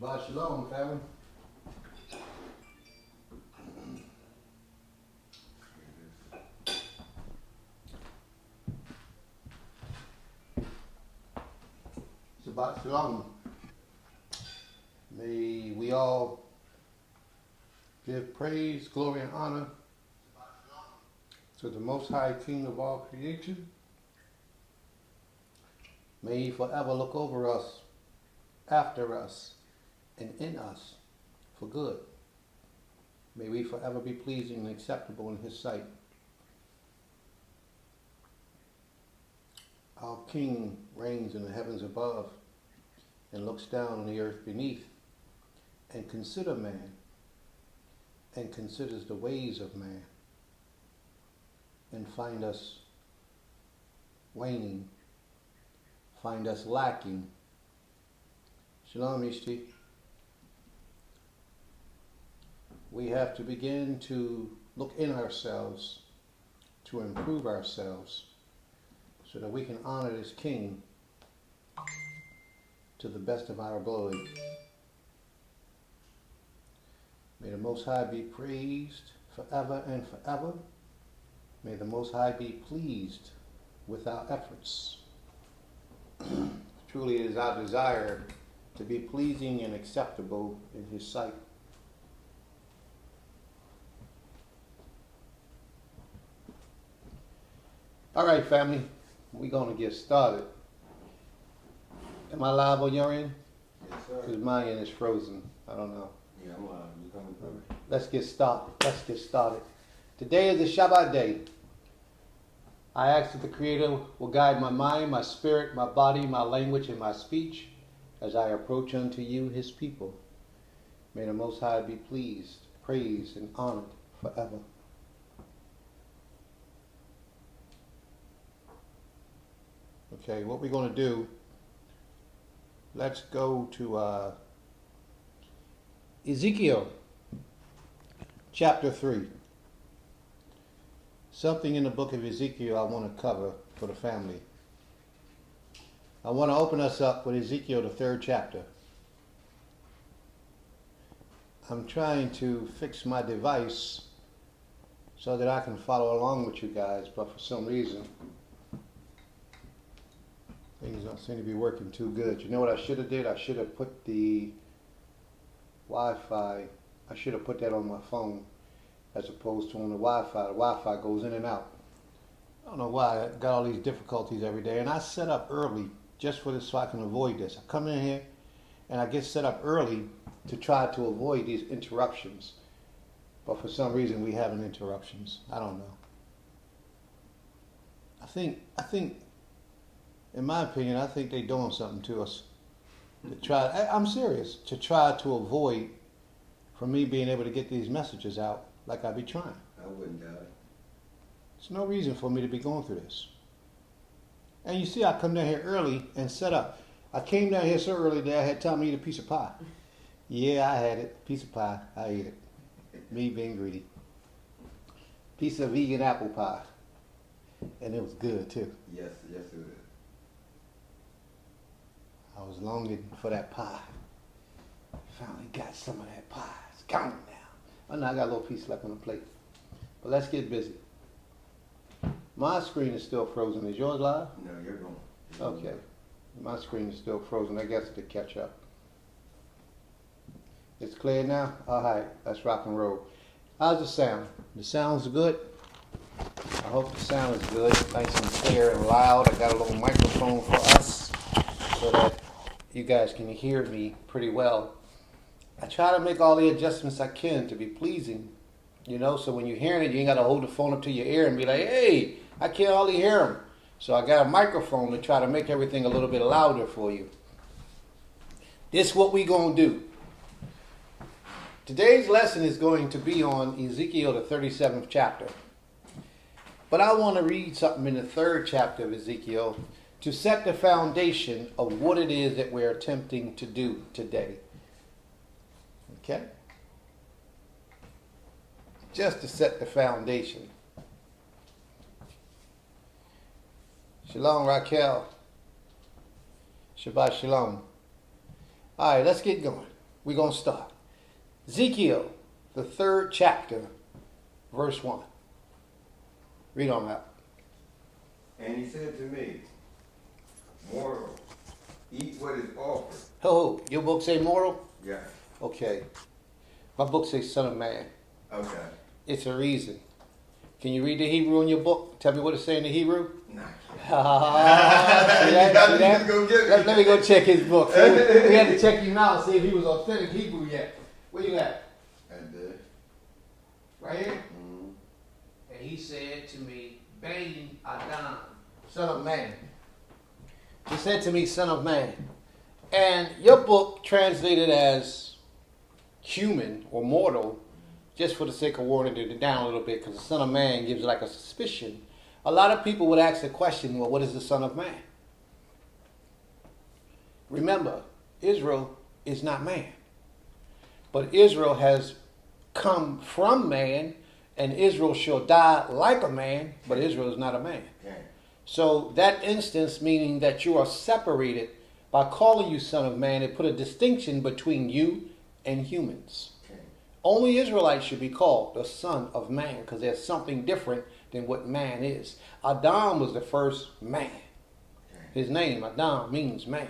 Shabbat Shalom, family. Shabbat Shalom. May we all give praise, glory, and honor to the Most High King of all creation. May He forever look over us, after us, and in us for good. May we forever be pleasing and acceptable in His sight. Our King reigns in the heavens above and looks down on the earth beneath, and consider man, and considers the ways of man, and find us waning, find us lacking. Shalom, Ishti. We have to begin to look in ourselves, to improve ourselves, so that we can honor this King to the best of our ability. May the Most High be praised forever and forever. May the Most High be pleased with our efforts. Truly it is our desire to be pleasing and acceptable in His sight. All right, family, we're going to get started. Am I live on your end? Yes, sir. Because my end is frozen. I don't know. Yeah, I'm live. You coming through? Let's get started. Today is the Shabbat day. I ask that the Creator will guide my mind, my spirit, my body, my language, and my speech as I approach unto you, His people. May the Most High be pleased, praised, and honored forever. Okay, what we're going to do, let's go to Ezekiel chapter 3. Something in the book of Ezekiel I want to cover for the family. I want to open us up with Ezekiel, the 3rd chapter. I'm trying to fix my device so that I can follow along with you guys, but for some reason, things don't seem to be working too good. You know what I should have did? I should have put the Wi-Fi, I should have put that on my phone as opposed to on the Wi-Fi. The Wi-Fi goes in and out. I don't know why I got all these difficulties every day. And I set up early just for this so I can avoid this. I come in here and I get set up early to try to avoid these interruptions. But for some reason we having interruptions. I don't know. I think in my opinion, I think they're doing something to us. I'm serious, to try to avoid from me being able to get these messages out like I be trying. I wouldn't doubt it. There's no reason for me to be going through this. And you see, I come down here early and set up. I came down here so early that I had time to eat a piece of pie. Yeah, I had it. Piece of pie. I ate it. Me being greedy. Piece of vegan apple pie. And it was good too. Yes, it is. I was longing for that pie. Finally got some of that pie. It's gone now. Oh no, I got a little piece left on the plate. But let's get busy. My screen is still frozen. Is yours live? No, you're going. Okay. My screen is still frozen. I guess to catch up. It's clear now? All right, let's rock and roll. How's the sound? The sound's good? I hope the sound is good. Nice and clear and loud. I got a little microphone for us so that you guys can hear me pretty well. I try to make all the adjustments I can to be pleasing, so when you're hearing it, you ain't got to hold the phone up to your ear and be like, hey, I can't hardly hear him. So I got a microphone to try to make everything a little bit louder for you. This is what we going to do. Today's lesson is going to be on Ezekiel, the 37th chapter. But I want to read something in the 3rd chapter of Ezekiel to set the foundation of what it is that we're attempting to do today. Okay? Just to set the foundation. Shalom, Raquel. Shabbat Shalom. All right, let's get going. We're going to start. Ezekiel, the 3rd chapter, verse 1. Read on that. And he said to me, mortal, eat what is offered. Oh, your book say mortal? Yeah. Okay. My book says son of man. Okay. It's a reason. Can you read the Hebrew in your book? Tell me what it say in the Hebrew. Nah. See that? See that? Go get me. Let me go check his book. We had to check him out and see if he was authentic Hebrew yet. Where you at? And Right here? mm, And he said to me, Ben Adam, son of man. He said to me, son of man. And your book translated as human or mortal, just for the sake of watering it down a little bit, because the son of man gives like a suspicion. A lot of people would ask the question, well, what is the son of man? Remember, Israel is not man. But Israel has come from man, and Israel shall die like a man, but Israel is not a man. okay. So that instance, meaning that you are separated, by calling you son of man, it put a distinction between you and humans. Okay. Only Israelites should be called the son of man, because there's something different than what man is. Adam was the first man. Okay. His name, Adam, means man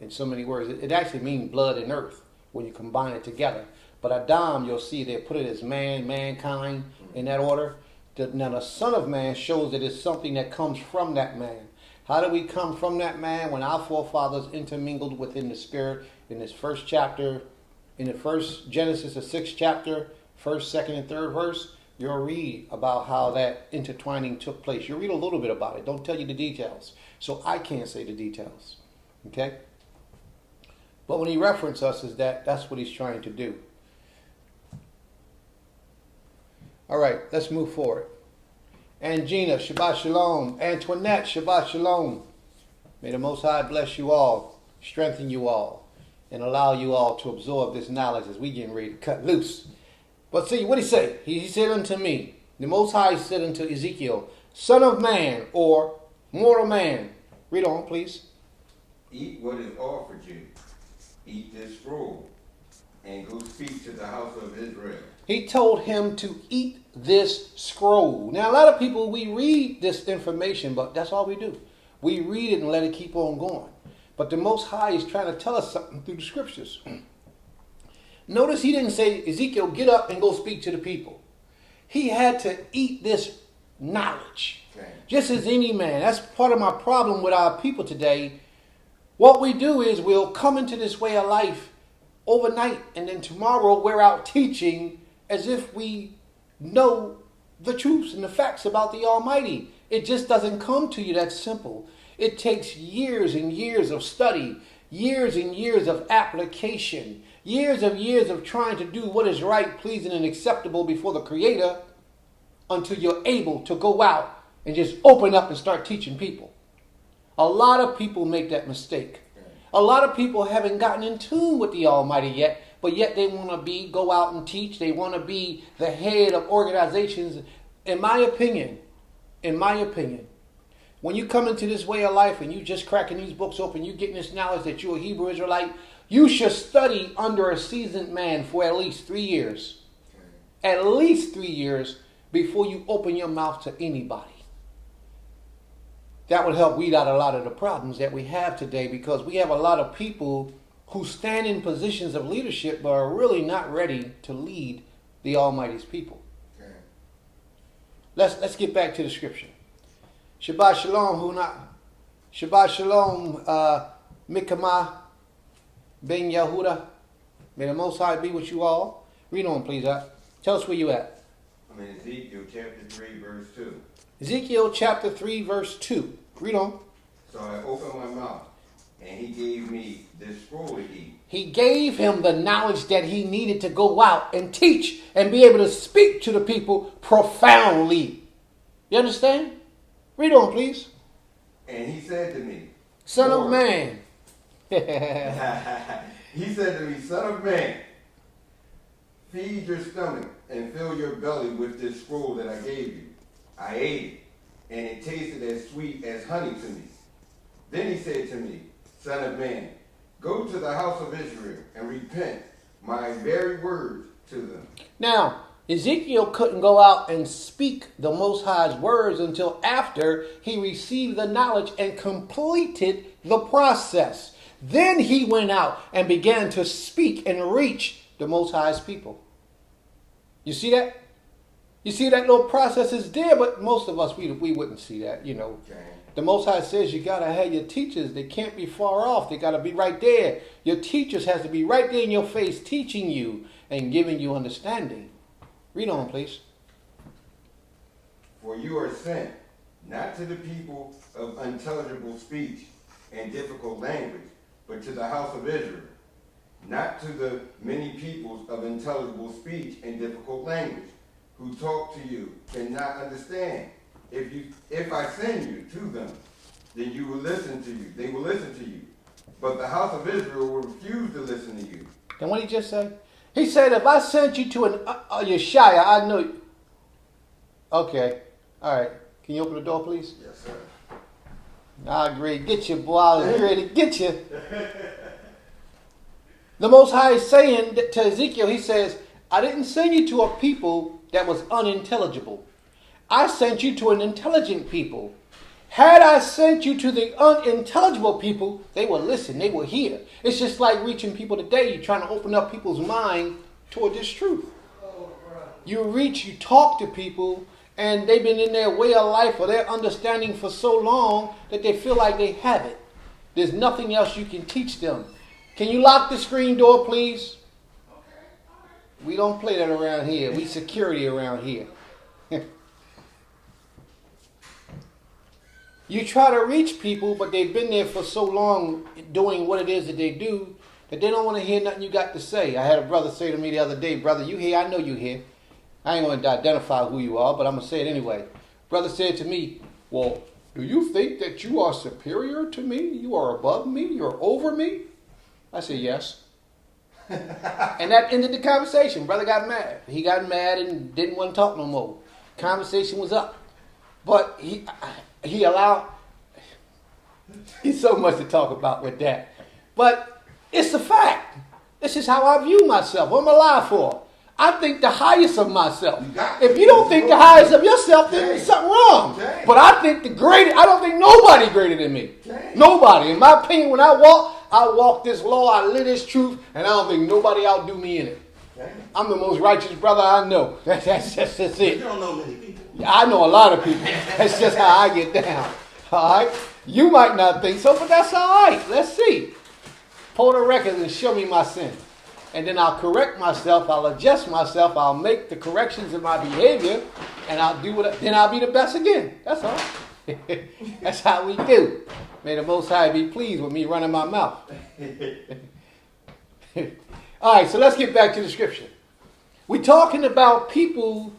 in so many words. It actually means blood and earth when you combine it together. But Adam, you'll see they put it as man, mankind, in that order. Now the son of man shows that it's something that comes from that man. How do we come from that man? When our forefathers intermingled within the spirit in this first chapter, in the first Genesis, the 6th chapter, 1st, 2nd, and 3rd verse, you'll read about how that intertwining took place. You'll read a little bit about it. Don't tell you the details. So I can't say the details. Okay? But when he references us, is that's what he's trying to do. All right, let's move forward. And Gina, Shabbat Shalom. Antoinette, Shabbat Shalom. May the Most High bless you all, strengthen you all, and allow you all to absorb this knowledge as we getting ready to cut loose. But see, what did he say? He said unto me, the Most High said unto Ezekiel, son of man, or mortal man. Read on, please. Eat what is offered you. Eat this scroll, and go speak to the house of Israel. He told him to eat this scroll. Now, a lot of people, we read this information, but that's all we do. We read it and let it keep on going. But the Most High is trying to tell us something through the scriptures. Notice he didn't say, Ezekiel, get up and go speak to the people. He had to eat this knowledge. Okay. Just as any man. That's part of my problem with our people today. What we do is we'll come into this way of life overnight, and then tomorrow we're out teaching as if we know the truths and the facts about the Almighty. It just doesn't come to you that simple. It takes years and years of study, years and years of application, years of trying to do what is right, pleasing, and acceptable before the Creator until you're able to go out and just open up and start teaching people. A lot of people make that mistake. A lot of people haven't gotten in tune with the Almighty yet, but yet they want to go out and teach. They want to be the head of organizations. In my opinion, when you come into this way of life and you just cracking these books open, you getting this knowledge that you're a Hebrew Israelite, you should study under a seasoned man for at least 3 years. Okay. At least 3 years before you open your mouth to anybody. That would help weed out a lot of the problems that we have today, because we have a lot of people who stand in positions of leadership but are really not ready to lead the Almighty's people. Okay. Let's get back to the scripture. Shabbat Shalom, Huna. Shabbat Shalom, Mikama Ben Yehuda. May the Most High be with you all. Read on, please. Tell us where you at. I'm in Ezekiel chapter 3, verse 2. Ezekiel chapter 3, verse 2. Read on. So I opened my mouth, and he gave me this scroll to eat. He gave him the knowledge that he needed to go out and teach and be able to speak to the people profoundly. You understand? Read on, please. And he said to me, Son of Lord, man. he said to me, son of man, feed your stomach and fill your belly with this scroll that I gave you. I ate it, and it tasted as sweet as honey to me. Then he said to me, son of man, go to the house of Israel and repent, my very words to them. Now, Ezekiel couldn't go out and speak the Most High's words until after he received the knowledge and completed the process. Then he went out and began to speak and reach the Most High's people. You see that? You see that little process is there, but most of us, we wouldn't see that, you know. Okay. The Most High says you got to have your teachers. They can't be far off. They got to be right there. Your teachers has to be right there in your face teaching you and giving you understanding. Read on, please. For you are sent, not to the people of unintelligible speech and difficult language, but to the house of Israel. Not to the many peoples of intelligible speech and difficult language, who talk to you, cannot understand. If I send you to them, then you will listen to you. They will listen to you. But the house of Israel will refuse to listen to you. And what he just said? He said, if I sent you to an Yeshaya, I know you. Okay. All right. Can you open the door, please? Yes, sir. I agree. Get you, boy. I was ready to get you. The Most High is saying to Ezekiel, he says, I didn't send you to a people that was unintelligible. I sent you to an intelligent people. Had I sent you to the unintelligible people, they will listen, they will hear. It's just like reaching people today. You're trying to open up people's mind toward this truth. You reach, you talk to people, and they've been in their way of life or their understanding for so long that they feel like they have it. There's nothing else you can teach them. Can you lock the screen door, please? We don't play that around here. We security around here. You try to reach people, but they've been there for so long doing what it is that they do that they don't want to hear nothing you got to say. I had a brother say to me the other day, brother, you here? I know you here. I ain't going to identify who you are, but I'm going to say it anyway. Brother said to me, well, do you think that you are superior to me? You are above me? You're over me? I said, yes. And that ended the conversation. Brother got mad. He got mad and didn't want to talk no more. Conversation was up. But he allowed, he's so much to talk about with that. But it's a fact. This is how I view myself. What am I alive for? I think the highest of myself. If you don't think the highest of yourself, then there's something wrong. But I think the greatest, I don't think nobody greater than me. Nobody. In my opinion, when I walk this law, I live this truth, and I don't think nobody outdo me in it. I'm the most righteous brother I know. That's it. You don't know many people. I know a lot of people. That's just how I get down. All right? You might not think so, but that's all right. Let's see. Pull the record and show me my sin. And then I'll correct myself. I'll adjust myself. I'll make the corrections in my behavior. And I'll do what. Then I'll be the best again. That's all. That's how we do. May the Most High be pleased with me running my mouth. All right, so let's get back to the scripture. We're talking about people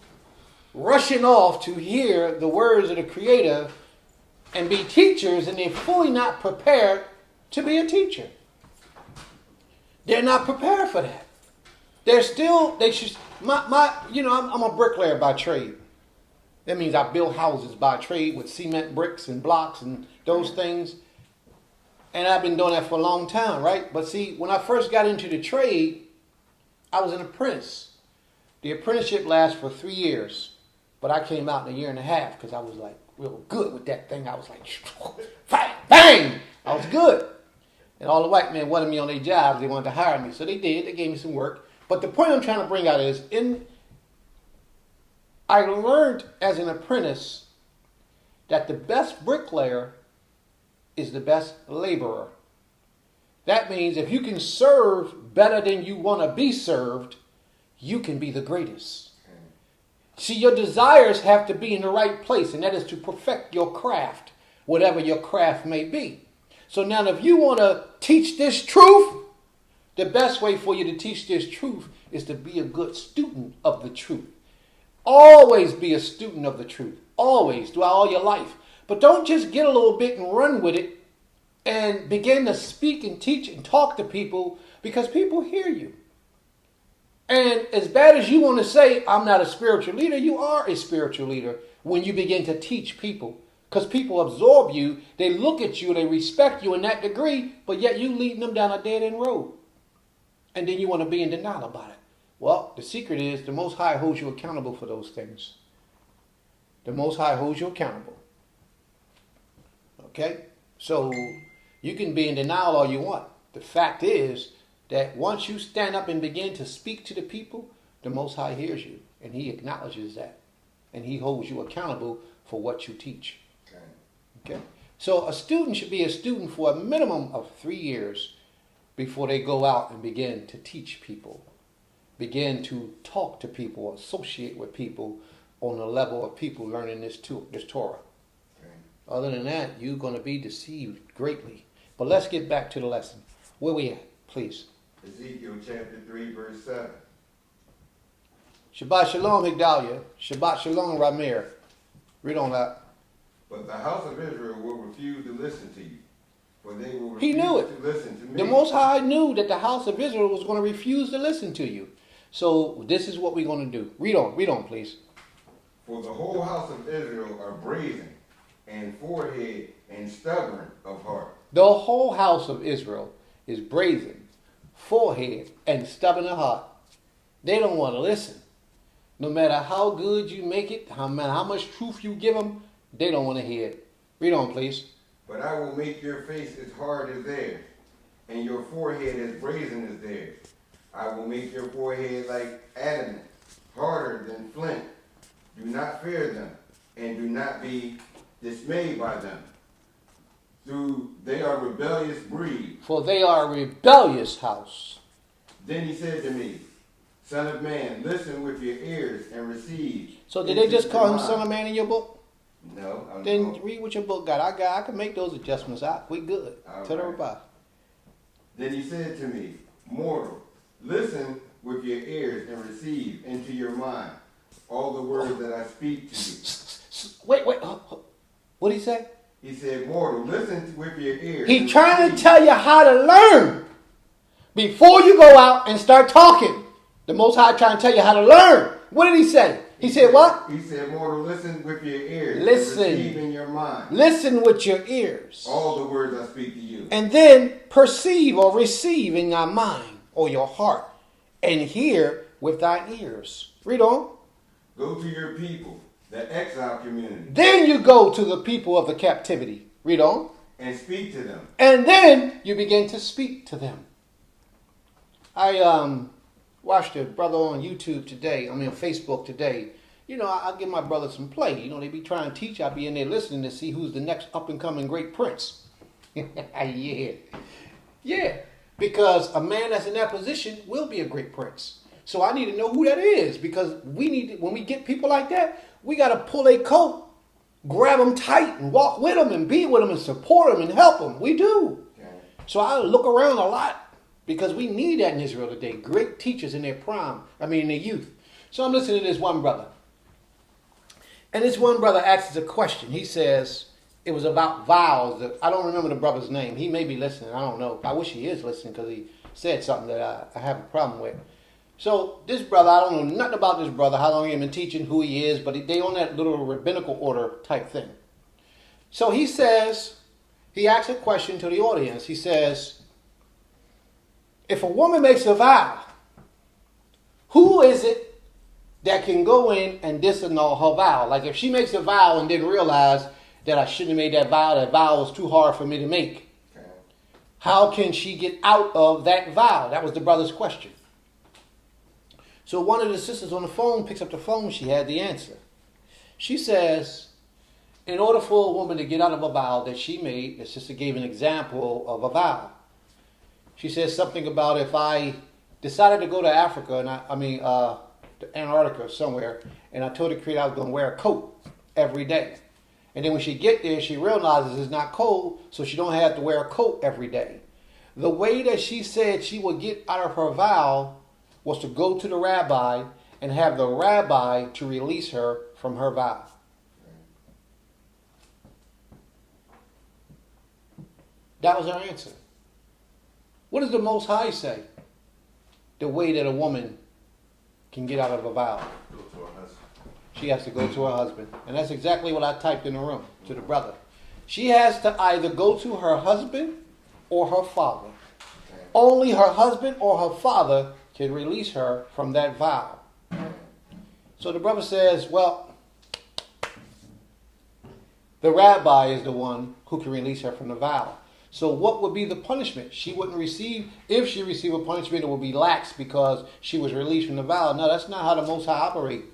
rushing off to hear the words of the Creator and be teachers, and they're fully not prepared to be a teacher. They're not prepared for that. I'm a bricklayer by trade. That means I build houses by trade with cement bricks and blocks and those things. And I've been doing that for a long time, right? But see, when I first got into the trade, I was an apprentice. The apprenticeship lasts for 3 years. But I came out in a year and a half because I was like real good with that thing. I was like, bang! I was good. And all the white men wanted me on their jobs. They wanted to hire me. So they did. They gave me some work. But the point I'm trying to bring out is, I learned as an apprentice that the best bricklayer is the best laborer. That means if you can serve better than you want to be served, you can be the greatest. See, your desires have to be in the right place, and that is to perfect your craft, whatever your craft may be. So now if you want to teach this truth, the best way for you to teach this truth is to be a good student of the truth. Always be a student of the truth. Always, throughout all your life. But don't just get a little bit and run with it and begin to speak and teach and talk to people, because people hear you. And as bad as you want to say, I'm not a spiritual leader, you are a spiritual leader when you begin to teach people. Because people absorb you, they look at you, they respect you in that degree, but yet you leading them down a dead-end road. and then you want to be in denial about it. Well, the secret is the Most High holds you accountable for those things. The Most High holds you accountable. Okay? So you can be in denial all you want. The fact is that once you stand up and begin to speak to the people, the Most High hears you, and He acknowledges that, and He holds you accountable for what you teach. Okay? So a student should be a student for a minimum of 3 years before they go out and begin to teach people, begin to talk to people, associate with people on the level of people learning this Torah. Other than that, you're going to be deceived greatly. But let's get back to the lesson. Where we at, please? Ezekiel chapter 3, verse 7. Shabbat Shalom, Higdalia. Shabbat Shalom, Ramir. Read on that. But the house of Israel will refuse to listen to you, for they will He refuse knew it. to listen to me. The Most High knew that the house of Israel was going to refuse to listen to you. So this is what we're going to do. Read on, please. For the whole house of Israel are brazen, and forehead, and stubborn of heart. The whole house of Israel is brazen, forehead, and stubborn of heart. They don't want to listen. No matter how good you make it, how much truth you give them, they don't want to hear it. Read on, please. But I will make your face as hard as theirs, and your forehead as brazen as theirs. I will make your forehead like adamant, harder than flint. Do not fear them, and do not be dismayed by them. They are rebellious breed. For they are a rebellious house. Then he said to me, Son of man, listen with your ears and receive. So did they just call him Son of Man in your book? No. Then read what your book got. I can make those adjustments out. We good. Tell her about. Then he said to me, Mortal, listen with your ears and receive into your mind all the words that I speak to you. Wait. What did he say? He said, Mortal, listen with your ears. He's trying to tell you how to learn before you go out and start talking. The Most High trying to tell you how to learn. What did he say? He said what? He said, Mortal, listen with your ears. Listen. And receive in your mind. Listen with your ears. All the words I speak to you. And then perceive or receive in your mind or your heart. And hear with thy ears. Read on. Go to your people, the exile community. Then you go to the people of the captivity. Read on. And speak to them. And then you begin to speak to them. I watched a brother on YouTube today, on Facebook today. You know, I give my brother some play. You know, they be trying to teach. I be in there listening to see who's the next up-and-coming great prince. Yeah. Because a man that's in that position will be a great prince. So I need to know who that is, because when we get people like that, we got to pull their coat, grab them tight, and walk with them, and be with them, and support them, and help them. We do. Okay. So I look around a lot, because we need that in Israel today. Great teachers in their in their youth. So I'm listening to this one brother. And this one brother asks a question. He says, it was about vows. I don't remember the brother's name. He may be listening. I don't know. I wish he is listening, because he said something that I have a problem with. So this brother, I don't know nothing about this brother, how long he's been teaching, who he is, but they on that little rabbinical order type thing. So he says, he asks a question to the audience. He says, if a woman makes a vow, who is it that can go in and disannul her vow? Like if she makes a vow and didn't realize that I shouldn't have made that vow was too hard for me to make. Okay. How can she get out of that vow? That was the brother's question. So one of the sisters on the phone picks up the phone. She had the answer. She says, in order for a woman to get out of a vow that she made, the sister gave an example of a vow. She says something about if I decided to go to Africa, to Antarctica somewhere, and I told the Creator I was going to wear a coat every day. And then when she get there, she realizes it's not cold, so she don't have to wear a coat every day. The way that she said she would get out of her vow was to go to the rabbi and have the rabbi to release her from her vow. That was her answer. What does the Most High say? The way that a woman can get out of a vow. Go to her husband. She has to go to her husband. And that's exactly what I typed in the room to the brother. She has to either go to her husband or her father. Okay. Only her husband or her father can release her from that vow. So the brother says, well, the rabbi is the one who can release her from the vow. So what would be the punishment? She wouldn't receive, if she received a punishment, it would be lax because she was released from the vow. No, that's not how the Most High operate.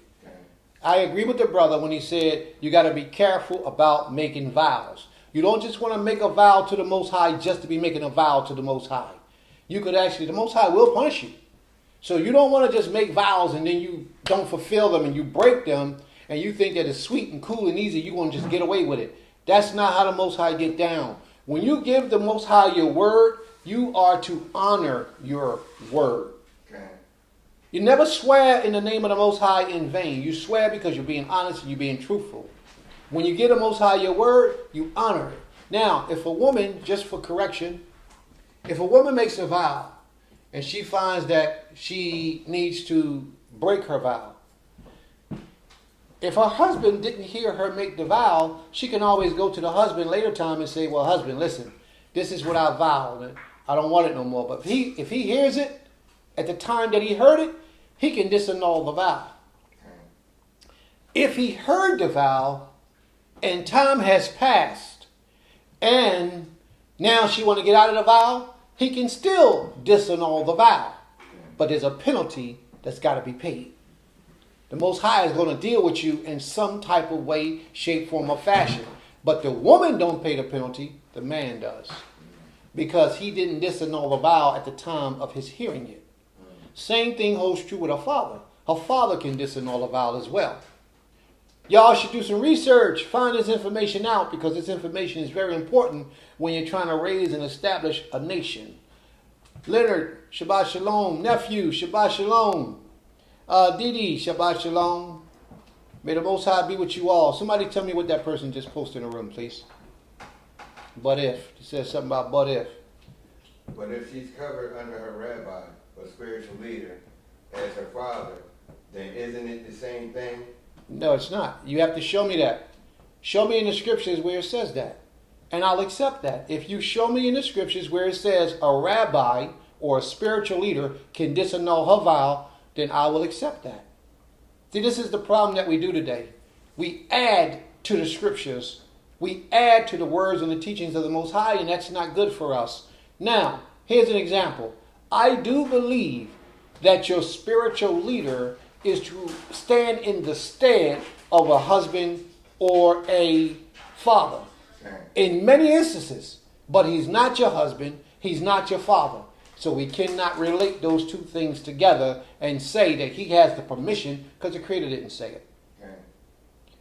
I agree with the brother when he said you got to be careful about making vows. You don't just want to make a vow to the Most High just to be making a vow to the Most High. You could actually, the Most High will punish you. So you don't want to just make vows and then you don't fulfill them and you break them and you think that it's sweet and cool and easy, you're going to just get away with it. That's not how the Most High get down. When you give the Most High your word, you are to honor your word. Okay. You never swear in the name of the Most High in vain. You swear because you're being honest and you're being truthful. When you give the Most High your word, you honor it. Now, if a woman, just for correction, if a woman makes a vow and she finds that she needs to break her vow, if her husband didn't hear her make the vow, she can always go to the husband later time and say, well, husband, listen, this is what I vowed. I don't want it no more. But if he hears it at the time that he heard it, he can disannul the vow. If he heard the vow and time has passed and now she want to get out of the vow, he can still disannul the vow. But there's a penalty that's got to be paid. The Most High is going to deal with you in some type of way, shape, form, or fashion. But the woman don't pay the penalty, the man does. Because he didn't disannul the vow at the time of his hearing it. Same thing holds true with her father. Her father can disannul a vow as well. Y'all should do some research. Find this information out because this information is very important when you're trying to raise and establish a nation. Leonard, Shabbat Shalom. Nephew, Shabbat Shalom. Didi, Shabbat Shalom. May the Most High be with you all. Somebody tell me what that person just posted in the room, please. But if. It says something about but if. But if she's covered under her rabbi or spiritual leader as her father, then isn't it the same thing? No, it's not. You have to show me that. Show me in the scriptures where it says that. And I'll accept that. If you show me in the scriptures where it says a rabbi or a spiritual leader can disannul her vow, then I will accept that. See, this is the problem that we do today. We add to the scriptures. We add to the words and the teachings of the Most High, and that's not good for us. Now, here's an example. I do believe that your spiritual leader is to stand in the stead of a husband or a father. In many instances. But he's not your husband. He's not your father. So we cannot relate those two things together and say that he has the permission because the Creator didn't say it. Okay.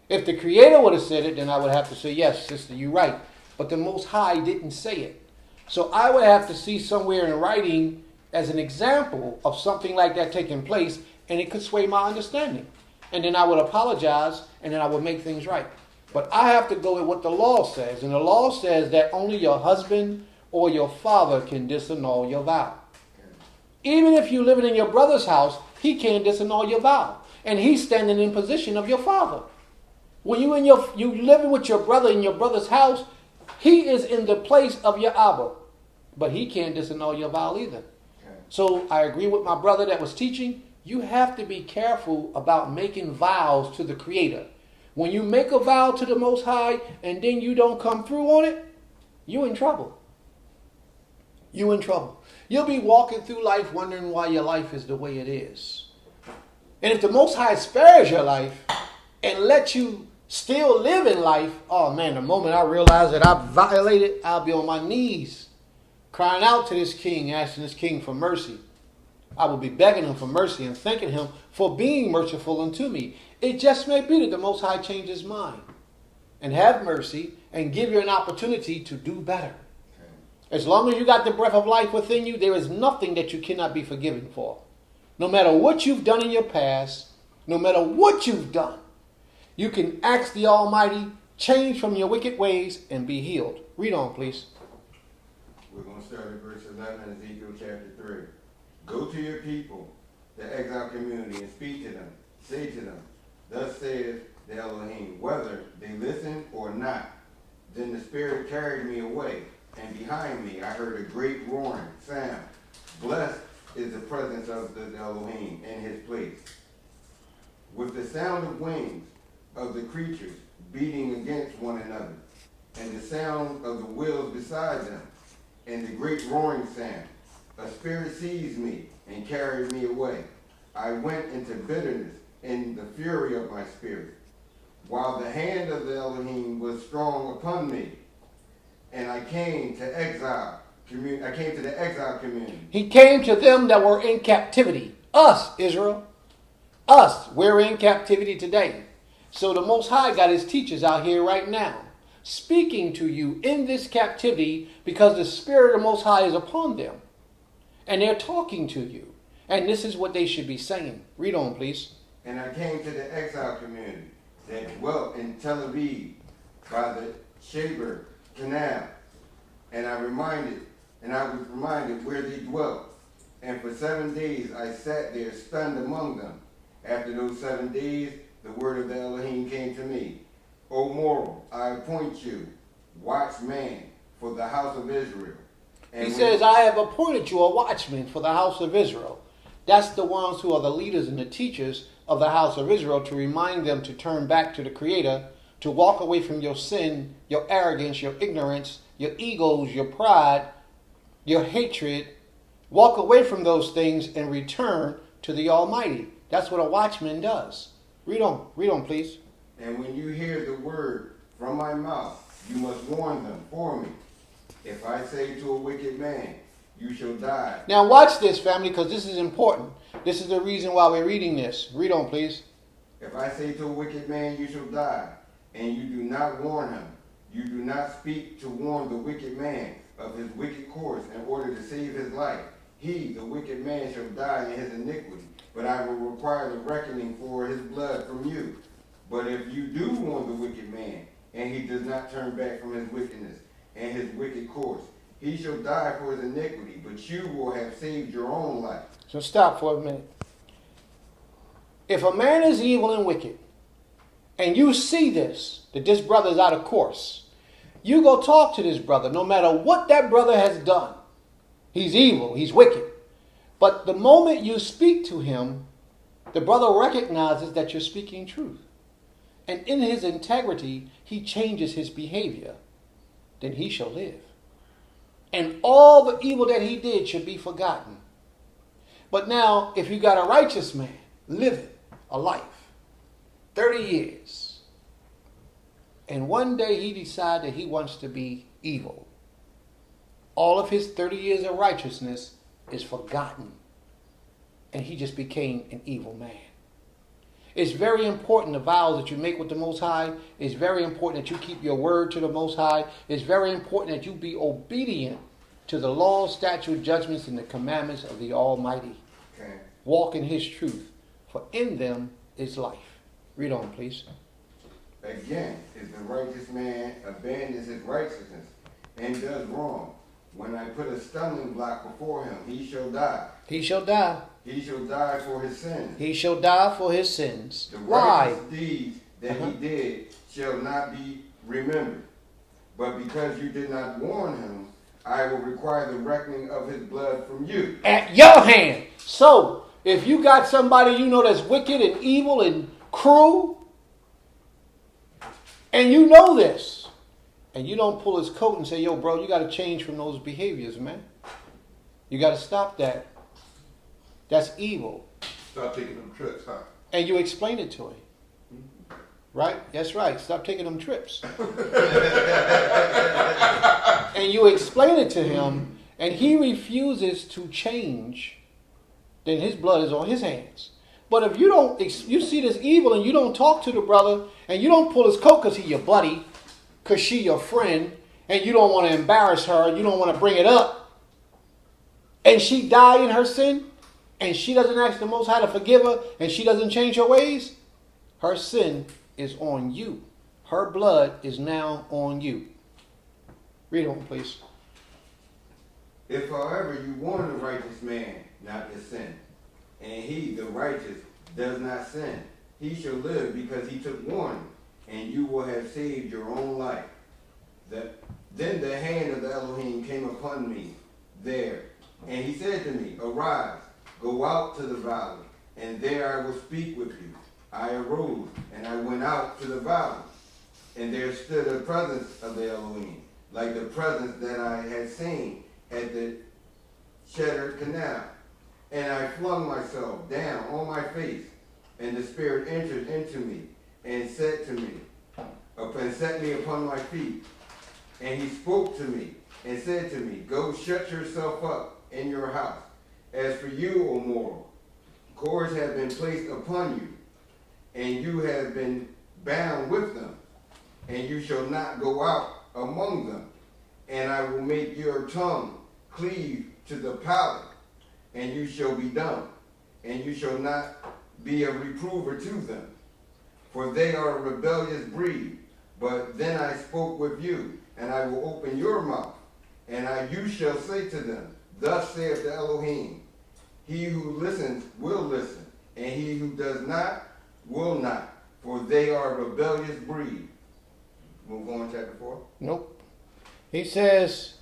If the Creator would have said it, then I would have to say, yes, sister, you're right. But the Most High didn't say it. So I would have to see somewhere in writing as an example of something like that taking place, and it could sway my understanding. And then I would apologize, and then I would make things right. But I have to go with what the law says. And the law says that only your husband or your father can disannul your vow. Even if you're living in your brother's house, he can't disannul your vow. And he's standing in position of your father. When you living with your brother in your brother's house, he is in the place of your Abba. But he can't disannul your vow either. So I agree with my brother that was teaching. You have to be careful about making vows to the Creator. When you make a vow to the Most High and then you don't come through on it, you're in trouble. You're in trouble. You'll be walking through life wondering why your life is the way it is. And if the Most High spares your life and lets you still live in life, oh man, the moment I realize that I've violated, I'll be on my knees crying out to this king, asking this king for mercy. I will be begging him for mercy and thanking him for being merciful unto me. It just may be that the Most High change his mind and have mercy and give you an opportunity to do better. As long as you got the breath of life within you, there is nothing that you cannot be forgiven for. No matter what you've done in your past, no matter what you've done, you can ask the Almighty, change from your wicked ways, and be healed. Read on, please. We're going to start at verse 11 in Ezekiel chapter 3. Go to your people, the exile community, and speak to them. Say to them, thus saith the Elohim, whether they listen or not. Then the Spirit carried me away, and behind me I heard a great roaring sound, Blessed is the presence of the Elohim in his place. With the sound of wings of the creatures beating against one another, and the sound of the wheels beside them, and the great roaring sound, a spirit seized me and carried me away. I went into bitterness in the fury of my spirit, while the hand of the Elohim was strong upon me, and I came to exile. I came to the exile community. He came to them that were in captivity. Us, Israel. Us. We're in captivity today. So the Most High got his teachers out here right now, speaking to you in this captivity because the Spirit of the Most High is upon them. And they're talking to you. And this is what they should be saying. Read on, please. And I came to the exile community that dwelt in Tel Aviv by the Shaber Canal. And I was reminded where they dwelt. And for 7 days I sat there stunned among them. After those 7 days, the word of the Elohim came to me. O mortal, I appoint you watchman for the house of Israel. And He says, I have appointed you a watchman for the house of Israel. That's the ones who are the leaders and the teachers of the house of Israel, to remind them to turn back to the Creator, to walk away from your sin, your arrogance, your ignorance, your egos, your pride, your hatred. Walk away from those things and return to the Almighty. That's what a watchman does. Read on, please. And when you hear the word from my mouth, you must warn them for me. If I say to a wicked man, you shall die. Now watch this, family, because this is important. This is the reason why we're reading this. Read on, please. If I say to a wicked man, you shall die, and you do not warn him, you do not speak to warn the wicked man of his wicked course in order to save his life, he, the wicked man, shall die in his iniquity, but I will require the reckoning for his blood from you. But if you do warn the wicked man, and he does not turn back from his wickedness and his wicked course, he shall die for his iniquity, but you will have saved your own life. So stop for a minute. If a man is evil and wicked, and you see this, that this brother is out of course, you go talk to this brother, no matter what that brother has done. He's evil, he's wicked. But the moment you speak to him, the brother recognizes that you're speaking truth. And in his integrity, he changes his behavior. Then he shall live. And all the evil that he did should be forgotten. But now, if you got a righteous man living a life, 30 years, and one day he decides that he wants to be evil, all of his 30 years of righteousness is forgotten. And he just became an evil man. It's very important, the vows that you make with the Most High. It's very important that you keep your word to the Most High. It's very important that you be obedient to the laws, statutes, judgments, and the commandments of the Almighty. Okay. Walk in his truth, for in them is life. Read on, please. Again, if the righteous man abandons his righteousness and does wrong, when I put a stumbling block before him, he shall die. He shall die. He shall die for his sins. He shall die for his sins. The Why? righteous deeds that he did shall not be remembered. But because you did not warn him, I will require the reckoning of his blood from you. At your hand. So, if you got somebody you know that's wicked and evil and cruel, and you know this, and you don't pull his coat and say, yo, bro, you got to change from those behaviors, man. You got to stop that. That's evil. Stop taking them trips, huh? And you explain it to him. Right? That's right. Stop taking them trips. And you explain it to him, and he refuses to change, then his blood is on his hands. But if you see this evil and you don't talk to the brother, and you don't pull his coat because he's your buddy, because she your friend, and you don't want to embarrass her, you don't want to bring it up, and she die in her sin, and she doesn't ask the Most High to forgive her, and she doesn't change her ways, her sin is on you. Her blood is now on you. Read on, please. If, however, you warn the righteous man not to sin, and he, the righteous, does not sin, he shall live because he took warning, and you will have saved your own life. Then the hand of the Elohim came upon me there, And he said to me, arise, go out to the valley, and there I will speak with you. I arose, and I went out to the valley, and there stood a presence of the Elohim, like the presence that I had seen at the Cheddar Canal. And I flung myself down on my face, and the Spirit entered into me, and said to me, and set me upon my feet. And he spoke to me, and said to me, go shut yourself up in your house. As for you, O mortal, cords have been placed upon you, and you have been bound with them, and you shall not go out among them. And I will make your tongue cleave to the palate, and you shall be dumb, and you shall not be a reprover to them. For they are a rebellious breed. But then I spoke with you, and I will open your mouth, and you shall say to them, thus saith the Elohim, he who listens will listen, and he who does not will not, for they are a rebellious breed. Move on, chapter 4. Nope. He says,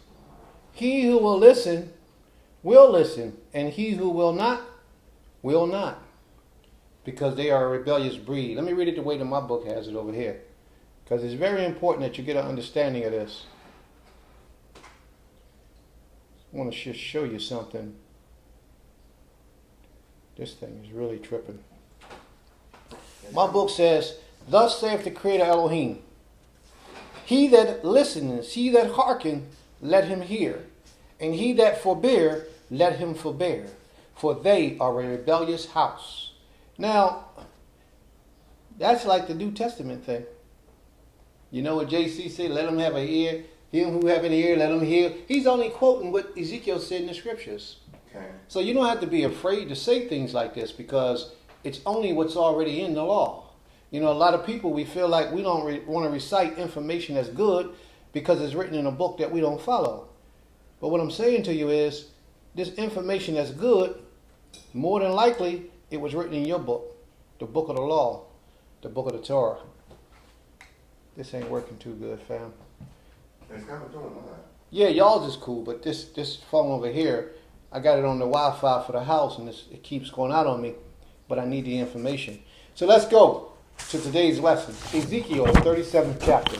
he who will listen, and he who will not, because they are a rebellious breed. Let me read it the way that my book has it over here, because it's very important that you get an understanding of this. I want to just show you something. This thing is really tripping. My book says, thus saith the Creator Elohim, he that listeneth, he that hearken, let him hear, and he that forbear, let him forbear, for they are a rebellious house. Now, that's like the New Testament thing. You know what JC said, let him have an ear, him who have an ear, let him hear. He's only quoting what Ezekiel said in the scriptures. Okay. So you don't have to be afraid to say things like this, because it's only what's already in the law. You know, a lot of people, we feel like we don't want to recite information that's good because it's written in a book that we don't follow. But what I'm saying to you is, this information that's good, more than likely, it was written in your book, the book of the law, the book of the Torah. This ain't working too good, fam. It's kind of doing all right. Yeah, y'all's is cool, but this phone over here, I got it on the Wi-Fi for the house, and it keeps going out on me, but I need the information. So let's go to today's lesson, Ezekiel 37th chapter.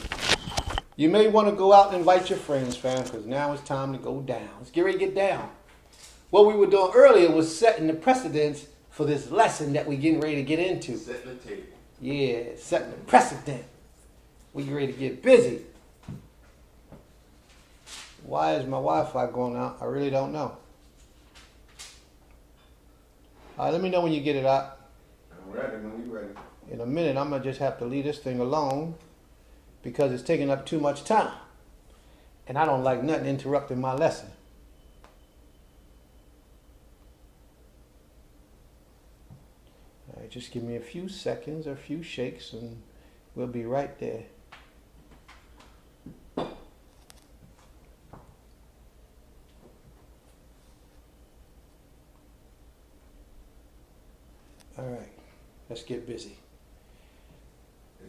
You may want to go out and invite your friends, fam, because now it's time to go down. Let's get ready to get down. What we were doing earlier was setting the precedence for this lesson that we're getting ready to get into. Setting the table. Yeah, setting the precedent. We get ready to get busy. Why is my Wi-Fi going out? I really don't know. All right, let me know when you get it out. I'm ready when you're ready. In a minute, I'm going to just have to leave this thing alone because it's taking up too much time. And I don't like nothing interrupting my lesson. All right, just give me a few seconds or a few shakes and we'll be right there. All right, let's get busy.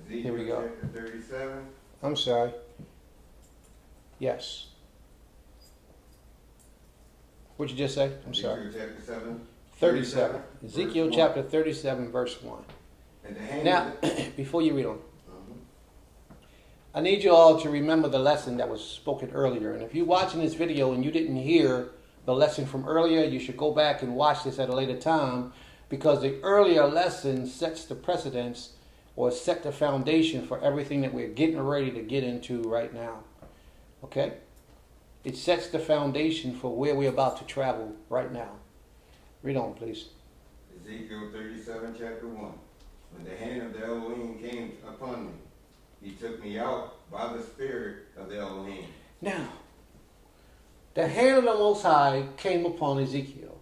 Ezekiel Here we go. chapter 37. I'm sorry. Yes. What'd you just say? I'm sorry. Ezekiel chapter 7. 37. Ezekiel verse chapter 37, verse 1. 1. And the hand Now, before you read on, I need you all to remember the lesson that was spoken earlier. And if you're watching this video and you didn't hear the lesson from earlier, you should go back and watch this at a later time, because the earlier lesson sets the precedence or set the foundation for everything that we're getting ready to get into right now. Okay? It sets the foundation for where we're about to travel right now. Read on, please. Ezekiel 37, chapter 1. When the hand of the Elohim came upon me, he took me out by the Spirit of the Elohim. Now, the hand of the Most High came upon Ezekiel,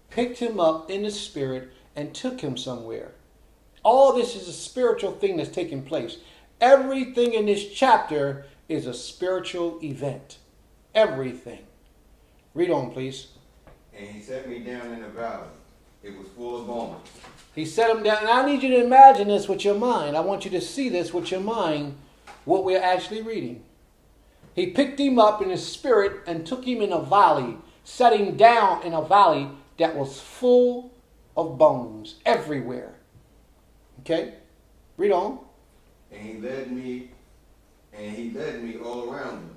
picked him up in the Spirit, and took him somewhere. All this is a spiritual thing that's taking place. Everything in this chapter is a spiritual event. Everything. Read on, please. And he set me down in a valley. It was full of bones. He set him down. And I need you to imagine this with your mind. I want you to see this with your mind, what we're actually reading. He picked him up in his spirit and took him in a valley setting down in a valley that was full of bones everywhere. Okay? Read on. And he led me all around them,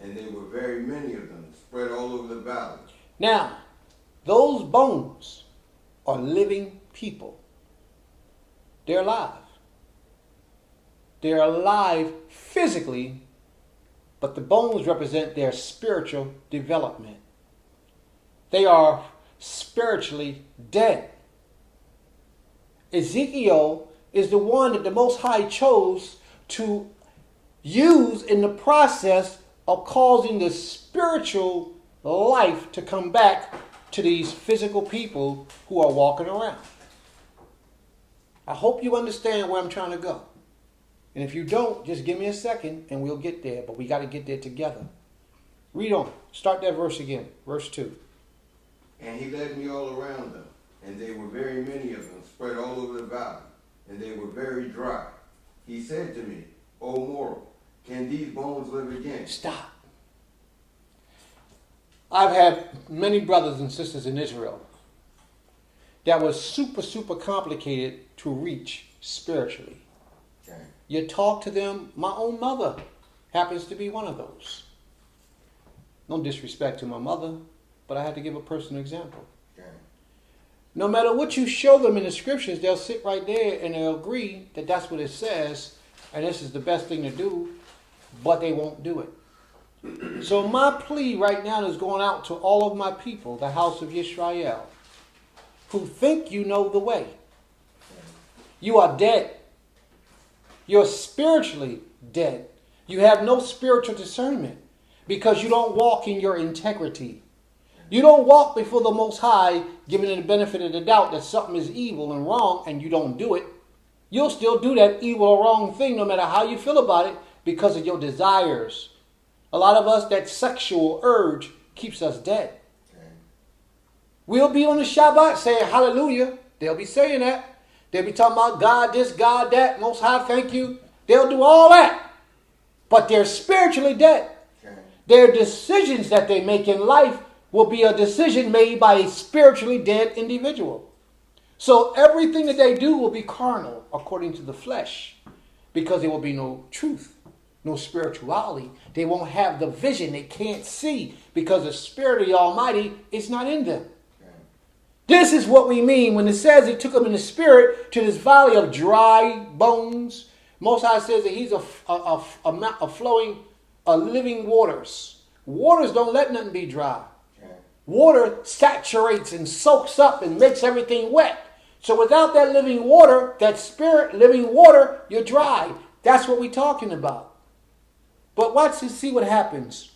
and there were very many of them spread all over the valley. Now, those bones are living people. They're alive. They're alive physically, but the bones represent their spiritual development. They are spiritually dead. Ezekiel is the one that the Most High chose to use in the process of causing the spiritual life to come back to these physical people who are walking around. I hope you understand where I'm trying to go. And if you don't, just give me a second and we'll get there. But we got to get there together. Read on. Start that verse again. Verse 2. And he led me all around them, and there were very many of them spread all over the valley, and they were very dry. He said to me, O mortal, can these bones live again? Stop. I've had many brothers and sisters in Israel that was super complicated to reach spiritually. Okay. You talk to them, my own mother happens to be one of those. No disrespect to my mother, but I had to give a personal example. Okay. No matter what you show them in the scriptures, they'll sit right there and they'll agree that that's what it says and this is the best thing to do, but they won't do it. So my plea right now is going out to all of my people, the house of Yisrael, who think you know the way. You are dead. You're spiritually dead. You have no spiritual discernment because you don't walk in your integrity. You don't walk before the Most High, giving it the benefit of the doubt that something is evil and wrong, and you don't do it. You'll still do that evil or wrong thing no matter how you feel about it because of your desires. A lot of us, that sexual urge keeps us dead. Okay. We'll be on the Shabbat saying hallelujah. They'll be saying that. They'll be talking about God this, God that, Most High, thank you. They'll do all that. But they're spiritually dead. Okay. Their decisions that they make in life will be a decision made by a spiritually dead individual. So everything that they do will be carnal according to the flesh because there will be no truth, no spirituality. They won't have the vision. They can't see because the Spirit of the Almighty is not in them. Okay. This is what we mean when it says he took them in the Spirit to this valley of dry bones. Most High says that he's a flowing, living waters. Waters don't let nothing be dry. Okay. Water saturates and soaks up and makes everything wet. So without that living water, that spirit living water, you're dry. That's what we're talking about. But watch and see what happens.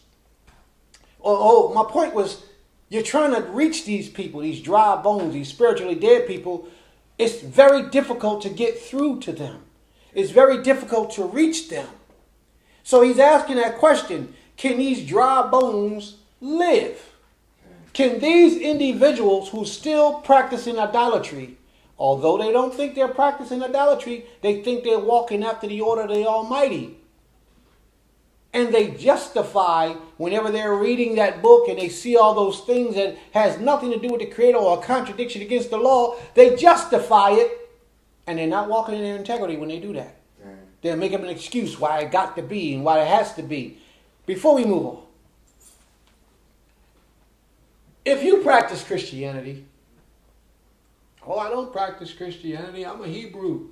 My point was, you're trying to reach these people, these dry bones, these spiritually dead people. It's very difficult to get through to them. It's very difficult to reach them. So he's asking that question, can these dry bones live? Can these individuals who still practicing idolatry, although they don't think they're practicing idolatry, they think they're walking after the order of the Almighty. And they justify, whenever they're reading that book and they see all those things that has nothing to do with the Creator or a contradiction against the law, they justify it. And they're not walking in their integrity when they do that. Okay. They'll make up an excuse why it got to be and why it has to be. Before we move on, if you practice Christianity, I don't practice Christianity, I'm a Hebrew.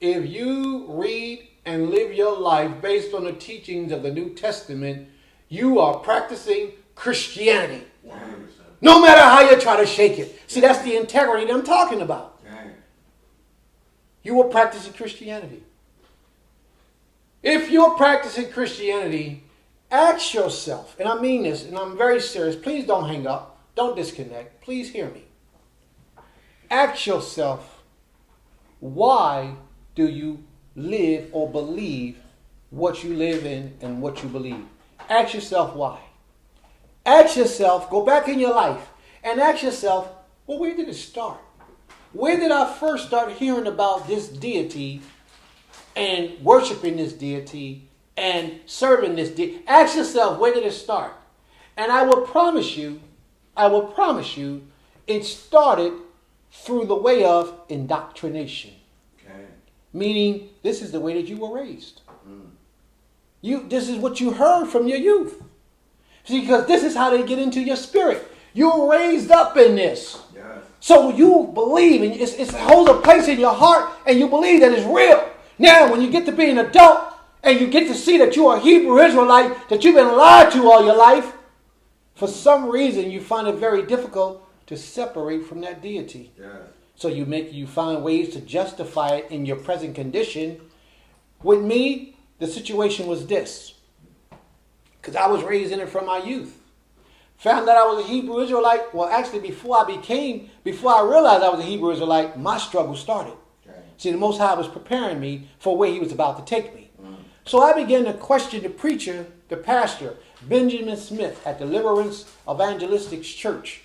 If you read and live your life based on the teachings of the New Testament, you are practicing Christianity. 100%. No matter how you try to shake it. See, that's the integrity that I'm talking about. Okay. You are practicing Christianity. If you're practicing Christianity, ask yourself, and I mean this, and I'm very serious, please don't hang up, don't disconnect, please hear me. Ask yourself, why do you live or believe what you live in and what you believe? Ask yourself why. Ask yourself, go back in your life, and ask yourself, well, where did it start? Where did I first start hearing about this deity and worshiping this deity and serving this deity? Ask yourself, where did it start? And I will promise you I will promise you, it started through the way of indoctrination. Okay. Meaning, this is the way that you were raised. This is what you heard from your youth. See, because this is how they get into your spirit. You were raised up in this. Yes. So you believe, and it holds a place in your heart, and you believe that it's real. Now, when you get to be an adult, and you get to see that you are a Hebrew Israelite, that you've been lied to all your life, for some reason you find it very difficult to separate from that deity. Yes. So you find ways to justify it in your present condition. With me, the situation was this. Because I was raised in it from my youth. Found that I was a Hebrew Israelite. Well, actually, before I realized I was a Hebrew Israelite, my struggle started. Okay. See, the Most High was preparing me for where He was about to take me. So I began to question the preacher, the pastor, Benjamin Smith at Deliverance Evangelistic Church.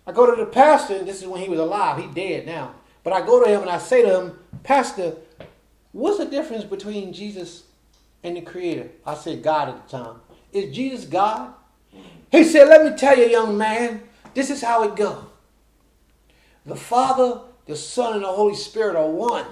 I go to the pastor, and this is when he was alive. He's dead now. But I go to him and I say to him, Pastor, what's the difference between Jesus and the Creator? I said God at the time. Is Jesus God? He said, let me tell you, young man, this is how it goes. The Father, the Son, and the Holy Spirit are one.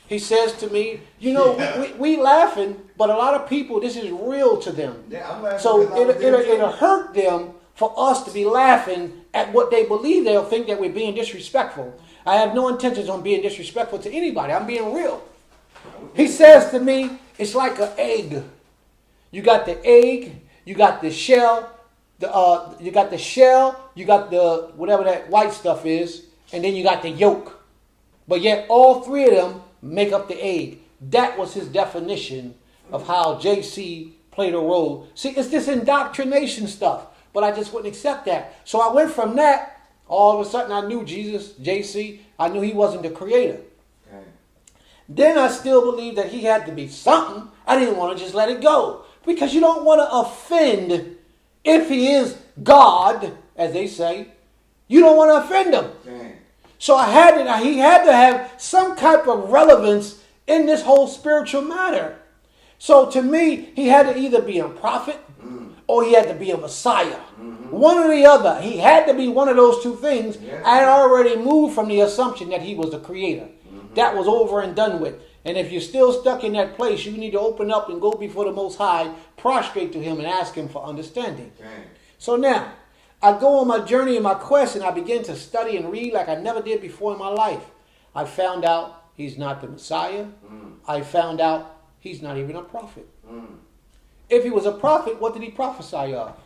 He says to me, you know, we laughing, but a lot of people, this is real to them. Yeah, I'm laughing So because I was there too. it'll hurt them for us to be laughing at what they believe. They'll think that we're being disrespectful. I have no intentions on being disrespectful to anybody. I'm being real. He says to me, it's like an egg. You got the egg, you got the shell, you got the whatever that white stuff is, and then you got the yolk. But yet all three of them make up the egg. That was his definition of how JC played a role. See, it's this indoctrination stuff, but I just wouldn't accept that. So I went from that, all of a sudden I knew Jesus, JC, I knew he wasn't the creator. Okay. Then I still believed that he had to be something. I didn't want to just let it go. Because you don't want to offend, if he is God, as they say, you don't want to offend him. Okay. So he had to have some type of relevance in this whole spiritual matter. So to me, he had to either be a prophet or he had to be a Messiah. One or the other. He had to be one of those two things. Yeah. I had already moved from the assumption that he was the creator. That was over and done with. And if you're still stuck in that place, you need to open up and go before the Most High, prostrate to him and ask him for understanding. Okay. So now, I go on my journey and my quest, and I begin to study and read like I never did before in my life. I found out he's not the Messiah. I found out he's not even a prophet. If he was a prophet, what did he prophesy of?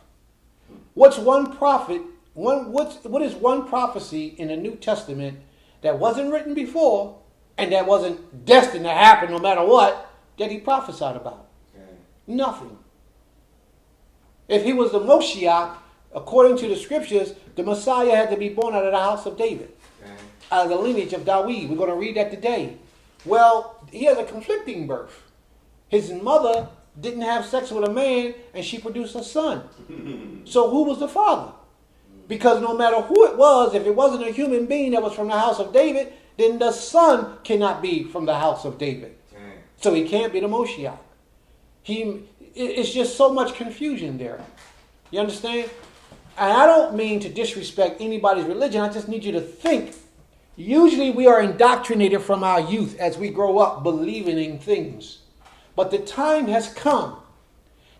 What's one prophet? What is one prophecy in the New Testament that wasn't written before and that wasn't destined to happen no matter what that he prophesied about? Okay. Nothing. If he was the Moshiach, according to the scriptures, the Messiah had to be born out of the house of David, Okay. out of the lineage of Dawid. We're going to read that today. Well, he has a conflicting birth. His mother didn't have sex with a man, and she produced a son. So who was the father? Because no matter who it was, if it wasn't a human being that was from the house of David, then the son cannot be from the house of David. Okay. So he can't be the Moshiach. It's just so much confusion there. You understand? And I don't mean to disrespect anybody's religion. I just need you to think. Usually we are indoctrinated from our youth as we grow up believing in things. But the time has come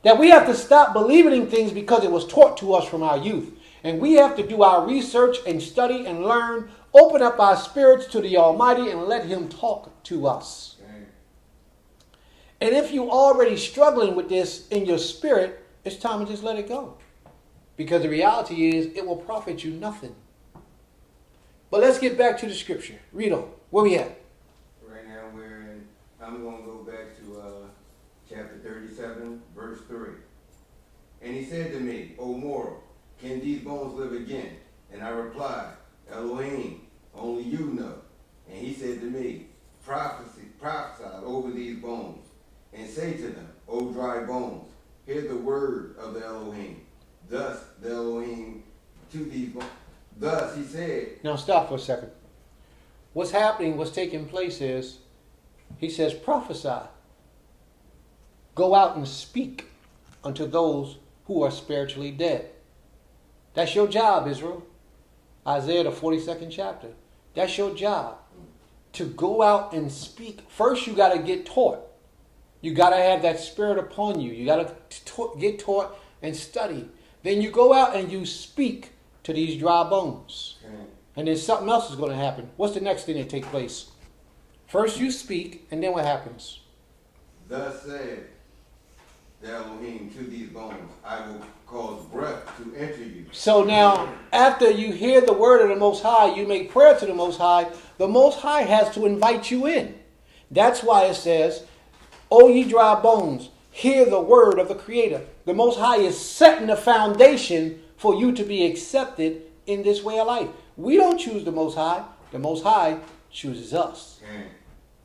that we have to stop believing in things because it was taught to us from our youth. And we have to do our research and study and learn, open up our spirits to the Almighty and let Him talk to us. Okay. And if you're already struggling with this in your spirit, it's time to just let it go. Because the reality is, it will profit you nothing. But let's get back to the scripture. Read on. Where we at? Right now I'm going to go back to chapter 37, verse 3. And he said to me, O mortal, can these bones live again? And I replied, Elohim, only you know. And he said to me, prophesy over these bones, and say to them, O dry bones, hear the word of the Elohim. Thus the Elohim to these bones. Thus he said. Now stop for a second. What's happening, what's taking place is, he says, prophesy. Go out and speak unto those who are spiritually dead. That's your job, Israel. Isaiah, the 42nd chapter. That's your job. To go out and speak. First, you got to get taught. You got to have that spirit upon you. You got to get taught and study. Then you go out and you speak to these dry bones. Okay. And then something else is going to happen. What's the next thing that takes place? First you speak, and then what happens? Thus said the Elohim to these bones, I will cause breath to enter you. So now, after you hear the word of the Most High, you make prayer to the Most High has to invite you in. That's why it says, O ye dry bones, hear the word of the Creator. The Most High is setting the foundation for you to be accepted in this way of life. We don't choose the Most High. The Most High chooses us. Okay.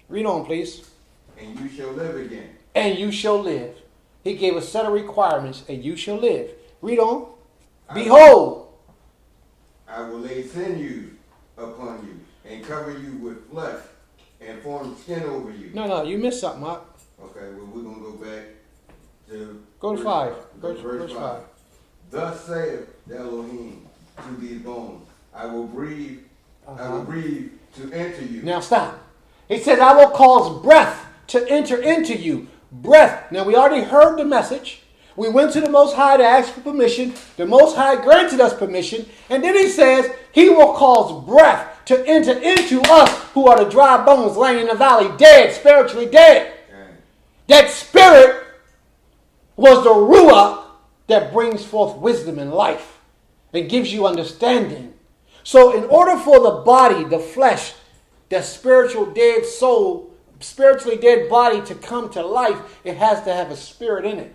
Read on, please. And you shall live again. And you shall live. He gave a set of requirements, and you shall live. Read on. Behold. I will lay sinews upon you, and cover you with flesh, and form skin over you. No, you missed something, Mark. Okay, well, we're going to go back to... Go to verse 5. Go Go to verse to 5. 5. Thus saith the Elohim to these bones, I will breathe to enter you. Now stop. He says, I will cause breath to enter into you. Breath. Now we already heard the message. We went to the Most High to ask for permission. The Most High granted us permission. And then he says, he will cause breath to enter into us who are the dry bones laying in the valley, dead, spiritually dead. Okay. That spirit was the ruach that brings forth wisdom and life and gives you understanding. So in order for the body, the flesh, the spiritual dead soul, spiritually dead body to come to life, it has to have a spirit in it.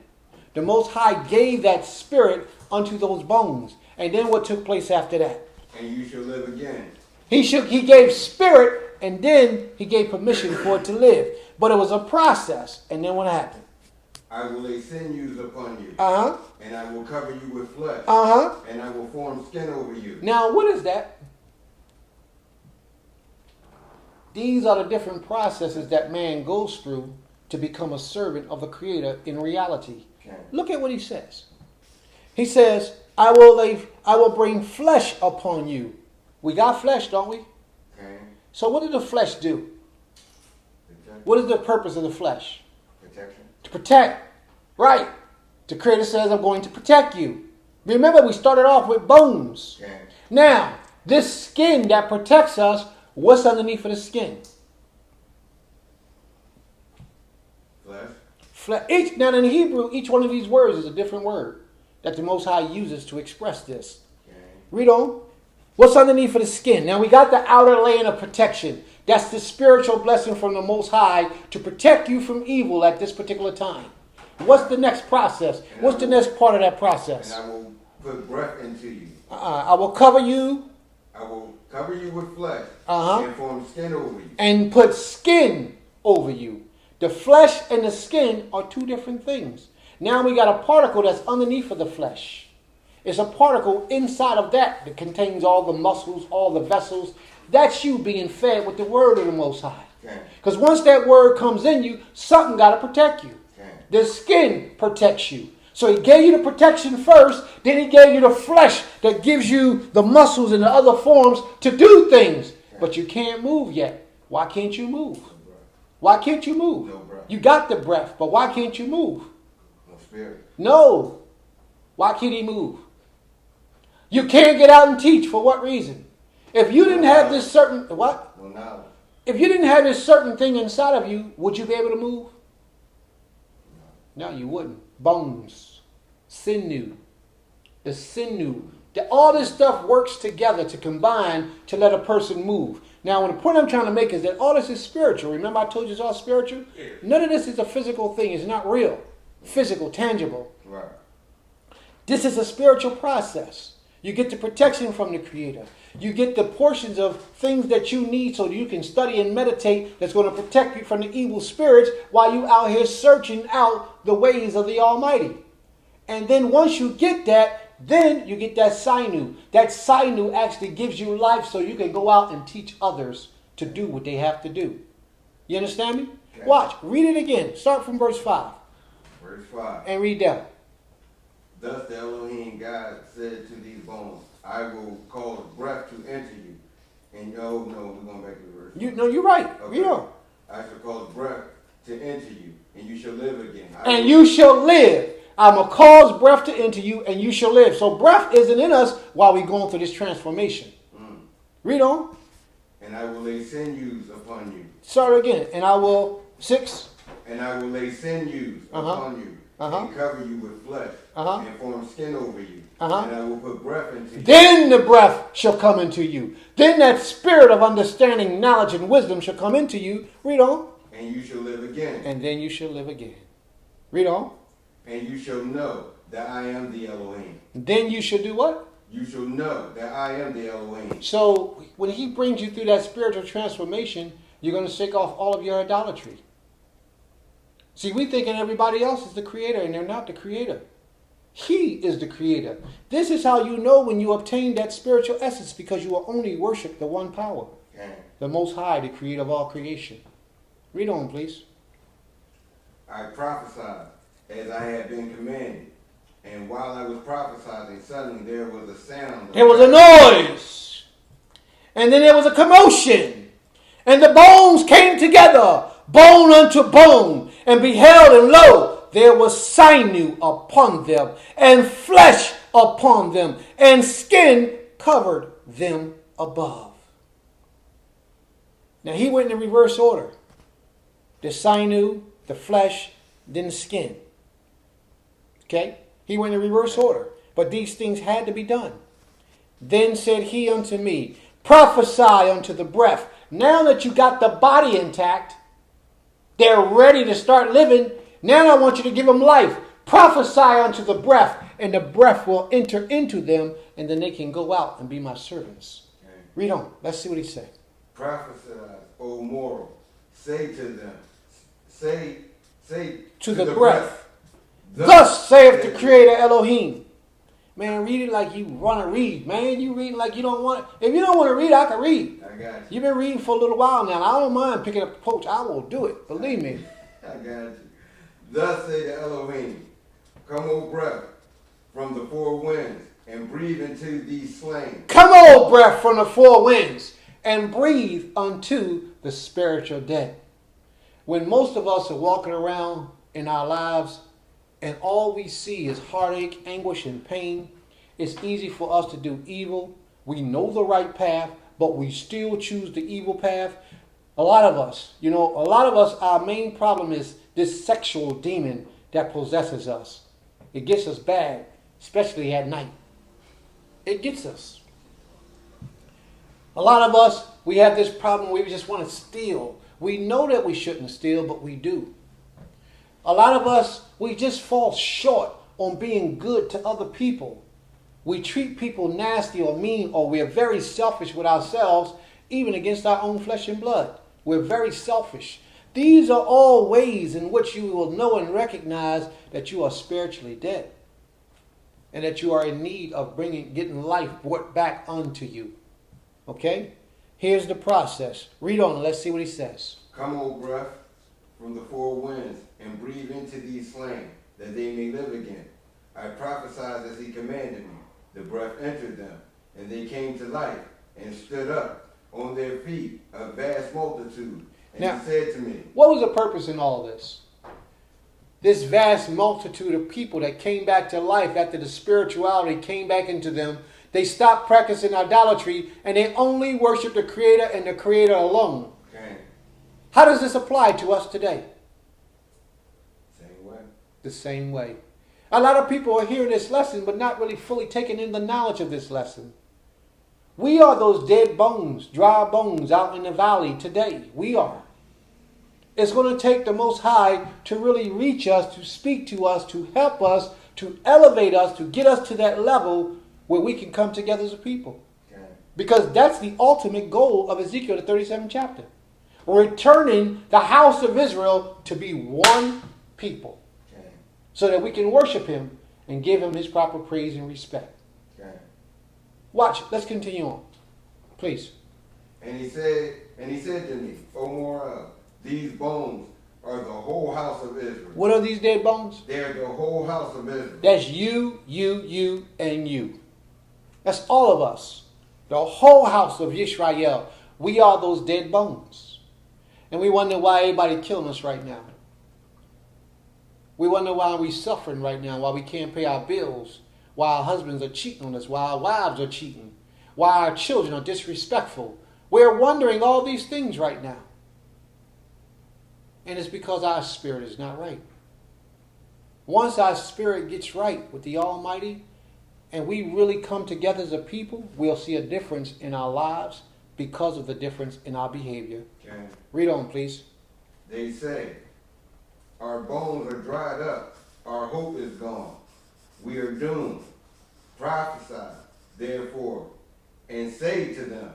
The Most High gave that spirit unto those bones. And then what took place after that? And you shall live again. He gave spirit, and then he gave permission for it to live. But it was a process. And then what happened? I will lay sinews upon you. Uh-huh. And I will cover you with flesh. Uh-huh. And I will form skin over you. Now, what is that? These are the different processes that man goes through to become a servant of the Creator in reality. Okay. Look at what he says. He says, I will bring flesh upon you. We got flesh, don't we? Okay. So what did the flesh do? Protect. What is the purpose of the flesh? Protection. To protect. Right. The Creator says, I'm going to protect you. Remember, we started off with bones. Okay. Now, this skin that protects us, what's underneath of the skin? Flesh. Now, in Hebrew, each one of these words is a different word that the Most High uses to express this. Okay. Read on. What's underneath of the skin? Now, we got the outer laying of protection. That's the spiritual blessing from the Most High to protect you from evil at this particular time. What's the next process? What's the next part of that process? And I will put breath into you. I will cover you. I will cover you with flesh. Uh-huh. And form skin over you. And put skin over you. The flesh and the skin are two different things. Now we got a particle that's underneath of the flesh. It's a particle inside of that contains all the muscles, all the vessels. That's you being fed with the word of the Most High. Because once that word comes in you, something got to protect you. Okay. The skin protects you. So he gave you the protection first, then he gave you the flesh that gives you the muscles and the other forms to do things. But you can't move yet. Why can't you move? Why can't you move? No breath. You got the breath, but why can't you move? No spirit. No. Why can't he move? You can't get out and teach. For what reason? If you didn't have this certain... What? No knowledge. If you didn't have this certain thing inside of you, would you be able to move? No, you wouldn't. Bones. Sinew. The sinew. All this stuff works together to combine to let a person move. Now, the point I'm trying to make is that all this is spiritual. Remember I told you it's all spiritual? Yeah. None of this is a physical thing. It's not real. Physical, tangible. Right. This is a spiritual process. You get the protection from the Creator. You get the portions of things that you need so that you can study and meditate that's going to protect you from the evil spirits while you out here searching out the ways of the Almighty. And then once you get that, then you get that sinew. That sinew actually gives you life so you can go out and teach others to do what they have to do. You understand me? Okay. Watch. Read it again. Start from verse 5 Verse 5. and read down. Thus the Elohim God said to these bones, I will cause breath to enter you. And oh no, we're going back to the verse. You're right. Okay. You know. I shall cause breath to enter you, and you shall live again. And you shall live. I'm going to cause breath to enter you, and you shall live. So breath isn't in us while we're going through this transformation. Read on. And I will lay sinews upon you. Start again. And I will, 6. And I will lay sinews upon you, and cover you with flesh, and form skin over you. And I will put breath into you. Then the breath shall come into you. Then that spirit of understanding, knowledge, and wisdom shall come into you. Read on. And you shall live again. And then you shall live again. Read on. And you shall know that I am the Elohim. Then you shall do what? You shall know that I am the Elohim. So when he brings you through that spiritual transformation, you're going to shake off all of your idolatry. See, we thinking everybody else is the creator, and they're not the creator. He is the creator. This is how you know when you obtain that spiritual essence, because you will only worship the one power, the Most High, the creator of all creation. Read on, please. I prophesied as I had been commanded. And while I was prophesying, suddenly there was a sound. There was a noise. And then there was a commotion. And the bones came together, bone unto bone. And beheld, and lo, there was sinew upon them, and flesh upon them, and skin covered them above. Now he went in reverse order. The sinew, the flesh, then the skin. Okay? He went in reverse order. But these things had to be done. Then said he unto me, prophesy unto the breath. Now that you got the body intact, they're ready to start living. Now I want you to give them life. Prophesy unto the breath, and the breath will enter into them, and then they can go out and be my servants. Okay. Read on. Let's see what he said. Prophesy, O mortal. Say to them. Say to the breath. Thus saith the Creator Elohim. Man, read it like you want to read. Man, you read like you don't want to. If you don't want to read, I can read. I got you. You've been reading for a little while now. I don't mind picking up the poach. I will do it. Believe me. I got you. Thus say the Elohim, come, O breath, from the four winds, and breathe into these slain. Come, O breath, from the four winds, and breathe unto the spiritual dead. When most of us are walking around in our lives, and all we see is heartache, anguish, and pain, it's easy for us to do evil. We know the right path, but we still choose the evil path. A lot of us, our main problem is this sexual demon that possesses us. It gets us bad, especially at night. It gets us. A lot of us, we have this problem where we just want to steal. We know that we shouldn't steal, but we do. A lot of us, we just fall short on being good to other people. We treat people nasty or mean, or we're very selfish with ourselves, even against our own flesh and blood. We're very selfish. These are all ways in which you will know and recognize that you are spiritually dead, and that you are in need of getting life brought back unto you. Okay? Here's the process. Read on and let's see what he says. Come, O breath, from the four winds, and breathe into these slain, that they may live again. I prophesied as he commanded me. The breath entered them, and they came to life, and stood up on their feet, a vast multitude. And now, he said to me, what was the purpose in all this? This vast multitude of people that came back to life after the spirituality came back into them, they stopped practicing idolatry, and they only worship the Creator and the Creator alone. Okay. How does this apply to us today? Same way. The same way. A lot of people are hearing this lesson, but not really fully taking in the knowledge of this lesson. We are those dead bones, dry bones out in the valley today. We are. It's going to take the Most High to really reach us, to speak to us, to help us, to elevate us, to get us to that level where we can come together as a people. Okay. Because that's the ultimate goal of Ezekiel, the 37th chapter. Returning the house of Israel to be one people. Okay. So that we can worship him and give him his proper praise and respect. Okay. Watch. Let's continue on. Please. And he said to me, O Morah, these bones are the whole house of Israel. What are these dead bones? They're the whole house of Israel. That's you, and you. That's all of us. The whole house of Yisrael. We are those dead bones. And we wonder why everybody killing us right now. We wonder why we're suffering right now, why we can't pay our bills, why our husbands are cheating on us, why our wives are cheating, why our children are disrespectful. We're wondering all these things right now. And it's because our spirit is not right. Once our spirit gets right with the Almighty, and we really come together as a people, we'll see a difference in our lives because of the difference in our behavior. Okay. Read on, please. They say, our bones are dried up, our hope is gone. We are doomed. Prophesy, therefore, and say to them,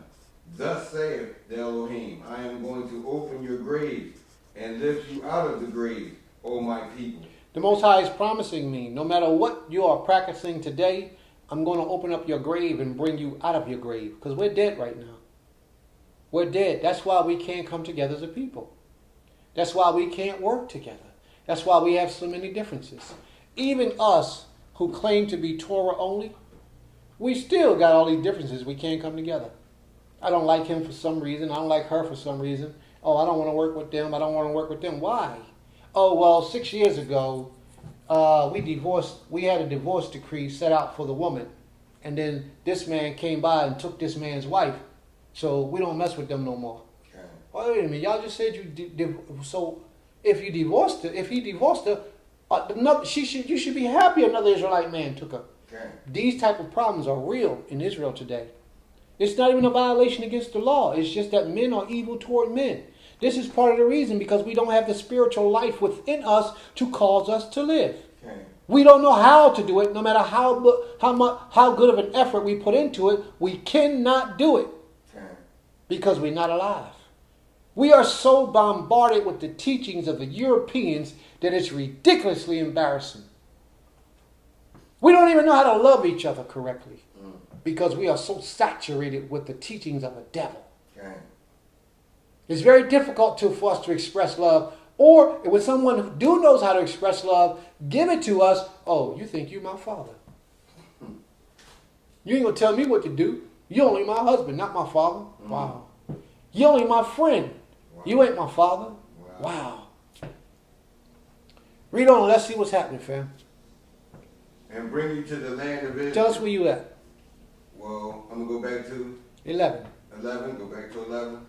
thus saith the Elohim, I am going to open your grave and lift you out of the grave, O my people. The Most High is promising me, no matter what you are practicing today, I'm going to open up your grave and bring you out of your grave. Because we're dead right now. We're dead. That's why we can't come together as a people. That's why we can't work together. That's why we have so many differences. Even us who claim to be Torah only, we still got all these differences. We can't come together. I don't like him for some reason. I don't like her for some reason. Oh, I don't want to work with them. I don't want to work with them. Why? Oh, well, 6 years ago, we divorced. We had a divorce decree set out for the woman. And then this man came by and took this man's wife. So we don't mess with them no more. Okay. Oh, wait a minute. Y'all just said so if you divorced her, if he divorced her, you should be happy another Israelite man took her. Okay. These type of problems are real in Israel today. It's not even a violation against the law. It's just that men are evil toward men. This is part of the reason because we don't have the spiritual life within us to cause us to live. Okay. We don't know how to do it. No matter how good of an effort we put into it, we cannot do it Okay. because we're not alive. We are so bombarded with the teachings of the Europeans that it's ridiculously embarrassing. We don't even know how to love each other correctly because we are so saturated with the teachings of a devil. Okay. It's very difficult for us to express love. Or when someone who do knows how to express love, give it to us. Oh, you think you're my father. You ain't going to tell me what to do. You only my husband, not my father. Wow. You only my friend. Wow. You ain't my father. Wow. Read on. Let's see what's happening, fam. And bring you to the land of Israel. Tell us where you at. Well, I'm going to go back to 11. 11. Go back to 11.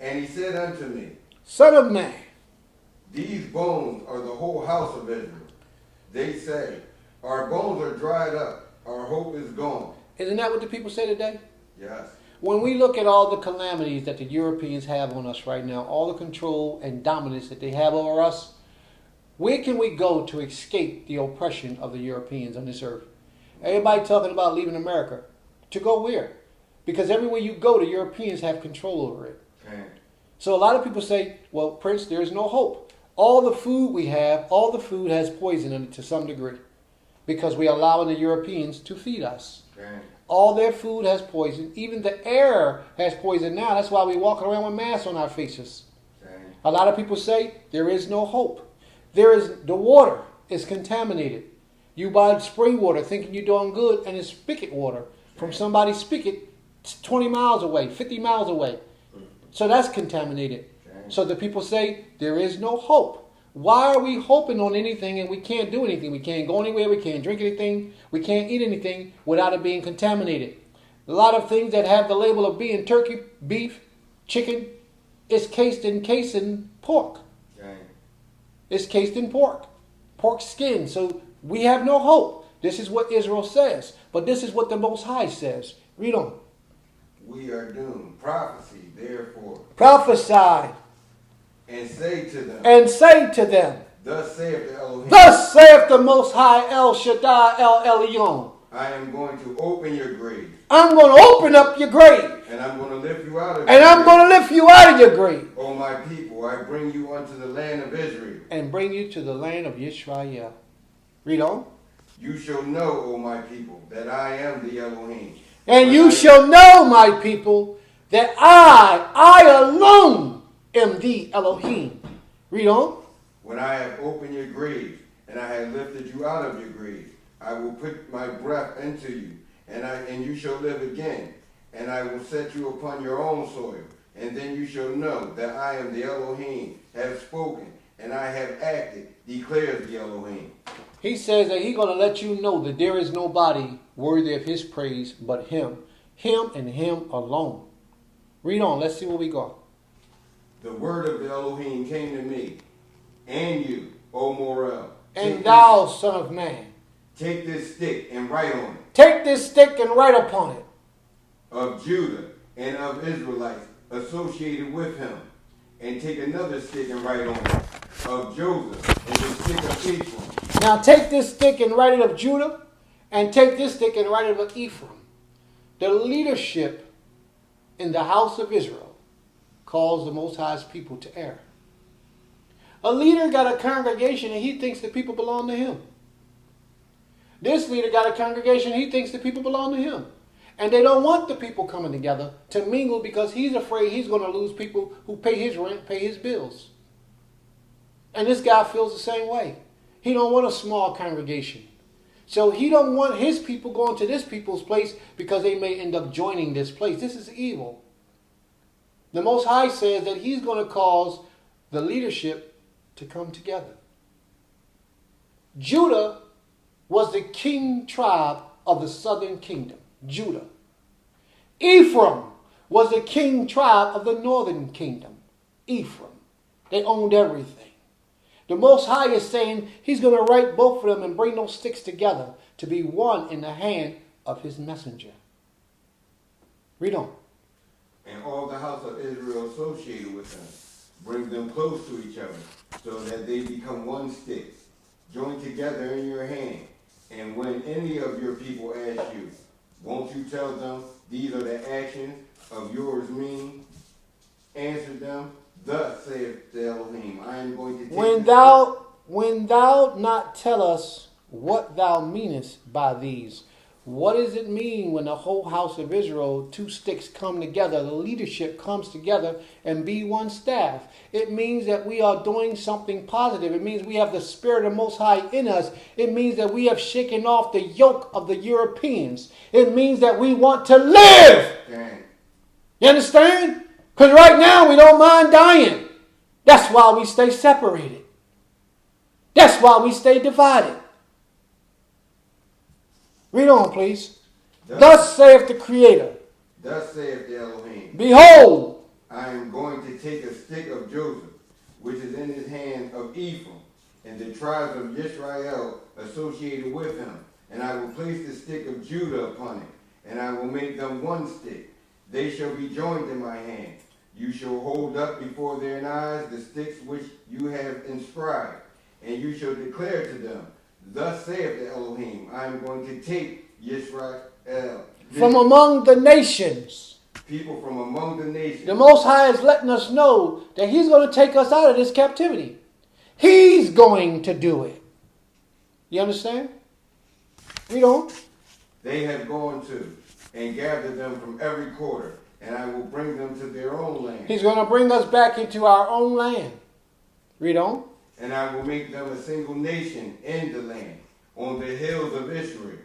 And he said unto me, Son of man. these bones are the whole house of Israel. They say, our bones are dried up, our hope is gone. Isn't that what the people say today? Yes. When we look at all the calamities that the Europeans have on us right now, all the control and dominance that they have over us, where can we go to escape the oppression of the Europeans on this earth? Everybody talking about leaving America. To go where? Because everywhere you go, the Europeans have control over it. Okay. So a lot of people say, well, Prince, there is no hope. All the food we have, all the food has poison in it to some degree. Because we are allowing the Europeans to feed us. Okay. All their food has poison. Even the air has poison now. That's why we're walking around with masks on our faces. Okay. A lot of people say there is no hope. The water is contaminated. You buy spring water thinking you're doing good, and it's spigot water from somebody's spigot 20 miles away, 50 miles away. So that's contaminated. Okay. So the people say there is no hope. Why are we hoping on anything and we can't do anything? We can't go anywhere. We can't drink anything. We can't eat anything without it being contaminated. A lot of things that have the label of being turkey, beef, chicken, is cased in pork. Okay. It's cased in pork skin. So we have no hope. This is what Israel says. But this is what the Most High says. Read on. We are doomed. Prophecy, therefore. Prophesy And say to them. and say to them, Thus saith the Elohim. Thus saith the Most High El Shaddai El Elyon. I am going to open your grave. I'm going to open up your grave. And I'm going to lift you out of And I'm going to lift you out of your grave. O my people, I bring you unto the land of Israel. And bring you to the land of Yisrael. Read on. You shall know, O my people, that I am the Elohim. And you shall know, my people, that I alone am the Elohim. Read on. When I have opened your grave, and I have lifted you out of your grave, I will put my breath into you, and you shall live again. And I will set you upon your own soil, and then you shall know that I am the Elohim, have spoken, and I have acted, declares the Elohim. He says that he's going to let you know that there is nobody worthy of his praise but him. Him and him alone. Read on. Let's see where we go. The word of the Elohim came to me, and you, O Morel. And thou, son of man. Take this stick and write on it. Take this stick and write upon it. Of Judah and of Israelites associated with him. And take another stick and write on it. Of Joseph and the stick of Ephraim. Now take this stick and write it of Judah. And take this stick and write it of Ephraim. The leadership in the house of Israel calls the Most High's people to err. A leader got a congregation and he thinks the people belong to him. This leader got a congregation and he thinks the people belong to him. And they don't want the people coming together to mingle because he's afraid he's going to lose people who pay his rent, pay his bills. And this guy feels the same way. He don't want a small congregation. So he don't want his people going to this people's place because they may end up joining this place. This is evil. The Most High says that he's going to cause the leadership to come together. Judah was the king tribe of the southern kingdom. Judah. Ephraim was the king tribe of the northern kingdom. Ephraim. They owned everything. The Most High is saying he's going to write both of them and bring those sticks together to be one in the hand of his messenger. Read on. And all the house of Israel associated with them. Bring them close to each other so that they become one stick, joined together in your hand. And when any of your people ask you, won't you tell them these are the actions of yours mean? Answer them, thus saith the Elohim, I am going to take When thou not tell us what thou meanest by these, what does it mean when the whole house of Israel, two sticks come together, the leadership comes together and be one staff? It means that we are doing something positive. It means we have the Spirit of Most High in us. It means that we have shaken off the yoke of the Europeans. It means that we want to live. Dang. You understand? Because right now we don't mind dying. That's why we stay separated. That's why we stay divided. Read on, please. Thus saith the Creator. Thus saith the Elohim. Behold, I am going to take a stick of Joseph, which is in his hand of Ephraim, and the tribes of Israel associated with him, and I will place the stick of Judah upon it, and I will make them one stick. They shall be joined in my hand. You shall hold up before their eyes the sticks which you have inscribed, and you shall declare to them, thus saith the Elohim, I am going to take Yisrael, from among the nations. people from among the nations. The Most High is letting us know that he's going to take us out of this captivity. He's going to do it. You understand? Read on. They have gone to and gathered them from every quarter, and I will bring them to their own land. He's going to bring us back into our own land. Read on. And I will make them a single nation in the land, on the hills of Israel.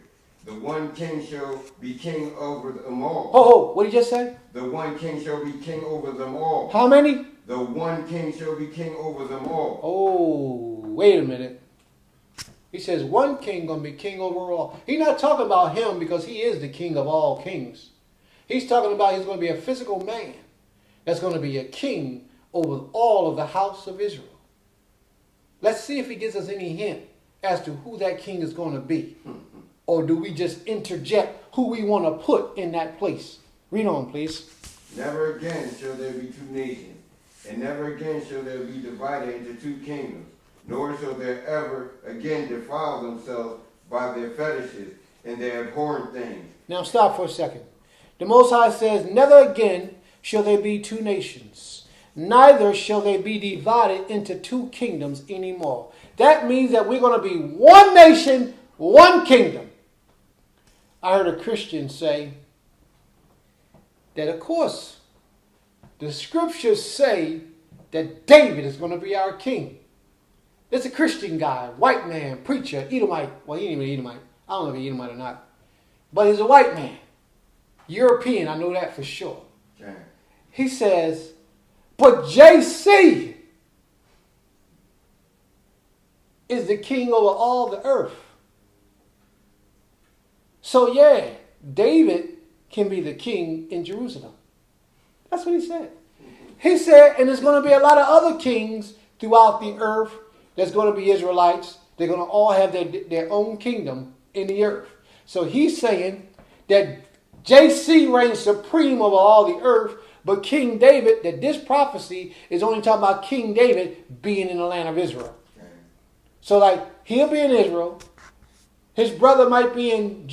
The one king shall be king over them all. Oh, what did you just say? The one king shall be king over them all. How many? The one king shall be king over them all. Oh, wait a minute. He says one king going to be king over all. He's not talking about him because he is the king of all kings. He's talking about he's going to be a physical man that's going to be a king over all of the house of Israel. Let's see if he gives us any hint as to who that king is going to be. Or do we just interject who we want to put in that place? Read on, please. Never again shall there be two nations, and never again shall there be divided into two kingdoms, nor shall there ever again defile themselves by their fetishes and their abhorrent things. Now stop for a second. The Most High says, never again shall there be two nations. Neither shall they be divided into two kingdoms anymore. That means that we're going to be one nation, one kingdom. I heard a Christian say that, of course, the scriptures say that David is going to be our king. It's a Christian guy, white man, preacher, Edomite. Well, he ain't even Edomite. I don't know if he's Edomite or not. But he's a white man. European, I know that for sure. Okay. He says, but JC is the king over all the earth. So yeah, David can be the king in Jerusalem. That's what he said. He said, and there's going to be a lot of other kings throughout the earth that's going to be Israelites. They're going to all have their own kingdom in the earth. So he's saying that JC reigns supreme over all the earth, but King David, that this prophecy is only talking about King David being in the land of Israel. Okay. So like, he'll be in Israel. His brother might be in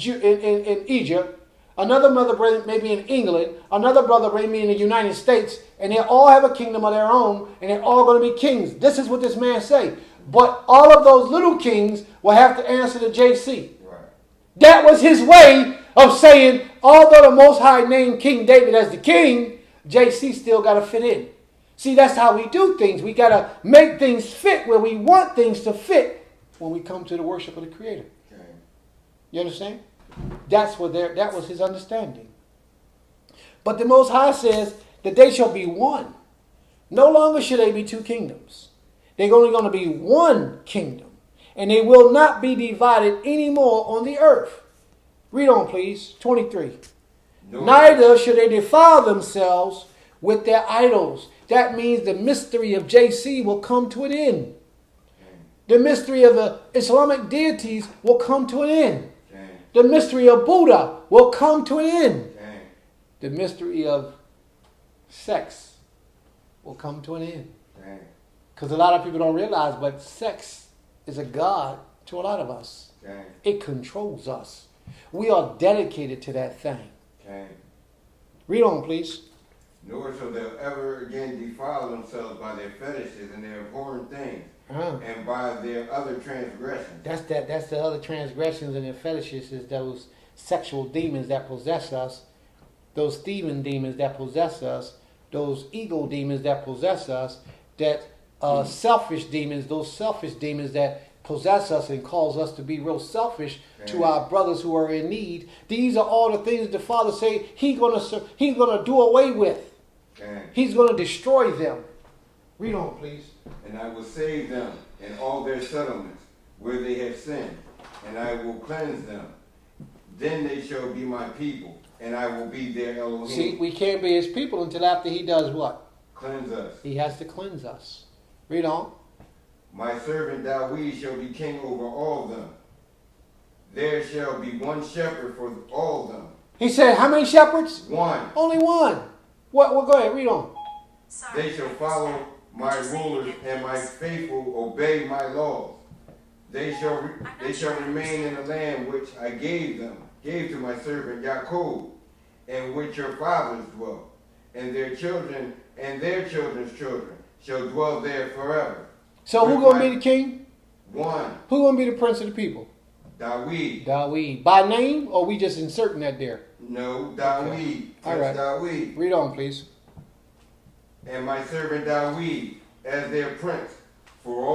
Egypt. Another brother may be in England. Another brother may be in the United States. And they all have a kingdom of their own. And they're all going to be kings. This is what this man say. But all of those little kings will have to answer to JC. Right. That was his way of saying, although the Most High named King David as the king, JC still got to fit in. See, that's how we do things. We got to make things fit where we want things to fit when we come to the worship of the Creator. Okay. You understand? That was his understanding. But the Most High says that they shall be one. No longer shall they be two kingdoms. They're only going to be one kingdom. And they will not be divided anymore on the earth. Read on, please. 23. Neither should they defile themselves with their idols. That means the mystery of JC will come to an end. The mystery of the Islamic deities will come to an end. The mystery of Buddha will come to an end. The mystery of sex will come to an end. Because a lot of people don't realize, but sex is a god to a lot of us. It controls us. We are dedicated to that thing. Read on, please. Nor shall they ever again defile themselves by their fetishes and their abhorrent things, and by their other transgressions. That's the other transgressions and their fetishes, is those sexual demons that possess us, those thieving demons that possess us, those ego demons that possess us, that selfish demons, those selfish demons that possess us and cause us to be real selfish to our brothers who are in need. These are all the things the Father say He's gonna do away with. He's gonna destroy them. Read on, please. And I will save them in all their settlements where they have sinned, and I will cleanse them. Then they shall be my people, and I will be their Elohim. See, we can't be His people until after He does what? Cleanse us. He has to cleanse us. Read on. My servant Dawid shall be king over all of them. There shall be one shepherd for all of them. He said, how many shepherds? One. Only one. What? Well, go ahead, read on. They shall follow my rulers, and my faithful obey my laws. They shall remain in the land which I gave to my servant Jacob, and which your fathers dwell, and their children and their children's children shall dwell there forever. So who's going to be the king? One. Who's going to be the prince of the people? Dawid. Dawid. By name, or we just inserting that there? No, Dawid. Okay. All right. Dawid. Read on, please. And my servant Dawid as their prince for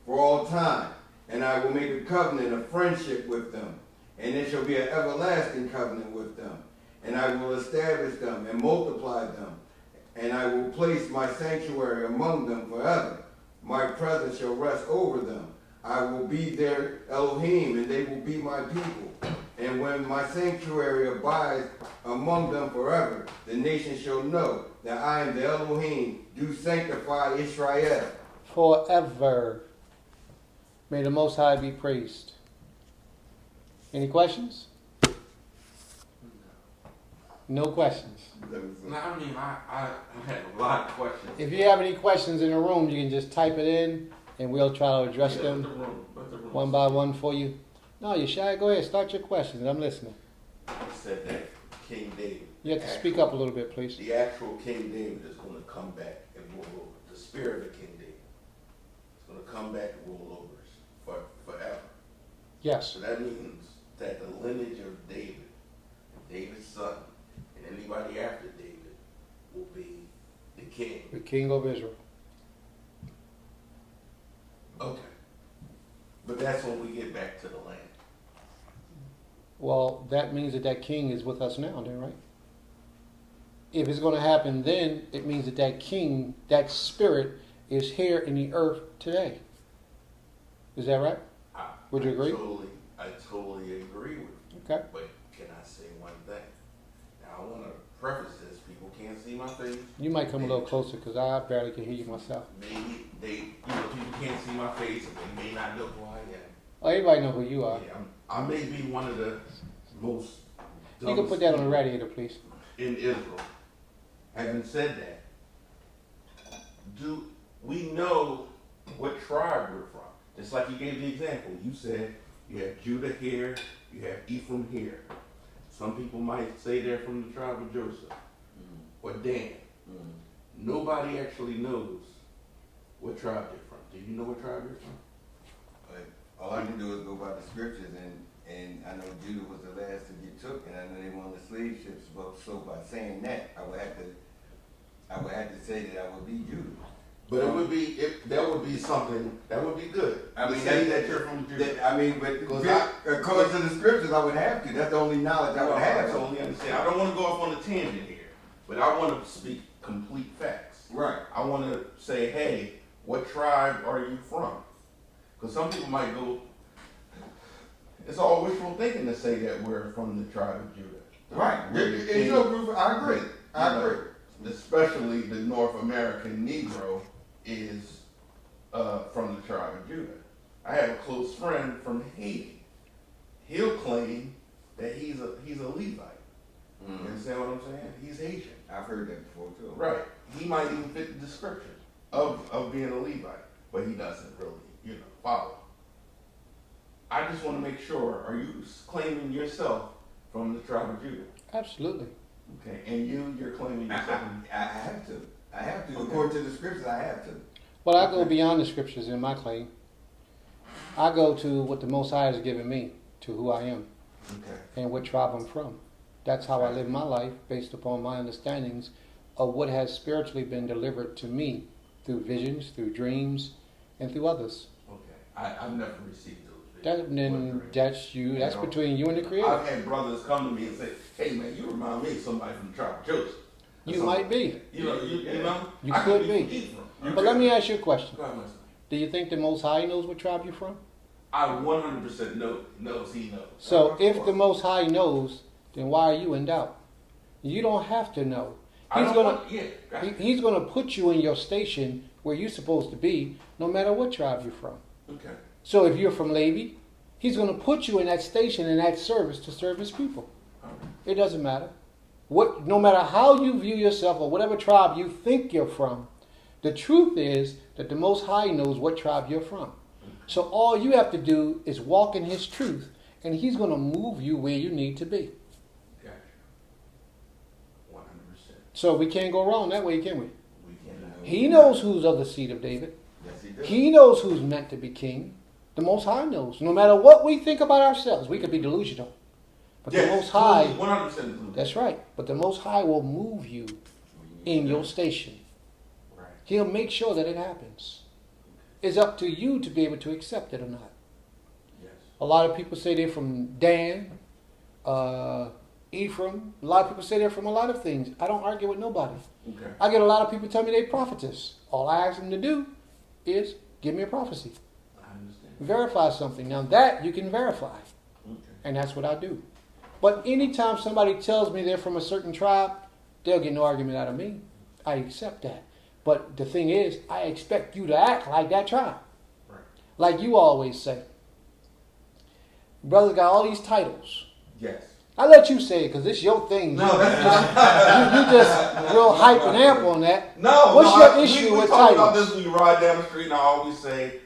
all time. And I will make a covenant of friendship with them, and it shall be an everlasting covenant with them. And I will establish them and multiply them, and I will place my sanctuary among them forever. My presence shall rest over them. I will be their Elohim, and they will be my people. And when my sanctuary abides among them forever, the nation shall know that I am the Elohim, do sanctify Israel. Forever. May the Most High be praised. Any questions? No questions. No, I mean, I had a lot of questions. If you have any questions in the room, you can just type it in, and we'll try to address them one by one for you. No, you shy. Go ahead. Start your questions. I'm listening. You said that King David. You have to speak up a little bit, please. The actual King David is going to come back and rule over. The spirit of King David is going to come back and rule over us forever. Yes. So that means that the lineage of David, David's son, and anybody after David will be king of Israel. Okay. But that's when we get back to the land. Well, that means that king is with us now, then, right? If it's going to happen then, it means that king, that spirit, is here in the earth today. Is that right? Would you agree? I totally agree with you. Okay. But can I say one thing? Now, I want to preface this. People can't see my face. You might come a little closer because I barely can hear you myself. Maybe people can't see my face and they may not know who I am. Oh, everybody know who you are. Yeah, I may be one of the most. You can put that on the radiator, please. In Israel. Having said that, do we know what tribe we're from? Just like you gave the example. You said you have Judah here, you have Ephraim here. Some people might say they're from the tribe of Joseph or Dan. Nobody actually knows what tribe they're from. Do you know what tribe you're from? But all I can do is go by the scriptures, and I know Judah was the last to get took, and I know they were on the slave ships. But so by saying that, I would have to say that I would be Judah. But that would be something that would be good. I mean, say that you're from Judah. But according to the scriptures, I would have to. That's the only knowledge I would have. I totally understand. I don't want to go off on a tangent here, but I want to speak complete facts. Right. I want to say, hey, what tribe are you from? Because some people might go, it's all wishful thinking to say that we're from the tribe of Judah. Right. It's no proof. I agree. I agree. Especially the North American Negro is from the tribe of Judah. I have a close friend from Haiti. He'll claim that he's a Levite. You understand what I'm saying? He's Haitian. I've heard that before too. Right. He might even fit the description of being a Levite, but he doesn't really, follow. I just want to make sure, are you claiming yourself from the tribe of Judah? Absolutely. Okay, and you're claiming yourself. I have to. I have to. Okay. According to the scriptures, I have to. But I go beyond the scriptures in my claim. I go to what the Most High has given me, to who I am, and what tribe I'm from. That's how I live my life, based upon my understandings of what has spiritually been delivered to me through visions, through dreams, and through others. Okay, I've never received those Then that's you. That's between you and the Creator. I've had brothers come to me and say, "Hey, man, you remind me of somebody from the tribe of Joseph." You might be. You could be. But let me ask you a question. Go ahead, my son. Do you think the Most High knows what tribe you're from? I 100% knows he knows. So if the Most High knows, then why are you in doubt? You don't have to know. He's gonna put you in your station where you're supposed to be, no matter what tribe you're from. Okay. So if you're from Levi, he's gonna put you in that station, in that service, to serve his people. It doesn't matter. No matter how you view yourself or whatever tribe you think you're from, the truth is that the Most High knows what tribe you're from. So all you have to do is walk in his truth, and he's going to move you where you need to be. Gotcha. 100%. So we can't go wrong that way, can we? We can. He knows who's of the seed of David. Yes, he does. He knows who's meant to be king. The Most High knows. No matter what we think about ourselves, we could be delusional. But the Most High, 100%. that's right. But the Most High will move you in your station. Right. He'll make sure that it happens. It's up to you to be able to accept it or not. Yes. A lot of people say they're from Dan, Ephraim. A lot of people say they're from a lot of things. I don't argue with nobody. Okay. I get a lot of people tell me they're prophetess. All I ask them to do is give me a prophecy. I understand. Verify something. Now that you can verify. Okay. And that's what I do. But anytime somebody tells me they're from a certain tribe, they'll get no argument out of me. I accept that. But the thing is, I expect you to act like that tribe. Right. Like you always say. Brother's got all these titles. Yes. I let you say it because it's your thing. No, you just real hype and amp on that. No. What's your issue with talk about titles? this when you ride down the street, and I always say,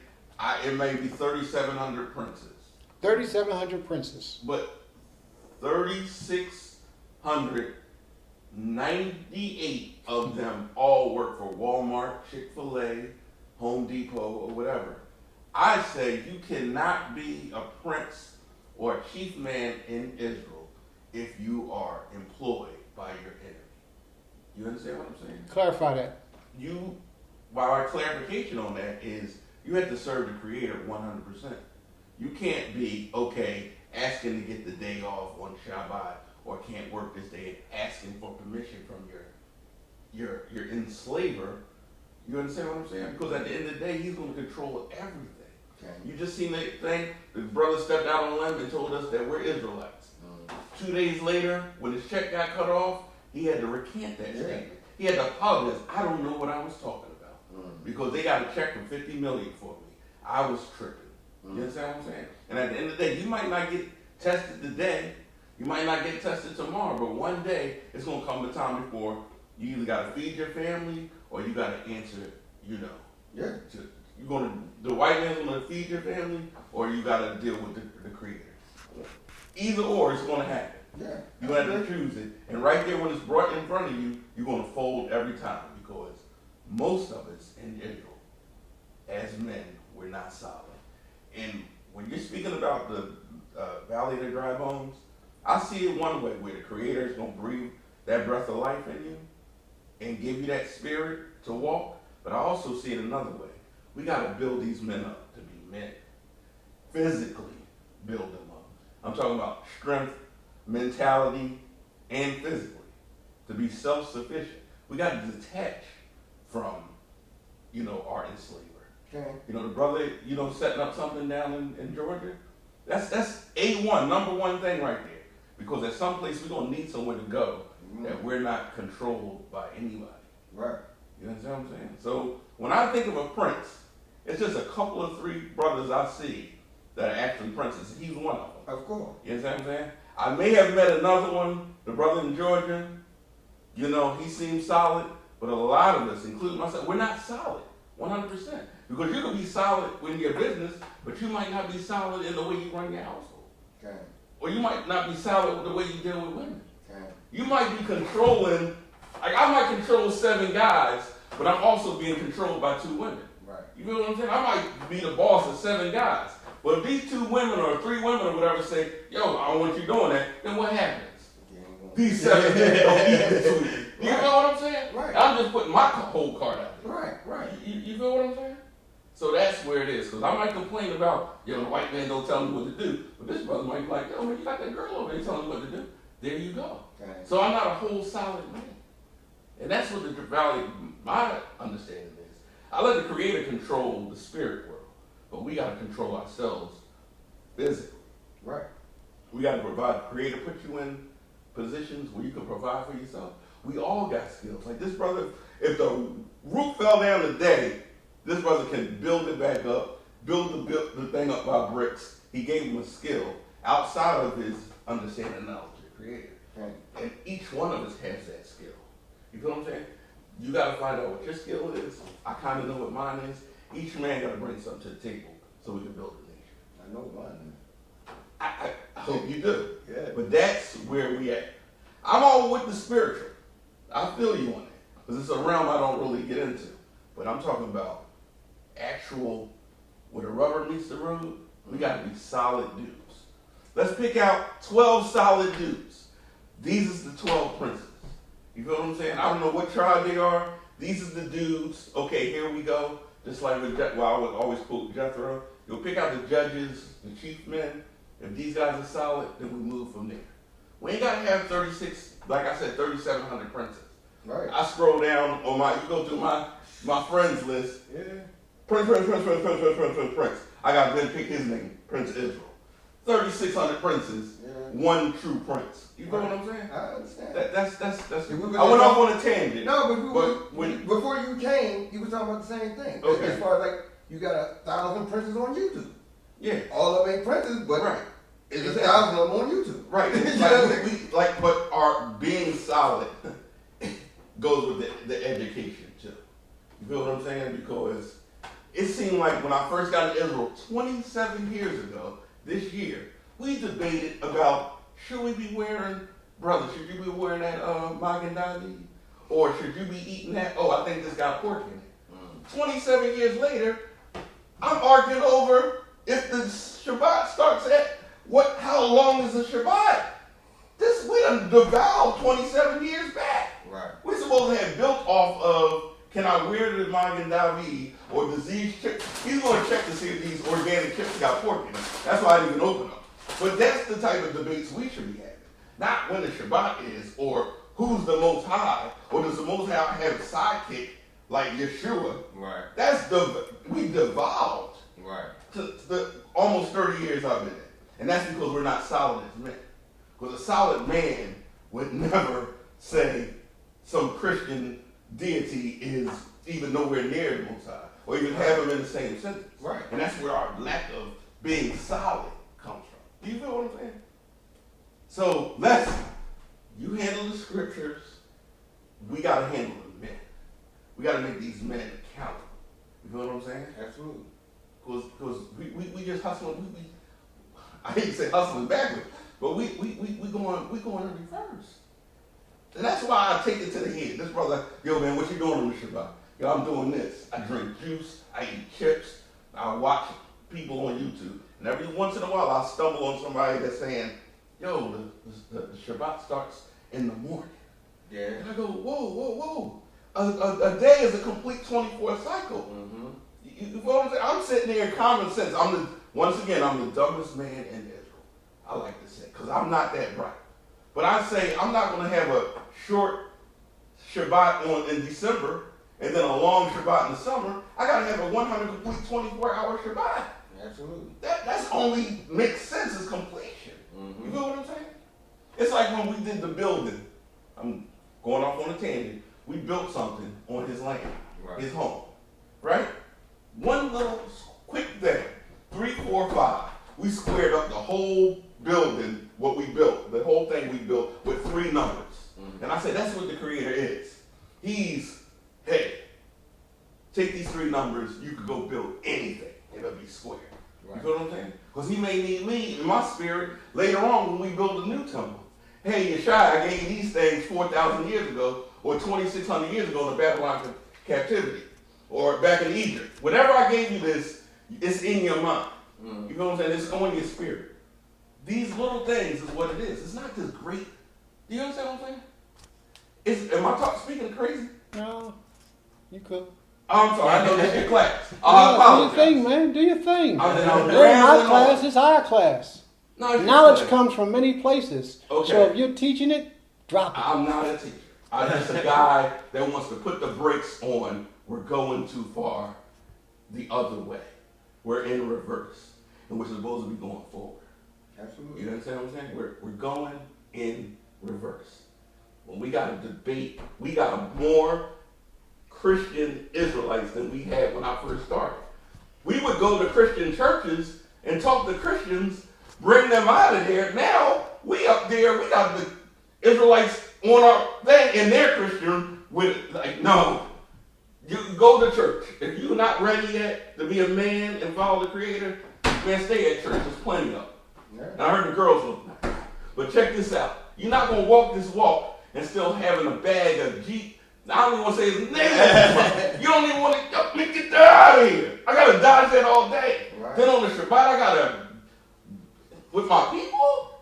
it may be 3,700 princes. 3,700 princes. But 3,698 of them all work for Walmart, Chick-fil-A, Home Depot, or whatever. I say you cannot be a prince or a chief man in Israel if you are employed by your enemy. You understand what I'm saying? Clarify that. while our clarification on that is, you have to serve the Creator 100%. You can't be, okay, asking to get the day off on Shabbat, or can't work this day, asking for permission from your enslaver. You understand what I'm saying? Because at the end of the day, he's going to control everything. Okay. You just seen that thing, the brother stepped out on a limb and told us that we're Israelites. 2 days later, when his check got cut off, he had to recant that statement. He had to apologize. I don't know what I was talking about. Because they got a check for $50 million for me. I was tripping. You understand what I'm saying? And at the end of the day, you might not get tested today. You might not get tested tomorrow. But one day, it's going to come a time before you either got to feed your family or you got to answer, Yeah. the white man's going to feed your family, or you got to deal with the Creator. Either or, it's going to happen. Yeah. You have to choose it. And right there, when it's brought in front of you, you're going to fold every time, because most of us in Israel, as men, we're not solid. And when you're speaking about the Valley of the Dry Bones, I see it one way, where the Creator is going to breathe that breath of life in you and give you that spirit to walk. But I also see it another way. We got to build these men up to be men. Physically build them up. I'm talking about strength, mentality, and physically. To be self-sufficient. We got to detach from, our enslaver. Okay. The brother, setting up something down in Georgia, that's A1, number one thing right there. Because at some place we're going to need somewhere to go that we're not controlled by anybody. Right. You understand what I'm saying? So when I think of a prince, it's just a couple of 3 brothers I see that are actually princes. He's one of them. Of course. You understand what I'm saying? I may have met another one, the brother in Georgia. He seems solid, but a lot of us, including myself, we're not solid 100%. Because you can be solid in your business, but you might not be solid in the way you run your household. Okay. Or you might not be solid with the way you deal with women. Okay. You might be controlling, I might control 7 guys, but I'm also being controlled by 2 women. Right. You feel what I'm saying? I might be the boss of 7 guys. But if these 2 women or 3 women or whatever say, yo, I don't want you doing that, then what happens? These 7 men don't eat this week. You know what I'm saying? Right. I'm just putting my whole card out there. Right. Right. You feel what I'm saying? So that's where it is. Because I might complain about, the white man don't tell me what to do. But this brother might be like, yo, man, you got that girl over there telling me what to do. There you go. Okay. So I'm not a whole solid man. And that's what the Valley, my understanding is. I let the Creator control the spirit world. But we got to control ourselves physically. Right. We got to provide. Creator put you in positions where you can provide for yourself. We all got skills. Like this brother, if the roof fell down today, this brother can build it back up, build the thing up by bricks. He gave him a skill outside of his understanding knowledge of the Creator. Okay. And each one of us has that skill. You feel what I'm saying? You got to find out what your skill is. I kind of know what mine is. Each man got to bring something to the table so we can build a nation. I know one. I hope you do. Yeah. But that's where we at. I'm all with the spiritual. I feel you on that. Because it's a realm I don't really get into. But I'm talking about actual, where the rubber meets the road, we got to be solid dudes. Let's pick out 12 solid dudes. These is the 12 princes. You feel what I'm saying? I don't know what tribe they are. These is the dudes. Okay, here we go. Just like with, I would always quote Jethro. You'll pick out the judges, the chief men. If these guys are solid, then we move from there. We ain't got to have 36, like I said, 3,700 princes. Right. I scroll down on you go through my friends list. Yeah. Prince. I got to then pick his name, Prince Israel. 3,600 princes, one true prince. You know what I'm saying? I understand. That's. If we were I went just off on a tangent. No, when before you came, you were talking about the same thing. Okay. As far as like, you got 1,000 princes on YouTube. yeah, All of them ain't princes, but right, it's Exactly. 1,000 of them on YouTube. right. But our being solid goes with the education too. You feel what I'm saying? Because it seemed like when I first got to Israel 27 years ago, this year, we debated about should we be wearing, should you be wearing that Magen David? Or should you be eating that? Oh, I think this got pork in it. 27 years later, I'm arguing over if the Shabbat starts at how long is the Shabbat? We done devoured 27 years back. Right. We're supposed to have built off of can I wear the Magen David or disease chips? He's going to check to see if these organic chips got pork in them. That's why I didn't even open them. But that's the type of debates we should be having. Not when the Shabbat is, or who's the Most High, or does the Most High have a sidekick like Yeshua. Right. We devolved Right. to the almost 30 years I've been there. And that's because we're not solid as men. Because a solid man would never say some Christian deity is even nowhere near the Most High, or even have him in the same sentence. Right. And that's where our lack of being solid comes from. Do you feel what I'm saying? So, lesson, you handle the scriptures, we got to handle the men. We got to make these men accountable. You feel what I'm saying? Absolutely. Because we just hustling. I hate to say hustling backwards, but we going in reverse. And that's why I take it to the head. This brother, yo man, what you doing on the Shabbat? Yo, I'm doing this. I drink juice. I eat chips. I watch people on YouTube. And every once in a while, I stumble on somebody that's saying, yo, the Shabbat starts in the morning. Yeah. And I go, whoa. A day is a complete 24 cycle. Mm-hmm. You know what I'm saying? I'm sitting there in common sense. I'm the dumbest man in Israel. I like to say, because I'm not that bright. But I say I'm not going to have a short Shabbat in December and then a long Shabbat in the summer. I got to have a 100 complete 24-hour Shabbat. Absolutely. That's only makes sense as completion. Mm-hmm. You know what I'm saying? It's like when we did the building. I'm going off on a tangent. We built something on his land, Right. his home, right? One little quick thing, 3, 4, 5. We squared up the whole building, what we built, the whole thing we built with 3 numbers. Mhm. And I said, that's what the Creator is. He's, hey, take these 3 numbers, you could go build anything. It'll be square. Right. You feel what I'm saying? Because he may need me in my spirit later on when we build a new temple. Hey, Yeshua, I gave you these things 4,000 years ago or 2,600 years ago in the Babylonian captivity or back in Egypt. Whatever I gave you this, it's in your mind. Mm-hmm. You know what I'm saying? It's on your spirit. These little things is what it is. It's not this great. Do you understand what I'm saying? Am I speaking crazy? No, you could. I'm sorry, I know that's your class. Do I your apologize. thing, man. Do your thing. I'm They're in my rambling class. on. It's our class. No, it's your Knowledge class. comes from many places. Okay. So if you're teaching it, drop it. I'm not a teacher. I'm just a guy that wants to put the brakes on. We're going too far the other way. We're in reverse. And we're supposed to be going forward. Absolutely. You understand what I'm saying? We're going in reverse. When we got a debate, we got more Christian Israelites than we had when I first started. We would go to Christian churches and talk to Christians, bring them out of there. Now, we up there, we got the Israelites on our thing, and they're Christian with, like, no. You go to church. If you're not ready yet to be a man and follow the Creator, man, stay at church. There's plenty of them. Yeah. And I heard the girls look nice. But check this out. You're not going to walk this walk and still having a bag of Jeep. I don't even want to say his name. You don't even want to get out of here. I got to dodge that all day. Right. Then on the Shabbat, I got to, with my people?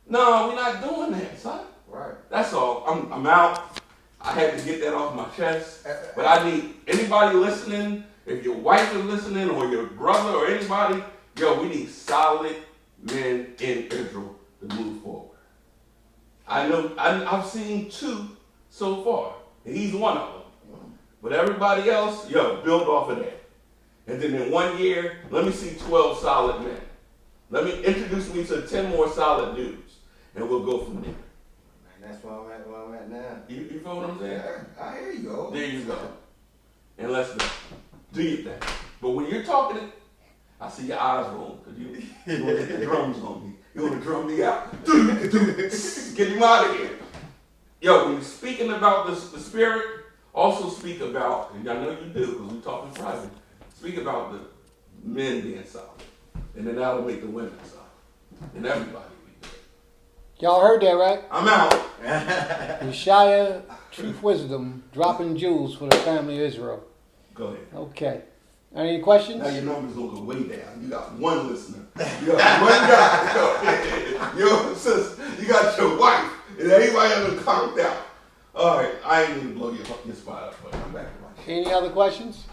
No, we're not doing that, son. Right. That's all. I'm out. I had to get that off my chest. But I need anybody listening, if your wife is listening or your brother or anybody, yo, we need solid men in Israel to move forward. I know I've seen 2 so far, and he's one of them. But everybody else, yo, build off of that. And then in 1 year, let me see 12 solid men. Let me introduce me to 10 more solid dudes, and we'll go from there. And that's where I'm at now. You feel what I'm saying? Yeah, I hear you. There you go. And let's go. Do your thing. But when you're talking it, I see your eyes roll because you want to hit the drums on me. You want to drum me out. Get him out of here. Yo, when you're speaking about the spirit, also speak about, and I know you do because we talk in private, speak about the men being solid. And then that'll make the women solid. And everybody will be good. Y'all heard that, right? I'm out. Yeshaya, truth wisdom, dropping jewels for the family of Israel. Go ahead. Okay. Any questions? Now your number's gonna go way down. You got 1 listener. You got 1 guy. Your sister. You got your wife. And everybody else calmed down. All right, I ain't gonna blow your spot up, but I'm back to my Any other questions?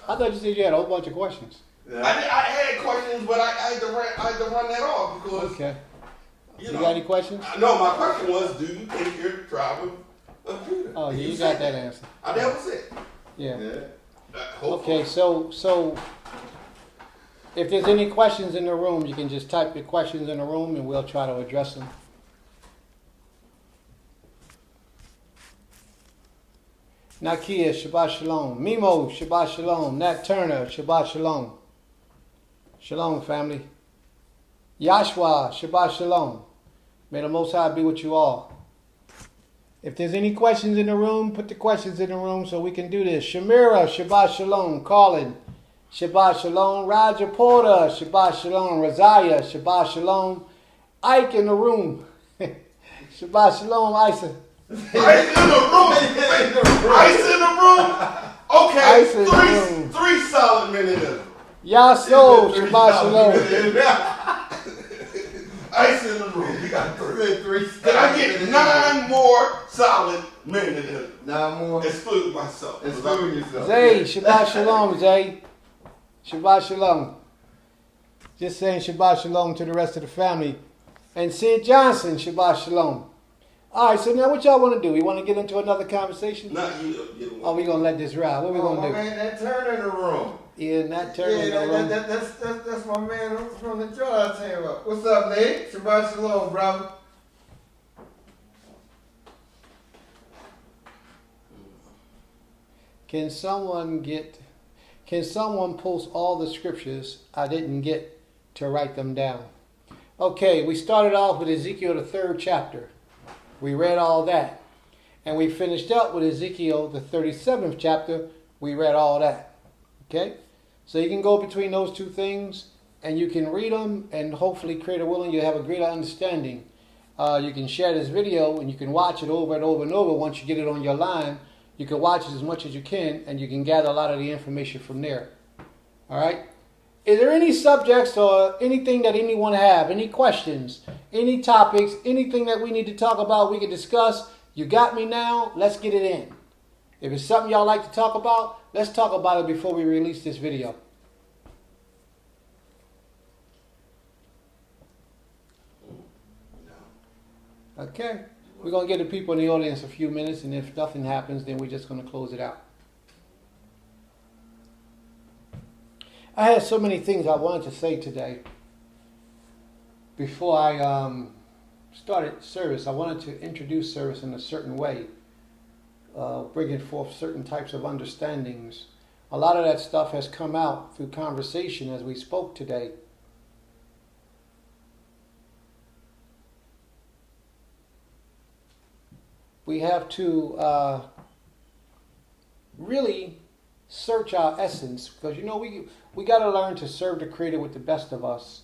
I thought you said you had a whole bunch of questions. I had questions, but I had to run that off because Okay. you You got any questions? No, my question was, do you think you're the tribe of Judah? Oh, yeah, you got that answer. That was it. Yeah. Hopefully. Okay, so if there's any questions in the room, you can just type your questions in the room and we'll try to address them. Nakia, Shabbat Shalom. Mimo, Shabbat Shalom. Nat Turner, Shabbat Shalom. Shalom, family. Yashua, Shabbat Shalom. May the Most High be with you all. If there's any questions in the room, put the questions in the room so we can do this. Shamira, Shabbat Shalom. Colin, Shabbat Shalom. Roger Porter, Shabbat Shalom. Razaya, Shabbat Shalom. Ike in the room. Shabbat Shalom, Isa. Ice in the room. Ice in the room. Okay, Ice in the room. three solid minutes. Yaso, Shabbat Shalom. Ice in the room. You got three. Can I get 9 more solid minutes? 9 more. Exclude myself. Exclude yourself. Zay, Shabbat Shalom, Zay. Shabbat Shalom. Just saying Shabbat Shalom to the rest of the family. And Sid Johnson, Shabbat Shalom. All right, so now what y'all want to do? We want to get into another conversation? Not you. Oh, we going to let this ride. What we going to do? Man, that Turner in the room. Yeah, not turning Yeah, the room. that's my man from the joint I tell you about. What's up, Nate? Shabbat Shalom, brother. Can someone post all the scriptures I didn't get to write them down? Okay, we started off with Ezekiel, the 3rd chapter. We read all that. And we finished up with Ezekiel, the 37th chapter. We read all that. Okay? So you can go between those two things and you can read them and hopefully, Creator willing, you have a greater understanding. You can share this video and you can watch it over and over and over. Once you get it on your line, you can watch it as much as you can and you can gather a lot of the information from there. All right? Is there any subjects or anything that anyone have? Any questions? Any topics? Anything that we need to talk about, we can discuss? You got me now? Let's get it in. If it's something y'all like to talk about, let's talk about it before we release this video. Okay. We're going to give the people in the audience a few minutes, and if nothing happens, then we're just going to close it out. I had so many things I wanted to say today. Before I started service, I wanted to introduce service in a certain way, bringing forth certain types of understandings. A lot of that stuff has come out through conversation as we spoke today. We have to really search our essence, because we got to learn to serve the Creator with the best of us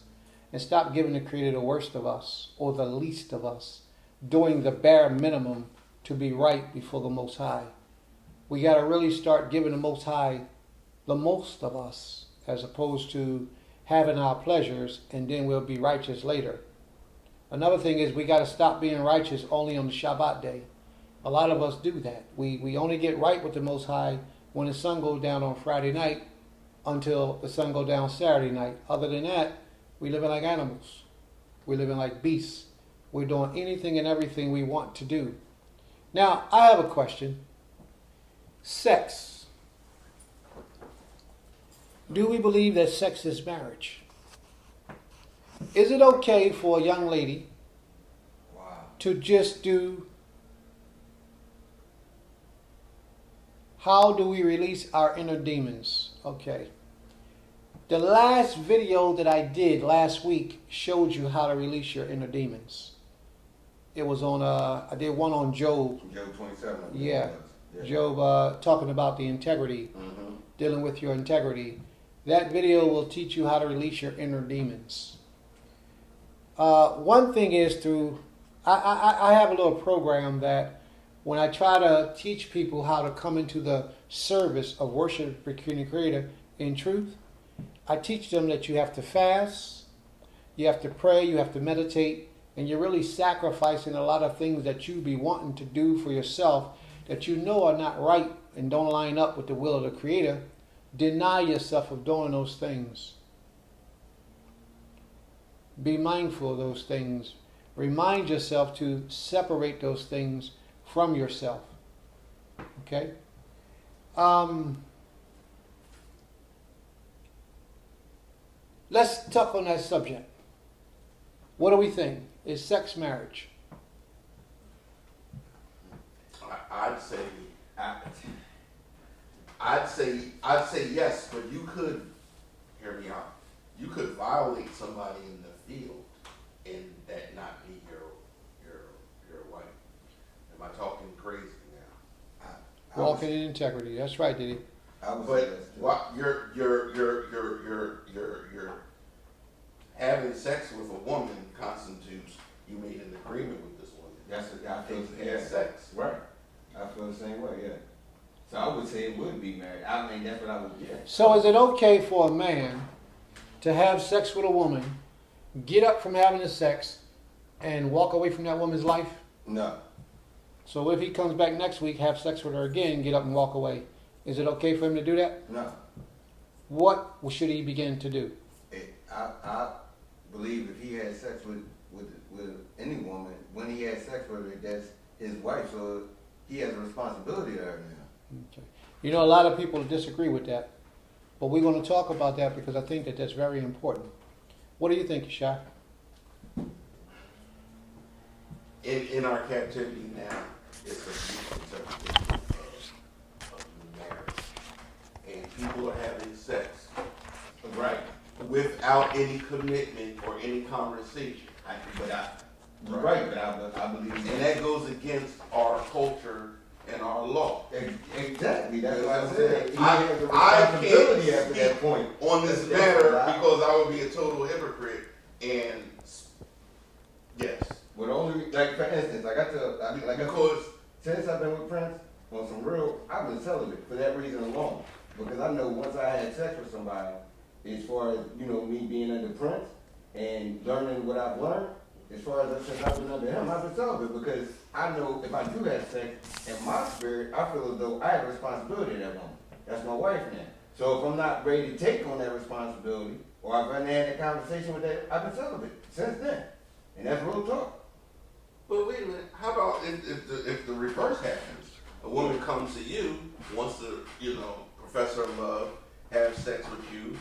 and stop giving the Creator the worst of us or the least of us, doing the bare minimum to be right before the Most High. We got to really start giving the Most High the most of us, as opposed to having our pleasures and then we'll be righteous later. Another thing is we got to stop being righteous only on the Shabbat day. A lot of us do that. We only get right with the Most High when the sun goes down on Friday night until the sun goes down Saturday night. Other than that, we living like animals. We're living like beasts. We're doing anything and everything we want to do. Now, I have a question. Sex. Do we believe that sex is marriage? Is it okay for a young lady to just do... How do we release our inner demons? Okay. The last video that I did last week showed you how to release your inner demons. It was on, I did one on Job. Job 27. Yeah. Job talking about the integrity, dealing with your integrity. That video will teach you how to release your inner demons. One thing is I have a little program that when I try to teach people how to come into the service of worship for the Creator in truth, I teach them that you have to fast, you have to pray, you have to meditate, and you're really sacrificing a lot of things that you be wanting to do for yourself that you know are not right and don't line up with the will of the Creator, deny yourself of doing those things. Be mindful of those things. Remind yourself to separate those things from yourself. Okay? Let's talk on that subject. What do we think? Is sex marriage? I'd say, I'd say yes, but you could, hear me out, you could violate somebody in the field and that not be your wife. Am I talking crazy now? Walking in integrity. That's right, Diddy. I would say But that's true. what you're having sex with a woman constitutes you made an agreement with this woman. I feel You had sex. Right. I feel the same way, yeah. So I would say it would be married. I mean, that's what I would get. So is it okay for a man to have sex with a woman, get up from having the sex, and walk away from that woman's life? No. So if he comes back next week, have sex with her again, get up and walk away, is it okay for him to do that? No. What should he begin to do? I believe if he had sex with any woman, when he had sex with her, that's his wife, so he has a responsibility to her now. Okay. You know, a lot of people disagree with that, but we're going to talk about that because I think that that's very important. What do you think, Shaq? In our captivity now, it's a beautiful interpretation of marriage. And people are having sex. Right. Without any commitment or any conversation. You're right, but I believe And that goes against our culture and our law. Exactly, that's what I said. He I has a can't responsibility after that speak point. on this That's matter what I- because I would be a total hypocrite. And yes, But only, like for instance, because since I've been with Prince, on some real, I've been celibate for that reason alone. Because I know once I had sex with somebody, as far as, me being under Prince and learning what I've learned, as far as since I've been under him, I've been celibate because I know if I do have sex, in my spirit, I feel as though I have a responsibility to that woman. That's my wife now. So if I'm not ready to take on that responsibility, or I've had that conversation with that, I've been celibate since then. And that's real talk. but wait a minute, how about if the reverse happens? A woman comes to you, wants to, profess her love, have sex with you,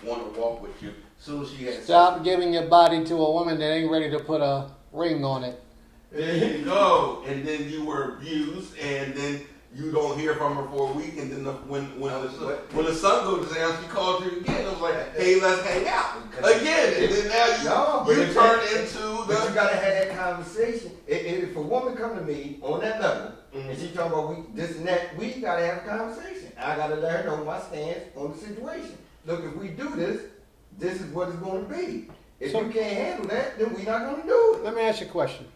want to walk with you. Soon as she has Stop giving your body to a woman that ain't ready to put a ring on it. there you go. And then you were abused, and then you don't hear from her for a week, and then when the sun goes down, she calls you again. It was like, hey, let's hang out again. And then now you turn into But you the. gotta have that conversation. If a woman come to me on that level and she talking about this and that, we gotta have a conversation. I gotta let her know my stance on the situation. Look, if we do this, this is what it's gonna be. If So- you can't handle that, then we're not gonna do it. Let me ask you a question.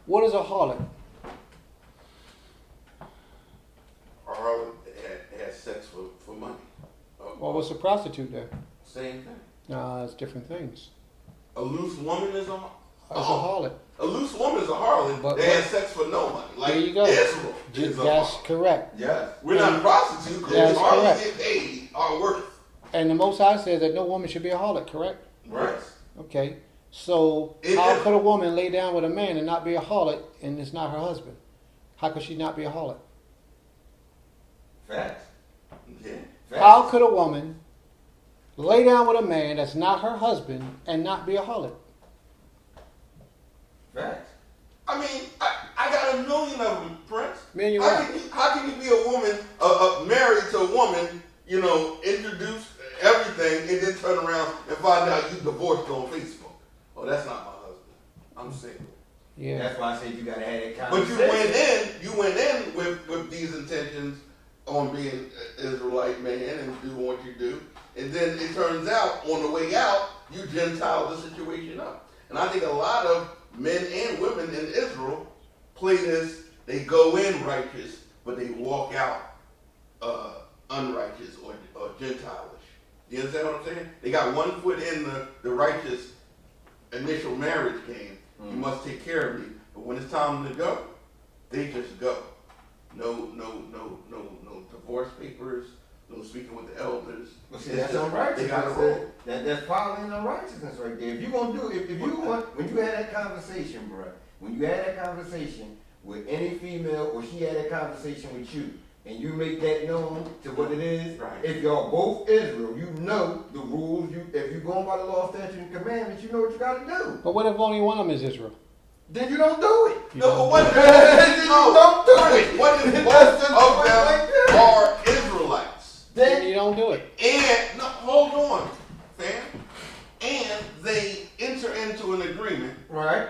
What is a harlot? Or had sex for money. Well, what's a prostitute then? Same thing. It's different things. A loose woman is It's a harlot. a loose woman is a harlot. But- They had sex for no money. Like There you go. Israel is a That's harlot. correct. Yes. We're not prostitutes. That's Harlots correct. get paid our worth. And the Most High says that no woman should be a harlot, correct? Right. Okay. So It how is- could a woman lay down with a man and not be a harlot and it's not her husband? How could she not be a harlot? Facts. Yeah. Facts. How could a woman lay down with a man that's not her husband and not be a harlot? Facts. I mean, I got a million of them, Prince. Man, you're how, right. how can you be a woman, married to a woman, introduce everything, and then turn around and find out you divorced on Facebook? Oh, that's not my husband. I'm single. Yeah. That's why I said you gotta have that But you conversation. went in with these intentions on being an Israelite man and doing what you do. And then it turns out, on the way out, you Gentile the situation up. And I think a lot of men and women in Israel play this, they go in righteous, but they walk out unrighteous or Gentile-ish. You understand what I'm saying? They got one foot in the righteous initial marriage game. You must take care of me. But when it's time to go, they just go. no divorce papers, no speaking with the elders. Well, see, that's unrighteous. They got a rule. That's following unrighteousness right there. If you gonna do, if you want, when you had that conversation, bro, when you had that conversation with any female, or she had that conversation with you, and you make that known to what it is, Right. if y'all both Israel, you know the rules. If you're going by the law, statute, and commandments, you know what you gotta do. But what if only one of them is Israel? Then you don't do it. No, but what if Then you don't do it. What if That's both just of the way them right there. are Israelites? Then you Then don't do it. And no, hold on, fam. And they enter into an agreement, right,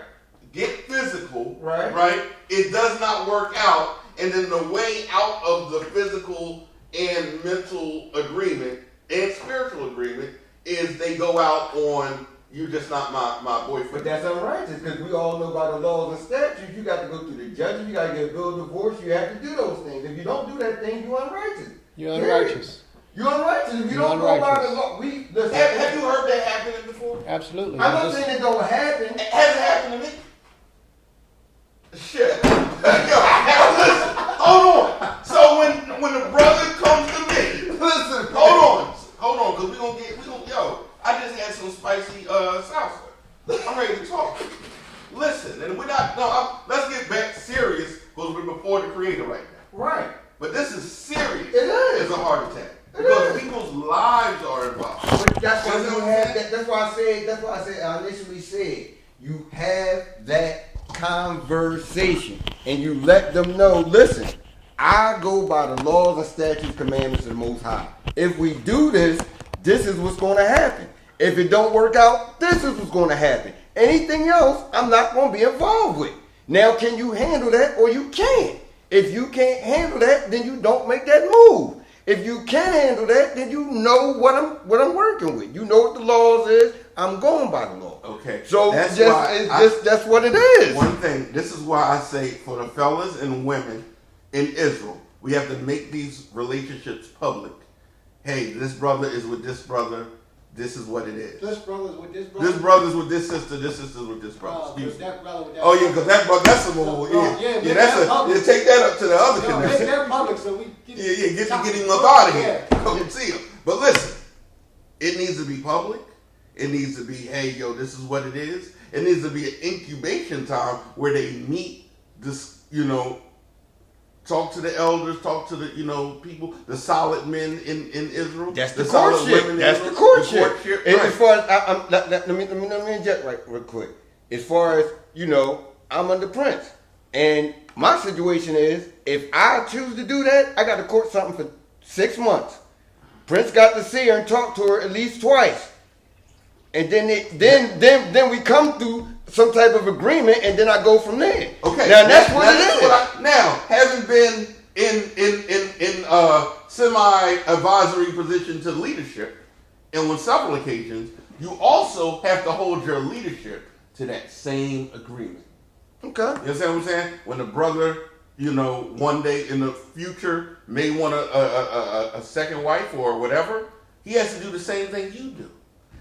get physical, Right. Right? It does not work out, and then the way out of the physical and mental agreement and spiritual agreement is they go out on you just not my boyfriend. but that's unrighteous because we all know by the laws and statutes. You got to go through the judges. You got to get a bill of divorce. You have to do those things. If you don't do that thing, you're unrighteous. You're Period. unrighteous. You're unrighteous. If you You're don't go by the unrighteous. law, we listen. Have you heard that happening before? Absolutely. I'm not saying it don't happen. It hasn't happened to me. Shit. Yo, listen, hold on. So when the brother comes to me, Listen, hold on, cause we gonna yo. I just had some spicy salsa. I'm ready to talk. Listen, and we're not. Let's get back serious because we're before the Creator right now. right. But this is serious. It is. It's a heart attack It because is. people's lives are involved. But that's why You know you what I'm have saying? that. That's why I said. That's why I said. I initially said you have that conversation and you let them know. Listen, I go by the laws and statutes, commandments of the Most High. If we do this, this is what's going to happen. If it don't work out, this is what's going to happen. Anything else, I'm not going to be involved with. Now, can you handle that or you can't? If you can't handle that, then you don't make that move. If you can handle that, then you know what I'm working with. You know what the laws is. I'm going by the law. Okay. So That's just, why it's I- just that's what it is. One thing, this is why I say for the fellas and women in Israel, we have to make these relationships public. Hey, this brother is with this brother. This is what it is. This brother's with this brother. This brother's with this sister's with this brother. Excuse me. that brother with that Oh yeah, because that brother, that's some old. Yeah, that's take that up to the other No, make connection. that public so we get Get him up out of here. Yeah. Come see him. But listen, it needs to be public. It needs to be, hey, yo, this is what it is. It needs to be an incubation time where they meet this, talk to the elders, talk to the, people, the solid men in Israel. That's the solid courtship. women in That's the Israel. courtship. And right. as far as let me inject right real quick. As far as I'm under Prince, and my situation is if I choose to do that, I got to court something for 6 months. Prince got to see her and talk to her at least twice, and then we come through some type of agreement, and then I go from there. Okay. Now that's what it is. Now, having been in semi-advisory position to leadership, and on several occasions, you also have to hold your leadership to that same agreement. Okay. You understand what I'm saying? When the brother, one day in the future may want a second wife or whatever, he has to do the same thing you do.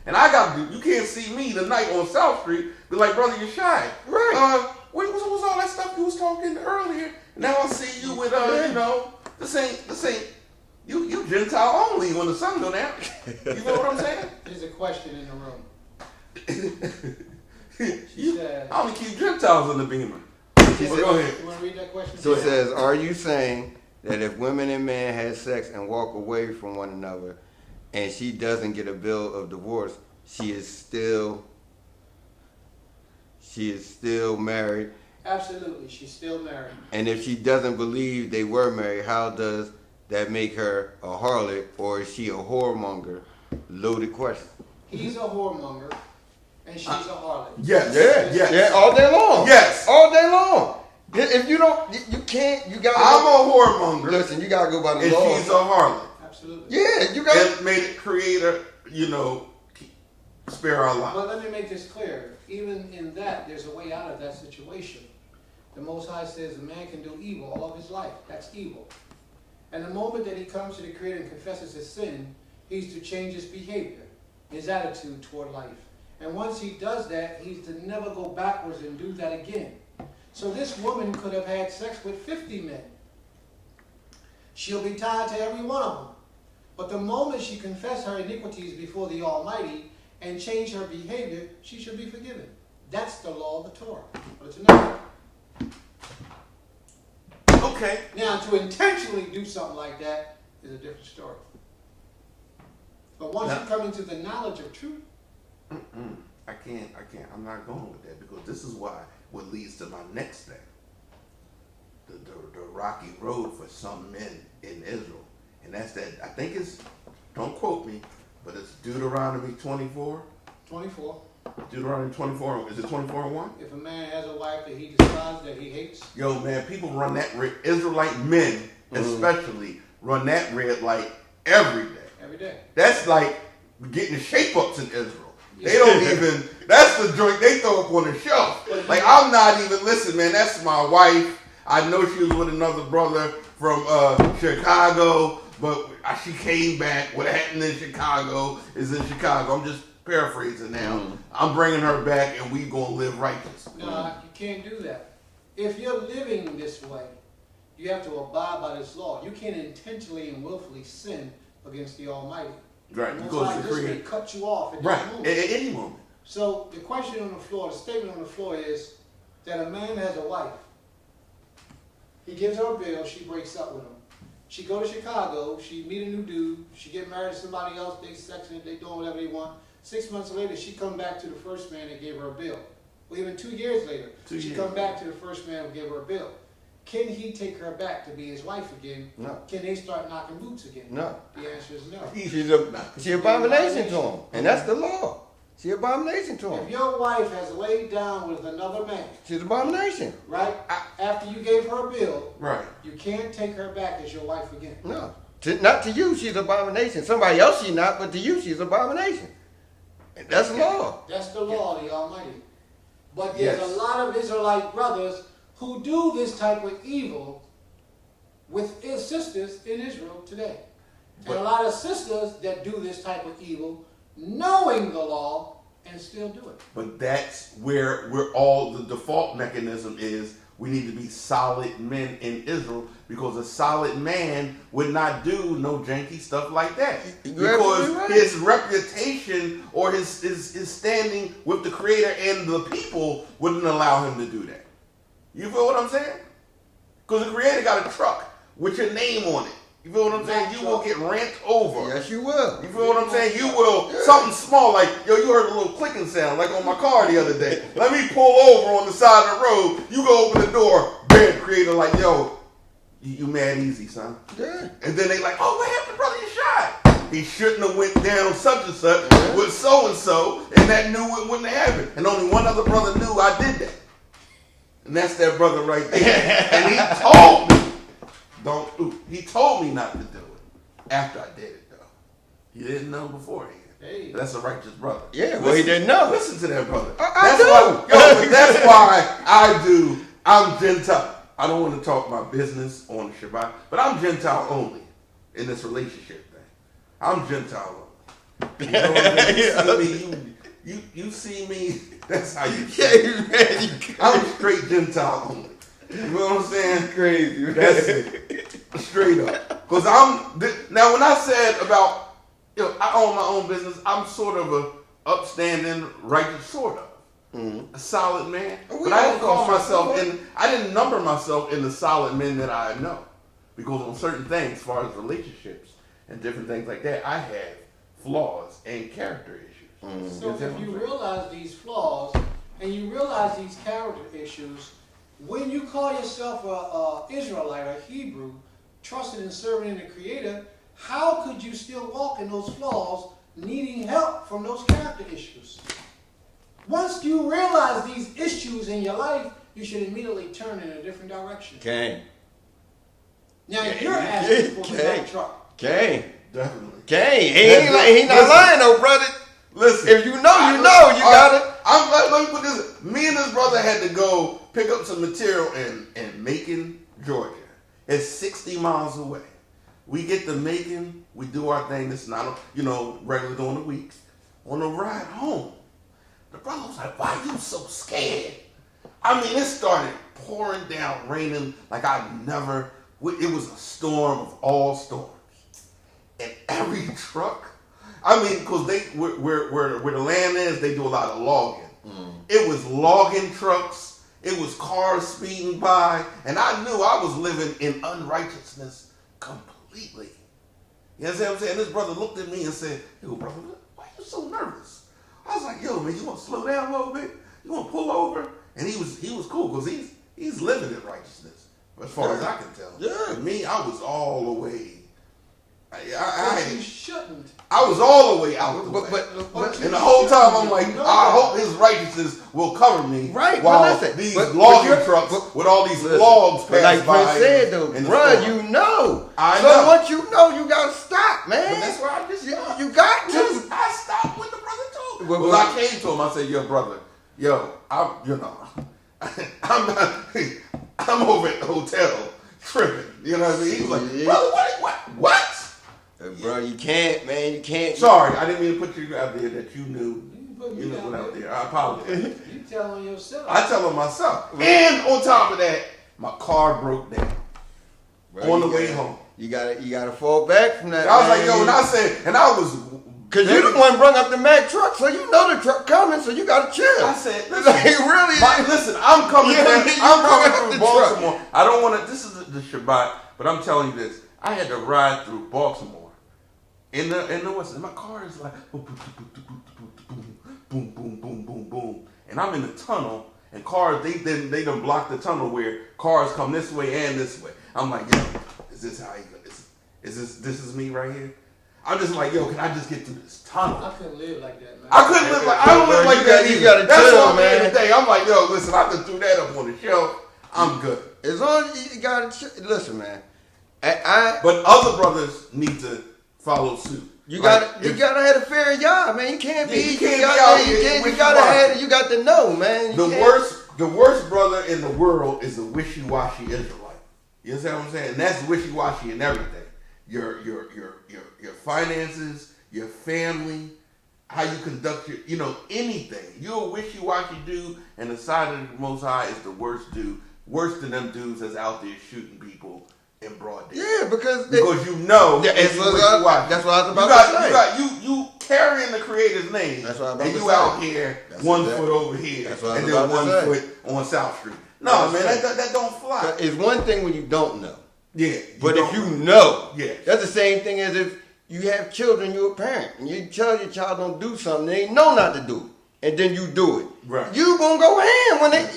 And I got to do, you can't see me tonight on South Street, be like, brother, you're shy. Right. What was all that stuff you was talking earlier? Now I see you with, this ain't, you Gentile only when the sun go down. You know what I'm saying? There's a question in the room. She said, I only keep Gentiles in the beamer. said- Go ahead. You want to read that question? So it says, are you saying that if women and men had sex and walk away from one another and she doesn't get a bill of divorce, she is still married? Absolutely, she's still married. And if she doesn't believe they were married, how does that make her a harlot, or is she a whoremonger? Loaded question. He's a whoremonger, and she's a harlot. Yes. Yeah, Yes. all day long. Yes. All day long. If you don't, you can't, you gotta I'm a whoremonger, listen, you gotta go by the and law. she's a harlot. Absolutely. Yeah, you gotta. And made it creator, spare our lives. But let me make this clear. Even in that, there's a way out of that situation. The Most High says a man can do evil all of his life. That's evil. And the moment that he comes to the Creator and confesses his sin, he's to change his behavior, his attitude toward life. And once he does that, he's to never go backwards and do that again. So this woman could have had sex with 50 men. She'll be tied to every one of them. But the moment she confess her iniquities before the Almighty and change her behavior, she should be forgiven. That's the law of the Torah. But it's not. Okay. Now, to intentionally do something like that is a different story. But once you come into the knowledge of truth, I can't. I'm not going with that because this is what leads to my next thing. The rocky road for some men in Israel. And that's that, I think it's, don't quote me, but it's Deuteronomy 24. 24. Deuteronomy 24, is it 24:1? If a man has a wife that he despises, that he hates, Yo, man, people run that red, Israelite men especially, run that red light every day. every day. That's like getting the shape-ups in Israel. They don't even, that's the joint they throw up on the shelf. Like, I'm not even, listen, man, that's my wife. I know she was with another brother from Chicago, but she came back. What happened in Chicago is in Chicago. I'm just paraphrasing now. I'm bringing her back, and we gonna live righteous. No, you can't do that. If you're living this way, you have to abide by this law. You can't intentionally and willfully sin against the Almighty. Right, The Most because High the just may Creator. cut you off at Right, any at moment. any moment. So the question on the floor, the statement on the floor is that a man has a wife. He gives her a bill, she breaks up with him. She go to Chicago, she meet a new dude, she get married to somebody else, they sexing it, they doing whatever they want. 6 months later, she come back to the first man that gave her a bill. Well, even 2 years later, she come back to the first man who gave her a bill. Can he take her back to be his wife again? No. Can they start knocking boots again? No. The answer is no. She abomination to him. And that's the law. She abomination to If him. your wife has laid down with another man, She's abomination. right, after you gave her a bill, Right. you can't take her back as your wife again. No. Not to you, she's abomination. Somebody else she not, but to you, she's abomination. And that's the law. That's the law of the Almighty. But there's a lot of Israelite brothers who do this type of evil with his sisters in Israel today. And a lot of sisters that do this type of evil knowing the law and still do it. But that's where we're all, the default mechanism is we need to be solid men in Israel because a solid man would not do no janky stuff like that. You're Because absolutely right. his reputation or his standing with the Creator and the people wouldn't allow him to do that. You feel what I'm saying? Because the Creator got a truck with your name on it. You feel what I'm saying? You will get ran over. Yes, you will. You feel what I'm saying? You will, something small like, yo, you heard a little clicking sound like on my car the other day. Let me pull over on the side of the road. You go open the door, bam, Creator like, yo, you mad easy, son. Yeah. And then they like, oh, what happened, brother? You shot. He shouldn't have went down such and such with so-and-so, and that knew it wouldn't have happened. And only one other brother knew I did that. And that's that brother right there. And he told me. He told me not to do it after I did it, though. He didn't know beforehand. Hey. That's a righteous brother. Yeah, well, he didn't know. Listen to that brother. I That's do. why, yo, but that's why I'm Gentile. I don't want to talk my business on the Shabbat, but I'm Gentile only in this relationship thing. I'm Gentile only. You know what I mean? You see me, that's how you see me. man, I'm straight Gentile only. You know what I'm saying? crazy. That's it. Straight up. Because now when I said about, I own my own business, I'm sort of a upstanding, righteous sort of. A solid man. But I didn't call myself I didn't number myself in the solid men that I know. Because on certain things, as far as relationships and different things like that, I have flaws and character issues. So if you realize these flaws and you realize these character issues, when you call yourself a Israelite or Hebrew, trusting and serving in the Creator, how could you still walk in those flaws, needing help from those character issues? Once you realize these issues in your life, you should immediately turn in a different direction. Cain. Now, you're asking for the right truck. Cain. Definitely. Cain. He not lying, though, brother. Listen. If you know, you know. You got it. Let me put this. Me and this brother had to go pick up some material in Macon, Georgia. It's 60 miles away. We get to Macon. We do our thing. This is not, regular during the week. On the ride home, the brother was like, why are you so scared? I mean, it started pouring down, raining like I've never It was a storm of all storms. And every truck, I mean, because where the land is, they do a lot of logging. It was logging trucks. It was cars speeding by. And I knew I was living in unrighteousness completely. You know what I'm saying? This brother looked at me and said, yo, brother, why are you so nervous? I was like, yo, man, you want to slow down a little bit? You want to pull over? And he was cool because he's living in righteousness, as far as I can tell. Yeah. And me, I was all the way. You shouldn't. I was all the way out the way. But And the whole time I'm like, You know I that. hope his righteousness will cover me. Right, While but listen, these but logging you're- trucks but- with all these listen, logs but pass like by. Prince said though, in the bruh, storm. you know. I so know. once you know, you gotta stop, man. But that's where I just you got to. Listen, I stopped when the brother told me. Well, Well, well- I came to him. I said, "Yo, brother, I'm not. I'm over at the hotel tripping. You know what I mean?" He was like, Yeah. "Brother, what?" Bro, you can't, man. You can't. Sorry, I didn't mean to put you out there that you knew. put me You know down what out there. there. I apologize. You telling yourself. I tell him myself. And on top of that, my car broke down Bro, on the you way gotta- home. You gotta fall back from that. I was like, man. yo, and I said, and I was. Cause you the one brung up the Mack truck, so you know the truck coming, so you gotta chill. I said, like, listen, really? listen, I'm coming Yeah, from, you I'm brought coming up from the Baltimore. I don't want to, this is the Shabbat, but I'm telling you this. I had to ride through Baltimore. In the west, and my car is like, boom, boom, boom, boom, boom, boom, boom, boom. And I'm in the tunnel, and cars, they done blocked the tunnel where cars come this way and this way. I'm like, yo, is this how you, this is me right here? I'm just like, yo, can I just get through this tunnel? I couldn't live like that, man. I couldn't live like, I don't live like that You either. gotta That's chill, what I'm man. man. Today. I'm like, yo, listen, I just threw that up on the shelf. I'm good. As long as you gotta chill. Listen, man. But other brothers need to follow suit. You Like, gotta have a fair job, man. You can't be. Yeah, you can't be out out there, here You can't. You wishy-washy. gotta have. You got to know, man. You can't- The worst brother in the world is a wishy-washy Israelite. You understand what I'm saying? And that's wishy-washy in everything. Your finances, your family, how you conduct your, anything. You're a wishy-washy dude, and the side of the Most High is the worst dude. Worse than them dudes that's out there shooting people in broad day. Yeah, because You know Yeah, it's it's what wishy-washy. that's what I was about to say. You carrying the Creator's name, That's what I was about and to you say. out here That's 1 exactly- foot over here, that's what I was and then about to 1 say. foot on South Street. No, man, That's that don't fly. it's one thing when you don't know, Yeah, but don't- if you know, Yeah. that's the same thing as if you have children, you're a parent, and you tell your child don't do something, they know not to do it, and then you do it. Right. You gonna go ham when they.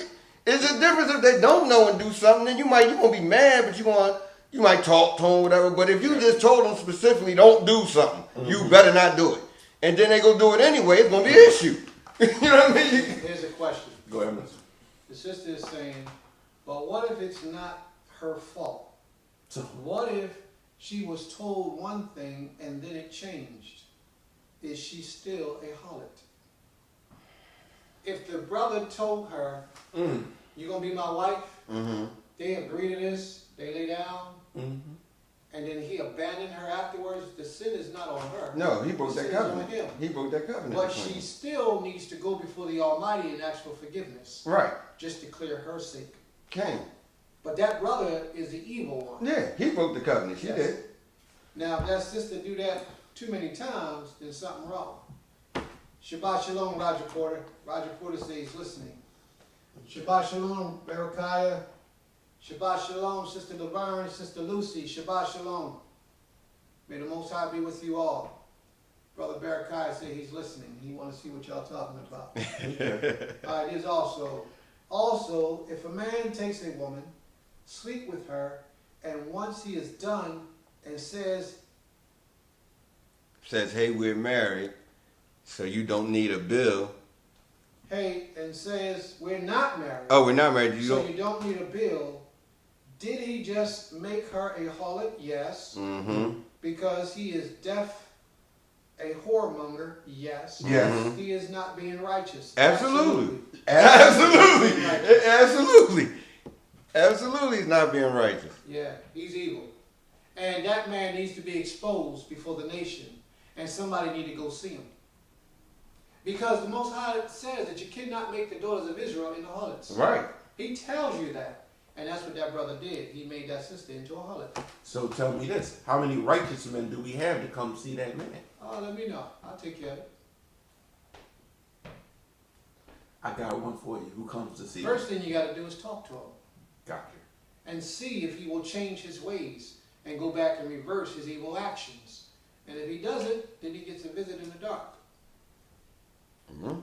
It's a difference if they don't know and do something. Then you gonna be mad, but you might talk to them, whatever. But if you just told them specifically, don't do something, you better not do it, and then they go do it anyway, it's gonna be an issue. You know what I mean? Here's a question. Go ahead, mister. The sister is saying, but what if it's not her fault? So, What if she was told one thing and then it changed? Is she still a harlot? If the brother told her, you're going to be my wife, Mm-hmm. they agree to this, they lay down, mm-hmm. and then he abandoned her afterwards, the sin is not on her. No, he broke The that sin is on covenant. him. He broke that covenant. But between she them. still needs to go before the Almighty and ask for forgiveness, Right. just to clear her sake. Came. But that brother is the evil one. Yeah, he broke the covenant. She Yes. did. Now, if that sister do that too many times, then something wrong. Shabbat Shalom, Roger Porter. Roger Porter says he's listening. Shabbat Shalom, Berechiah. Shabbat Shalom, Sister Laverne, Sister Lucy. Shabbat Shalom. May the Most High be with you all. Brother Berechiah said he's listening. He want to see what y'all talking about. All right, here's also, if a man takes a woman, sleep with her, and once he is done and says, Says, hey, we're married, so you don't need a bill. hey, and says, we're not married, Oh, we're not married. You so don't. you don't need a bill, did he just make her a harlot? Yes. Mm-hmm. Because he is deaf, a whoremonger? Yes. Yes. He is not being righteous? Absolutely. Absolutely. Absolutely. Absolutely, he's not being righteous. Yeah, he's evil. And that man needs to be exposed before the nation. And somebody need to go see him. Because the Most High says that you cannot make the daughters of Israel into harlots. Right. He tells you that. And that's what that brother did. He made that sister into a harlot. So tell me this: how many righteous men do we have to come see that man? Oh, let me know. I'll take care of it. I got one for you. Who comes to see? First thing you got to do is talk to him Gotcha. and see if he will change his ways and go back and reverse his evil actions. And if he doesn't, then he gets a visit in the dark. Mm-hmm.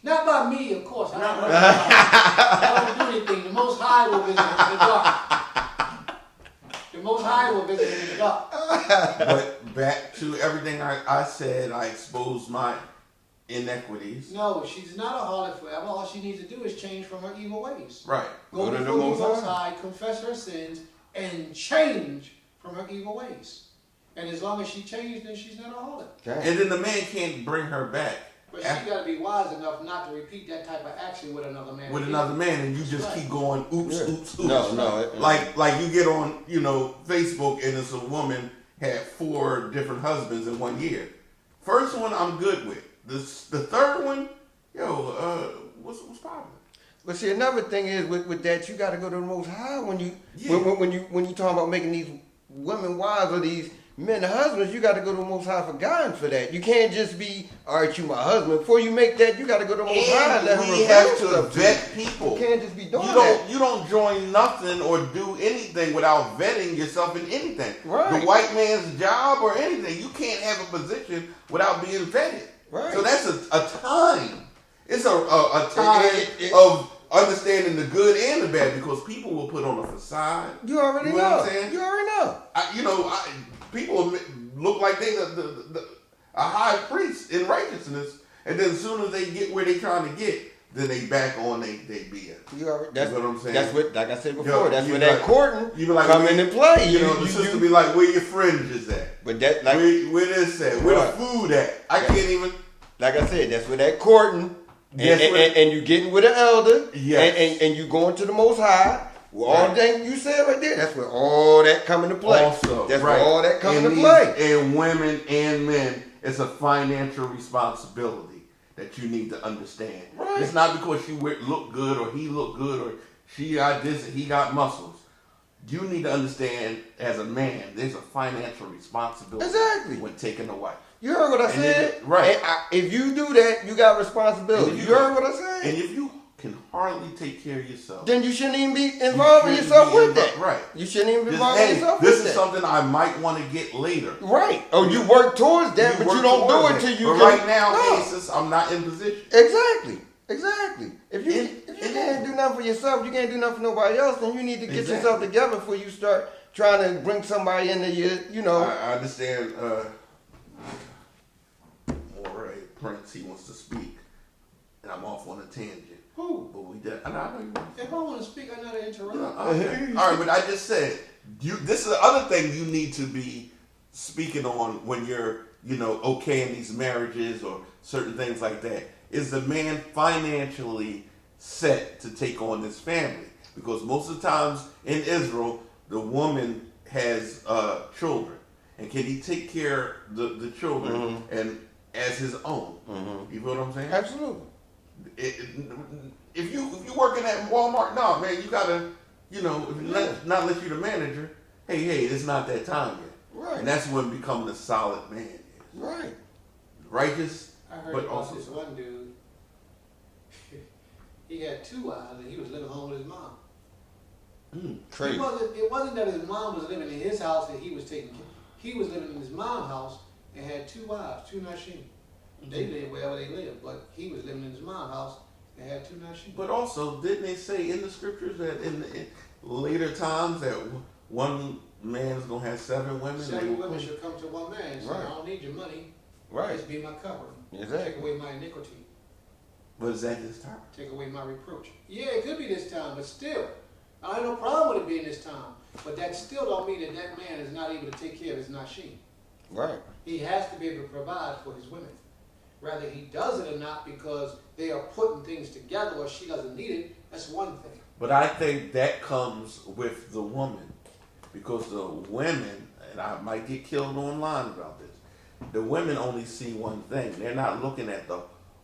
Not by me, of course. I don't do anything. The Most High will visit him in the dark. The Most High will visit him in the dark. But back to everything I said, I exposed my inequities. No, she's not a harlot forever. All she needs to do is change from her evil ways. Right. Go Go to the before the Most Most High. High, confess her sins, and change from her evil ways. And as long as she changed, then she's not a harlot. And then the man can't bring her back But she got to be wise enough not to repeat that type of action with another man. with another man, and you just Right. keep going oops, Yeah. oops, oops. No. Like you get on, Facebook, and it's a woman had 4 different husbands in 1 year. First one I'm good with. The third one, what's poppin'? But see, another thing is with that, you got to go to the Most High when you Yeah. when you talking about making these women wives or these men husbands. You got to go to the Most High for guidance for that. You can't just be, all right, you my husband. Before you make that, you got to go to the Most High and let him we reveal have to stuff vet you. people. You can't just be doing You that. don't join nothing or do anything without vetting yourself in anything. Right. The white man's job or anything, you can't have a position without being vetted. Right. So that's a time. It's a time It- of understanding the good and the bad, because people will put on a facade. You already You know know. what I'm saying? You already know. People look like they a high priest in righteousness, and then as soon as they get where they trying to get, then they back on they BS. You already. That's what I'm saying. That's what, like I said before. Yo, that's you where be that like- courting You be like, come where- into play. The sister be like, where your fringes at? But that, like, Where this at? Where Right. the food at? I can't even. like I said, that's where that courting, That's and, where- and you getting with an elder, Yes. and you going to the Most High. Well, all Right. that you said right there, that's where all that come into play. Also, that's right. where all that come And into these- play. And women and men, it's a financial responsibility that you need to understand. Right. It's not because you look good or he look good or she got this and he got muscles. You need to understand, as a man, there's a financial responsibility Exactly. when taking a wife. You heard what I And said, right. And if you do that, you got responsibility. And You heard what I said. And if you can hardly take care of yourself, Then you shouldn't even be involving shouldn't yourself be with involved- that. right. You shouldn't even be this, involving hey, yourself this with is that. something I might want to get later. Right. Oh, you work towards that, but work you don't do towards it till you But can. right now, No. hey, sis, I'm not in position. Exactly. If you And- can't do nothing for yourself, you can't do nothing for nobody else, then you need to get Exactly. yourself together before you start trying to bring somebody into your, I understand. All right, Prince, he wants to speak, and I'm off on a tangent. Who? But we did. I know you want to. If I want to speak, I know to interrupt. Okay. All right, but I just said this is the other thing you need to be speaking on when you're, okay in these marriages or certain things like that. Is the man financially set to take on this family? Because most of the times in Israel, the woman has children, and can he take care of the children and as his own? You feel what I'm saying? absolutely. If you working at Walmart, no man, you gotta, not let you the manager. Hey, it's not that time yet. Right. And that's when becoming a solid man is. Right. Righteous, I heard but about also this one dude. He had 2 wives and he was living home with his mom. Crazy. It wasn't that his mom was living in his house that he was taking care. He was living in his mom's house and had 2 wives, 2 nashim. They lived wherever they lived, but he was living in his mom's house and had 2 nashim. But also, didn't they say in the scriptures that in later times that one man's gonna have 7 women? 7 women should come to one man. So Right. I don't need your money. Right. Just be my covering. Exactly. Take away my iniquity. But is that this time? Take away my reproach. Yeah, it could be this time, but still, I have no problem with it being this time. But that still don't mean that that man is not able to take care of his nashim. Right. He has to be able to provide for his women. Whether he does it or not because they are putting things together or she doesn't need it, that's one thing. But I think that comes with the woman, because the women, and I might get killed online about this, the women only see one thing. They're not looking at the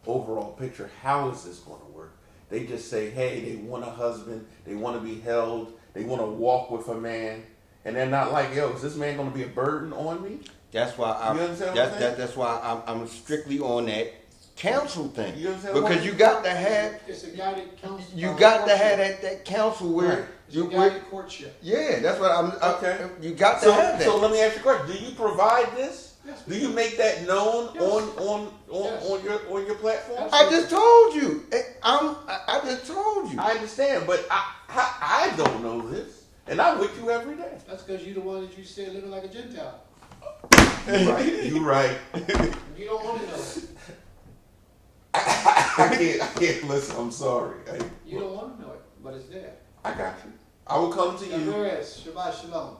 overall picture. How is this going to work? they just say, hey, they want a husband, they want to be held, they want to walk with a man, and they're not like, yo, is this man going to be a burden on me? That's why You understand what I'm saying? that's why I'm strictly on that council thing. You understand what Because I'm you got to have It's a guided counsel. you got to have that council where Right. It's a you guided courtship. yeah, that's what Okay. you got to So, have that. so let me ask you a question. Do you provide this? Yes. Do you make that known Yes. Yes. on your platform? I just told you. I just told you. I understand, but I don't know this, and I'm with you every day. That's because you're the one that you said living like a Gentile. You right. You right. You don't want to know it. I can't listen. I'm sorry. You don't want to know it, but it's there. I got you. I will come to you Taveras, Shabbat Shalom.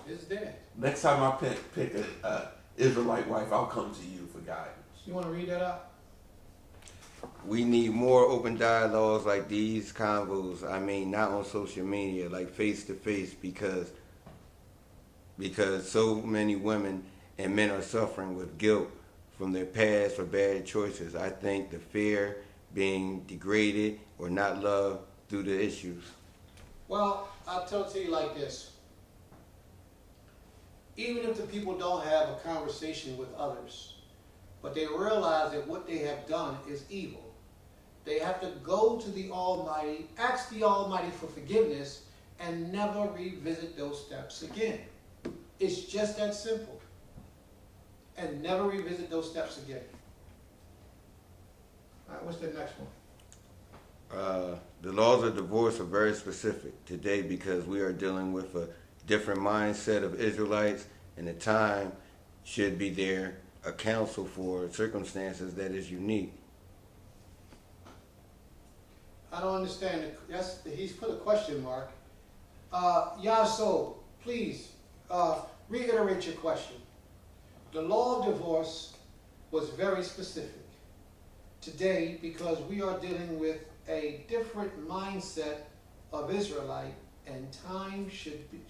It's there. next time I pick a Israelite wife. I'll come to you for guidance. You want to read that out? We need more open dialogues like these convos. I mean, not on social media, like face to face, because so many women and men are suffering with guilt from their past or bad choices. I think the fear being degraded or not loved through the issues. Well, I'll tell it to you like this. Even if the people don't have a conversation with others, but they realize that what they have done is evil, they have to go to the Almighty, ask the Almighty for forgiveness, and never revisit those steps again. It's just that simple. And never revisit those steps again. All right, what's the next one? The laws of divorce are very specific today because we are dealing with a different mindset of Israelites, and the time should be there, a counsel for circumstances that is unique. I don't understand. He's put a question mark. Yaso, please reiterate your question. The law of divorce was very specific today because we are dealing with a different mindset of Israelite, and time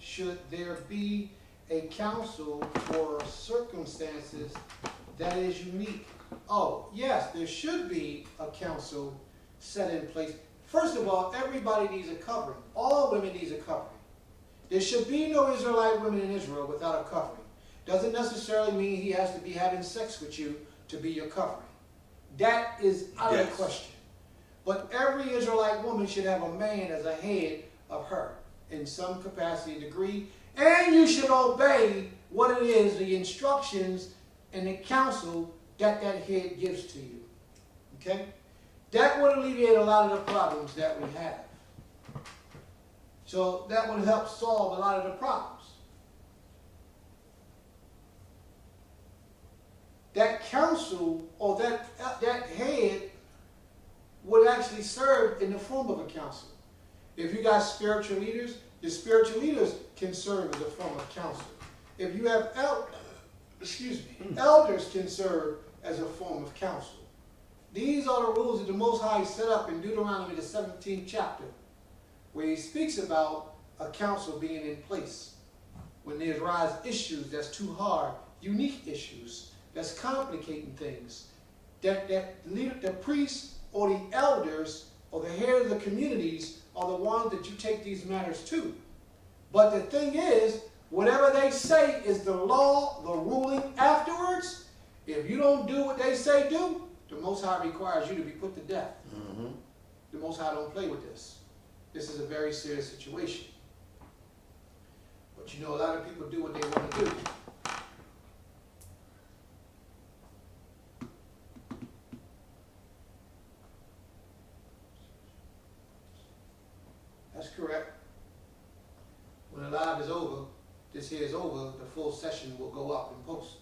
should there be a counsel for circumstances that is unique. Oh, yes, there should be a counsel set in place. First of all, everybody needs a covering. All women need a covering. There should be no Israelite women in Israel without a covering. Doesn't necessarily mean he has to be having sex with you to be your covering. That is out of the question. But every Israelite woman should have a man as a head of her in some capacity, degree, and you should obey what it is, the instructions and the counsel that head gives to you. Okay? That would alleviate a lot of the problems that we have. So that would help solve a lot of the problems. That counsel or that head would actually serve in the form of a counsel. If you got spiritual leaders, the spiritual leaders can serve as a form of counsel. If you have elders can serve as a form of counsel. These are the rules that the Most High set up in Deuteronomy the 17th chapter, where he speaks about a counsel being in place. When there arise issues that's too hard, unique issues, that's complicating things, that the priests or the elders or the head of the communities are the ones that you take these matters to. But the thing is, whatever they say is the law, the ruling afterwards. If you don't do what they say do, the Most High requires you to be put to death. Mm-hmm. The Most High don't play with this. This is a very serious situation. But you know, a lot of people do what they want to do. That's correct. When the live is over, this here is over, the full session will go up in post.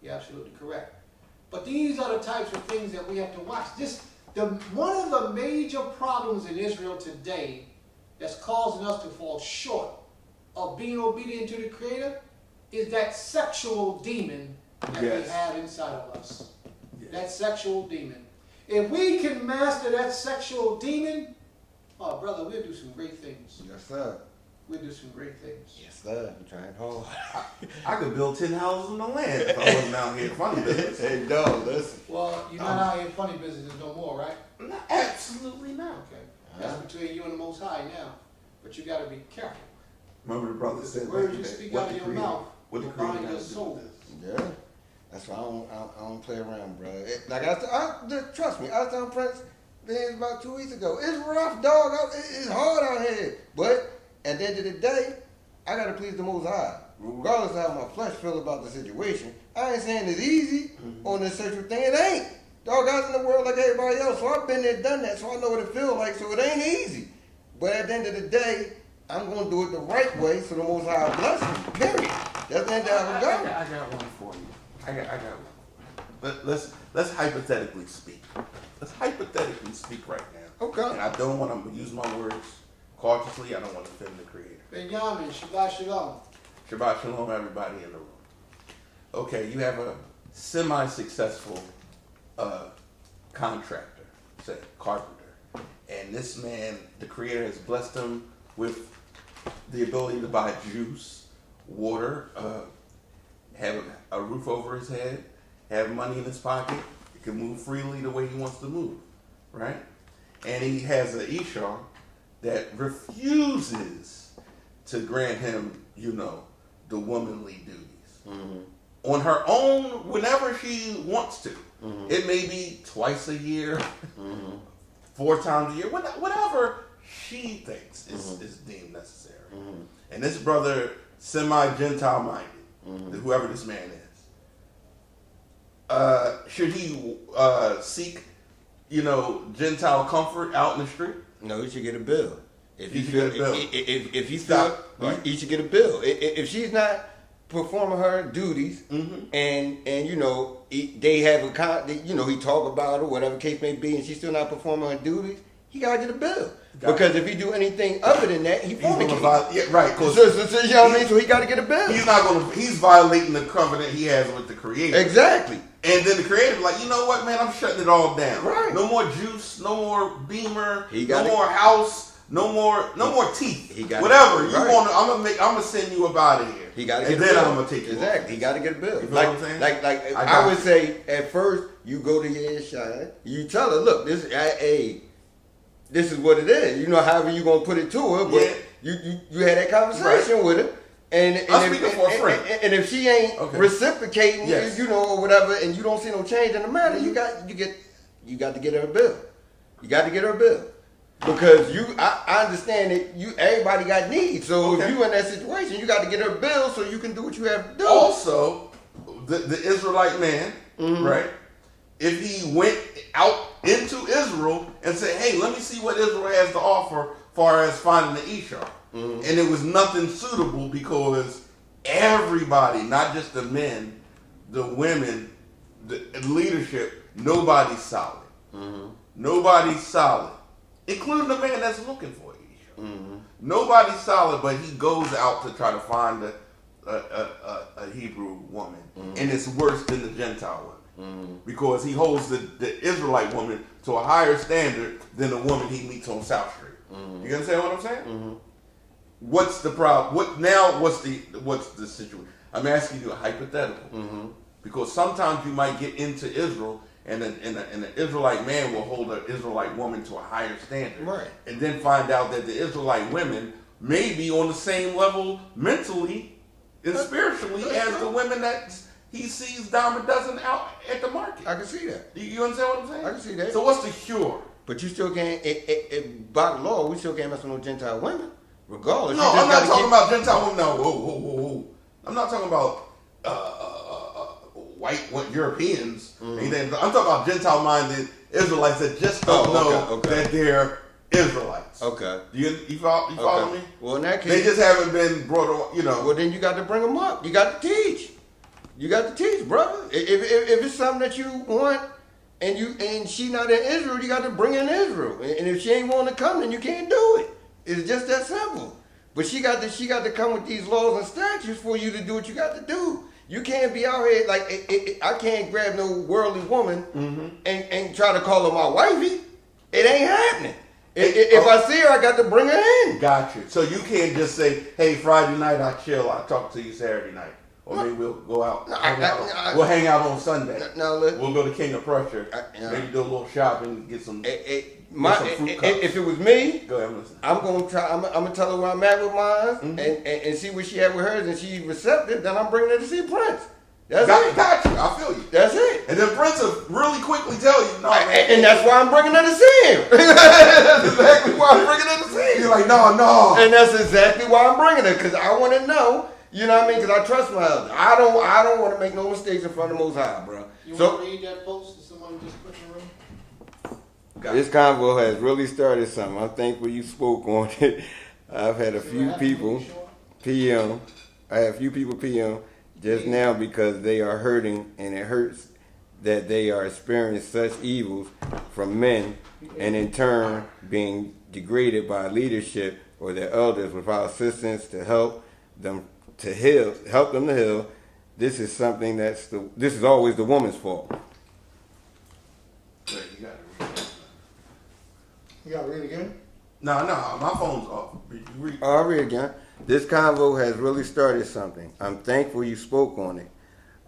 You're absolutely correct. But these are the types of things that we have to watch. One of the major problems in Israel today that's causing us to fall short of being obedient to the Creator is that sexual demon that we have inside of us. Yes. That sexual demon. If we can master that sexual demon, oh, brother, we'll do some great things. Yes, sir. We'll do some great things. Yes, sir. I'm trying hard. I could build 10 houses on the land if I wasn't out here funny business. Hey, dog, listen. Well, you're not out here funny business no more, right? Not, absolutely not. Okay. That's between you and the Most High now. But you got to be careful. Remember the brother said The words that- you that- speak what out the of your creator- mouth what the will creator bind got your to do soul. with this. Yeah, that's why I don't play around, bro. Trust me, I was telling Prince this about 2 weeks ago. It's rough, dog. It's hard out here. But at the end of the day, I gotta please the Most High, regardless of how my flesh feel about the situation. I ain't saying it's easy on this sexual thing. It ain't. Dog, I was in the world like everybody else, so I've been there, done that, so I know what it feels like. So it ain't easy. But at the end of the day, I'm gonna do it the right way, so the Most High will bless me. Period. That's the end of I it. Go. got one for you. I got one. Let's hypothetically speak. Let's hypothetically speak right now. Okay. And I don't want to use my words cautiously. I don't want to offend the Creator. Benjamin, Shabbat Shalom. Shabbat Shalom, everybody in the room. Okay, you have a semi-successful contractor, say carpenter, and this man, the Creator has blessed him with the ability to buy juice, water, have a roof over his head, have money in his pocket. He can move freely the way he wants to move, right? And he has an Isha that refuses to grant him, the womanly duties. On her own, whenever she wants to. It may be twice a year, 4 times a year, whatever she thinks is deemed necessary. And this brother, semi-Gentile minded, whoever this man is, should he seek, Gentile comfort out in the street? No, he should get a bill. If He you should feel, get a bill. if you feel, Stop. Right. he should get a bill. If she's not performing her duties, and they have he talk about her, whatever case may be, and she's still not performing her duties, he gotta get a bill. Got Because if he do anything other than that, he He's gonna fornicates. violate, yeah, right, So, because you know what I mean? So he gotta get a bill. he's violating the covenant he has with the Creator. Exactly. And then the Creator like, you know what, man, I'm shutting it all down. Right. No more juice, no more Beamer, He no gotta- more house, no more teeth. He gotta- Whatever you right. want, I'm gonna send you up out of here. He got to and get a then bill. I'm gonna take you. Exactly. off. He got to get a bill. You feel what I'm saying? Like I I got would you. say at first you go to your shine. You tell her, look, this is what it is. You know, however you gonna put it to her, but Yeah. you had that conversation with her. And I'm speaking for a friend. And if she ain't Okay. reciprocating, Yes. or whatever, and you don't see no change in the matter, you got to get her a bill. You got to get her a bill. Because I understand that everybody got needs. So Okay. if you in that situation, you got to get her a bill so you can do what you have to do. Also, the Israelite man, right? If he went out into Israel and said, "Hey, let me see what Israel has to offer, far as finding the Isha," and it was nothing suitable because everybody, not just the men, the women, the leadership, nobody's solid. Nobody's solid, including the man that's looking for Isha. Nobody's solid, but he goes out to try to find a Hebrew woman, and it's worse than the Gentile woman. Because he holds the Israelite woman to a higher standard than the woman he meets on South Street. You understand what I'm saying? What's the problem? What's the situation? I'm asking you a hypothetical. Because sometimes you might get into Israel and an Israelite man will hold an Israelite woman to a higher standard. Right. And then find out that the Israelite women may be on the same level mentally and spiritually as the women that he sees dime a dozen out at the market. I can see that. You understand what I'm saying? I can see that. So what's the cure? But you still can't, by the law, we still can't mess with no Gentile women. Regardless. No, you just I'm not gotta talking keep- about Gentile women. No, whoa. I'm not talking about white Europeans. Anything. I'm talking about Gentile-minded Israelites that just don't know that they're Israelites. Okay. You follow me? Well, in that case, They just haven't been brought on, well, then you got to bring them up. You got to teach. You got to teach, brother. If it's something that you want, and she not in Israel, you got to bring her in Israel. And if she ain't want to come, then you can't do it. It's just that simple. But she got to come with these laws and statutes for you to do what you got to do. You can't be out here like I can't grab no worldly woman and try to call her my wifey. It ain't happening. If I see her, I got to bring her in. Got you. So you can't just say, "Hey, Friday night I chill. I talk to you Saturday night," Or maybe we'll go out. I- We'll hang out on Sunday. No, look. We'll go to King of Prussia. yeah. Maybe do a little shopping, get some. some fruit cups. If it was me, Go ahead, listen. I'm gonna try. I'm gonna tell her where I'm at with mine, and see what she at with hers, and she receptive. Then I'm bringing her to see Prince. That's it. Got you. I feel you. That's it. And then Prince will really quickly tell you, no, man. And that's why I'm bringing her to see him. That's exactly why I'm bringing her to see him. You're like, no. And that's exactly why I'm bringing her, because I want to know. You know what I mean? Because I trust my husband. I don't want to make no mistakes in front of the Most High, bro. You So want to read that post that someone just put in the room? this convo has really started something. I'm thankful you spoke on it. I've had a few people PM. I had a few people PM just now because they are hurting, and it hurts that they are experiencing such evils from men, and in turn being degraded by leadership or their elders without assistance to help them to heal. This is something this is always the woman's fault. Wait, you gotta read it. You got to read again? No, my phone's off. Read. I'll read again. This convo has really started something. I'm thankful you spoke on it.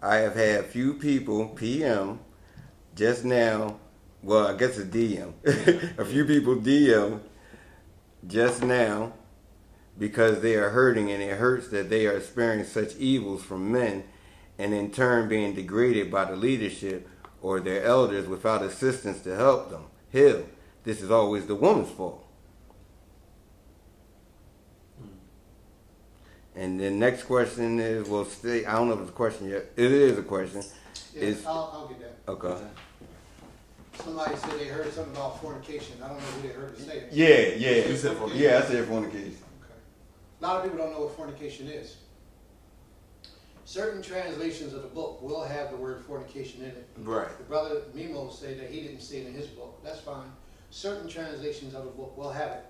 I have had few people PM just now. Well, I guess a DM. A few people DM just now because they are hurting, and it hurts that they are experiencing such evils from men, and in turn being degraded by the leadership or their elders without assistance to help them heal. This is always the woman's fault. And the next question is, I don't know if it's a question yet. It is a question. Yeah, I'll get that. Okay. Somebody said they heard something about fornication. I don't know who they heard to say it. Yeah. You said fornication. Yeah, I said fornication. Okay. A lot of people don't know what fornication is. Certain translations of the book will have the word fornication in it. Right. The brother Mimo said that he didn't see it in his book. That's fine. Certain translations of the book will have it.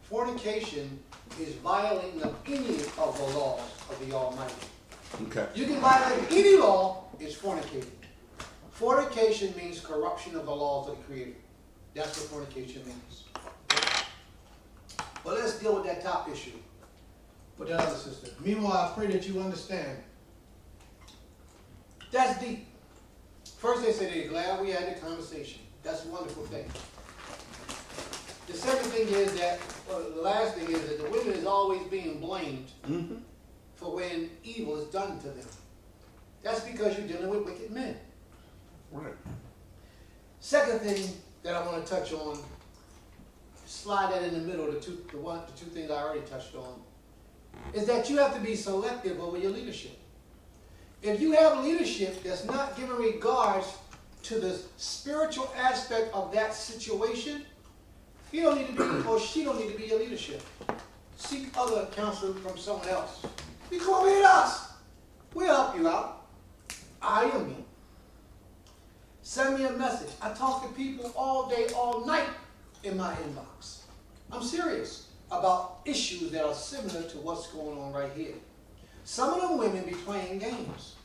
Fornication is violating of any of the laws of the Almighty. Okay. You can violate any law, it's fornicating. Fornication means corruption of the laws of the Creator. That's what fornication means. But let's deal with that top issue with that other sister. Meanwhile, I pray that you understand. That's deep. First, they said they're glad we had the conversation. That's a wonderful thing. The second thing is that, the last thing is that the women is always being blamed for when evil is done to them. That's because you're dealing with wicked men. Right. Second thing that I want to touch on, slide that in the middle, the two things I already touched on, is that you have to be selective over your leadership. If you have leadership that's not giving regards to the spiritual aspect of that situation, he don't need to be, or she don't need to be your leadership. Seek other counsel from someone else. You come over here to us. We'll help you out. I am me. Send me a message. I talk to people all day, all night in my inbox. I'm serious about issues that are similar to what's going on right here. Some of them women be playing games.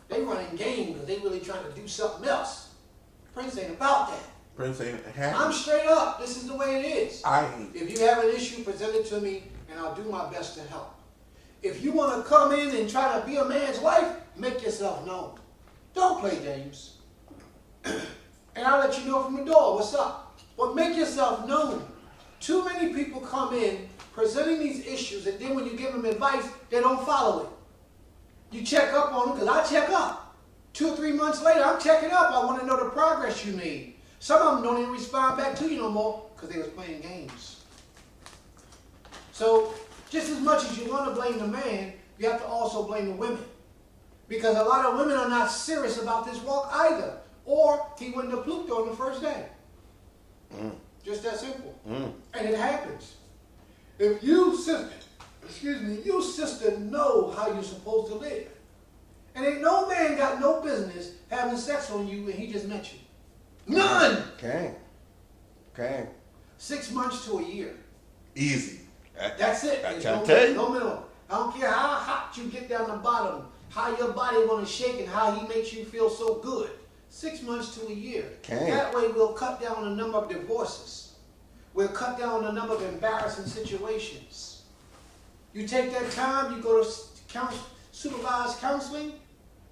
They running games because they really trying to do something else. Prince ain't about that. Prince ain't happy. I'm straight up. This is the way it is. If you have an issue, present it to me, and I'll do my best to help. If you want to come in and try to be a man's wife, make yourself known. Don't play games. And I'll let you know from the door what's up. But make yourself known. Too many people come in presenting these issues, and then when you give them advice, they don't follow it. You check up on them, because I check up. 2 or 3 months later, I'm checking up. I want to know the progress you made. Some of them don't even respond back to you no more because they was playing games. So just as much as you want to blame the man, you have to also blame the women. Because a lot of women are not serious about this walk either. Or he wouldn't have plooped on the first day. Just that simple. And it happens. If you sister know how you're supposed to live. And ain't no man got no business having sex on you when he just met you. None! Okay. 6 months to a year. Easy. That's it. I There's can't tell you. no minimum. I don't care how hot you get down the bottom, how your body want to shake, and how he makes you feel so good. 6 months to a year. Okay. That way we'll cut down the number of divorces. We'll cut down the number of embarrassing situations. You take that time, you go to supervised counseling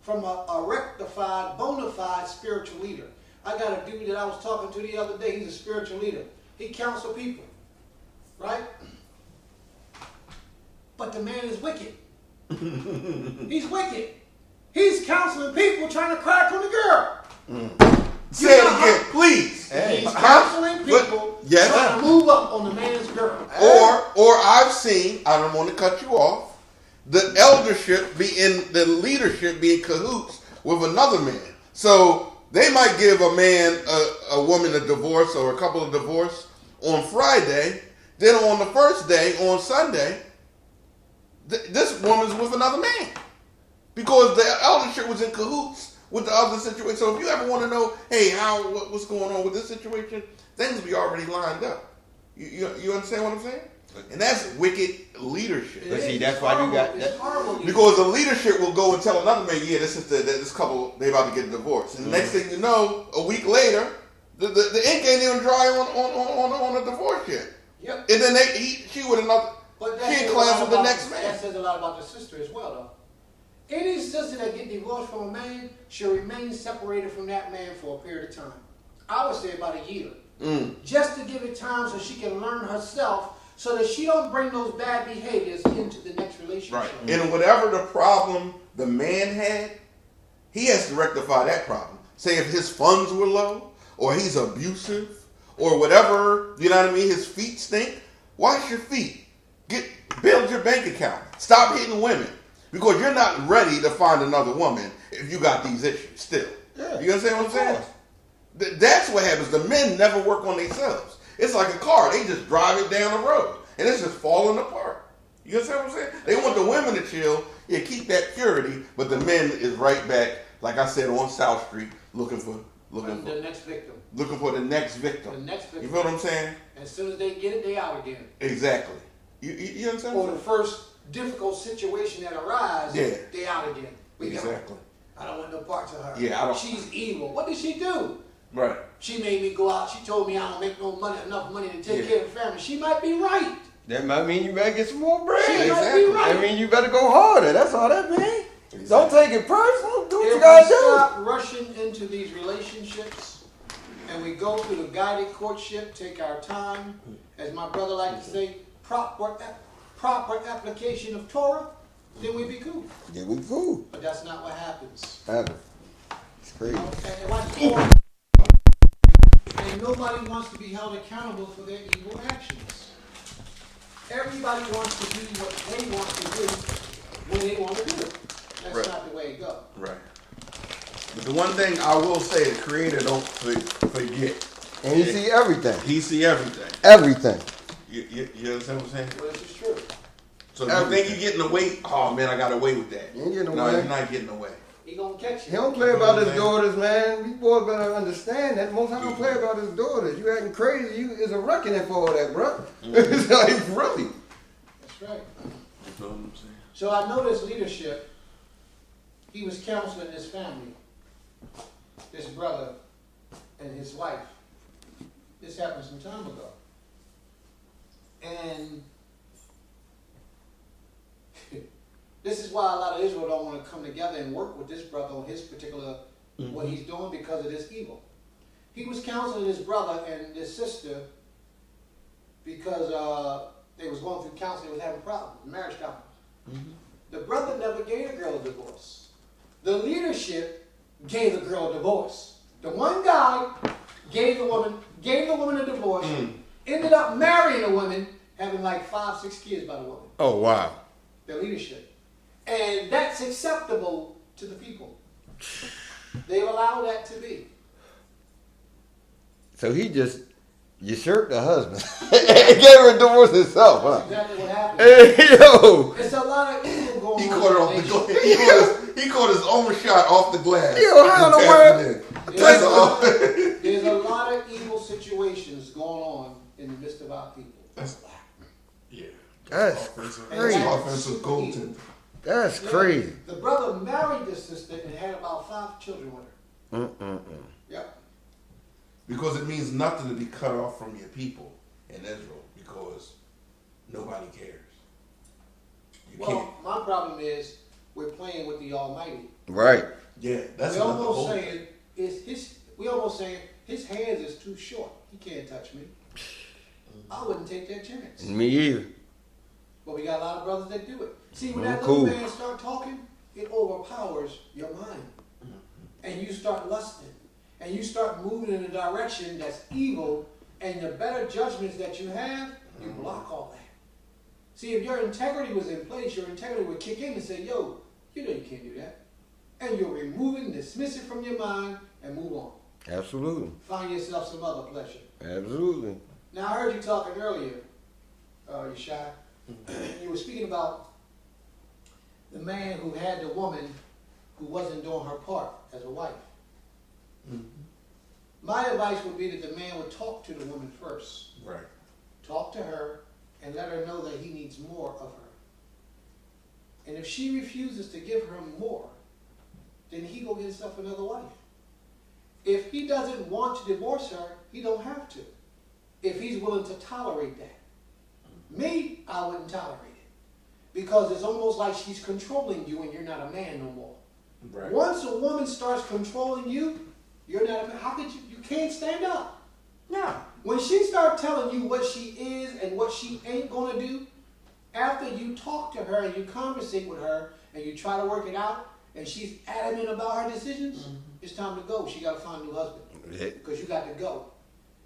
from a rectified, bona fide spiritual leader. I got a dude that I was talking to the other day. He's a spiritual leader. He counsels people, right? But the man is wicked. He's wicked. He's counseling people trying to crack on the girl. Say it again, please. He's counseling people Yes. trying to move up on the man's girl. Or I've seen, I don't want to cut you off, the eldership be in the leadership be in cahoots with another man. So they might give a man a woman a divorce or a couple of divorce on Friday. Then on the first day, on Sunday, this woman's with another man. Because the eldership was in cahoots with the other situation. So if you ever want to know, hey, what's going on with this situation, things be already lined up. You understand what I'm saying? And that's wicked leadership. But see, that's why you got that. Because the leadership will go and tell another man, yeah, this couple, they about to get divorced. And the next thing you know, a week later, the ink ain't even dry on a divorce yet. Yep. And then she with another, But she in class with the next man. That says a lot about the sister as well, though. Any sister that get divorced from a man should remain separated from that man for a period of time. I would say about a year. Just to give it time so she can learn herself so that she don't bring those bad behaviors into the next relationship. Right. And whatever the problem the man had, he has to rectify that problem. Say if his funds were low, or he's abusive, or whatever, you know what I mean, his feet stink, wash your feet. Build your bank account. Stop hitting women. Because you're not ready to find another woman if you got these issues still. Yeah, You understand what I'm saying? That's what happens. The men never work on themselves. It's like a car. They just drive it down the road. And it's just falling apart. You understand what I'm saying? They want the women to chill, yeah, keep that purity, but the men is right back, like I said, on South Street, looking for The next victim. looking for the next victim. The next victim. You feel what I'm saying? As soon as they get it, they out again. Exactly. You understand? Or the first difficult situation that arises, Yeah. they out again. We got her. Exactly. I don't want no parts of her. Yeah, I don't- She's evil. What did she do? Right. She made me go out. She told me I don't make enough money to take Yeah. care of the family. She might be right. That might mean you better get some more bread. She might be Exactly. right. I mean, you better go harder. That's all that means. Exactly. Don't take it personal. Do what If you we gotta do. stop rushing into these relationships and we go through the guided courtship, take our time, as my brother likes to say, proper application of Torah, then we be cool. Yeah, we cool. But that's not what happens. Ever. It's crazy. And like Torah, and nobody wants to be held accountable for their evil actions. Everybody wants to do what they want to do when they want to do it. That's Right. not the way it goes. Right. But the one thing I will say, the Creator don't forget. And you see everything. He see everything. Everything. You understand what I'm saying? But this is true. So if you think you're getting away, oh man, I got away with that. You ain't getting No, away. you're not getting away. He gonna catch He you. don't play about his daughters, man. These boys better understand that. Most time don't play about his daughters. You acting crazy. You is a reckoning for all that, bro. It's like really. That's right. You know what I'm saying? So I know this leadership. He was counseling his family, his brother, and his wife. This happened some time ago. And this is why a lot of Israel don't want to come together and work with this brother on his particular, what he's doing because of this evil. He was counseling his brother and his sister because they was going through counseling, they was having problems, marriage problems. The brother never gave the girl a divorce. The leadership gave the girl a divorce. The one guy gave the woman a divorce, ended up marrying a woman, having like 5-6 kids by the woman. Oh wow. The leadership. And that's acceptable to the people. They allow that to be. So he just usurped the husband and gave her a divorce himself, That's huh? exactly what happened. Hey yo. It's a lot of evil going He on. caught it off the glass. He caught his own shot off the glass. Yo, I don't know where. That's all. There's a lot of evil situations going on in the midst of our people. Yeah. That's And crazy. that's Offensive super goaltender. evil. That's crazy. The brother married this sister and had about 5 children with her. Yep. Because it means nothing to be cut off from your people in Israel because nobody cares. You Well, my problem is we're playing with the Almighty. Right. Yeah, that's We another almost whole saying we almost saying his hands is too short. He can't touch me. I wouldn't take that chance. Me either. But we got a lot of brothers that do it. See, when Oh, that cool. little man start talking, it overpowers your mind. And you start lusting. And you start moving in a direction that's evil. And the better judgments that you have, you block all that. See, if your integrity was in place, your integrity would kick in and say, yo, you know you can't do that. And you'll remove it and dismiss it from your mind and move on. Absolutely. Find yourself some other pleasure. Absolutely. Now, I heard you talking earlier, Yeshai. You were speaking about the man who had the woman who wasn't doing her part as a wife. My advice would be that the man would talk to the woman first. right. Talk to her and let her know that he needs more of her. And if she refuses to give her more, then he go get himself another wife. If he doesn't want to divorce her, he don't have to. If he's willing to tolerate that. Me, I wouldn't tolerate it. Because it's almost like she's controlling you and you're not a man no more. Right. Once a woman starts controlling you, you're not a man. How could you can't stand up. No. When she starts telling you what she is and what she ain't gonna do, after you talk to her and you conversate with her and you try to work it out, and she's adamant about her decisions, it's time to go. She gotta find a new husband. Because you got to go.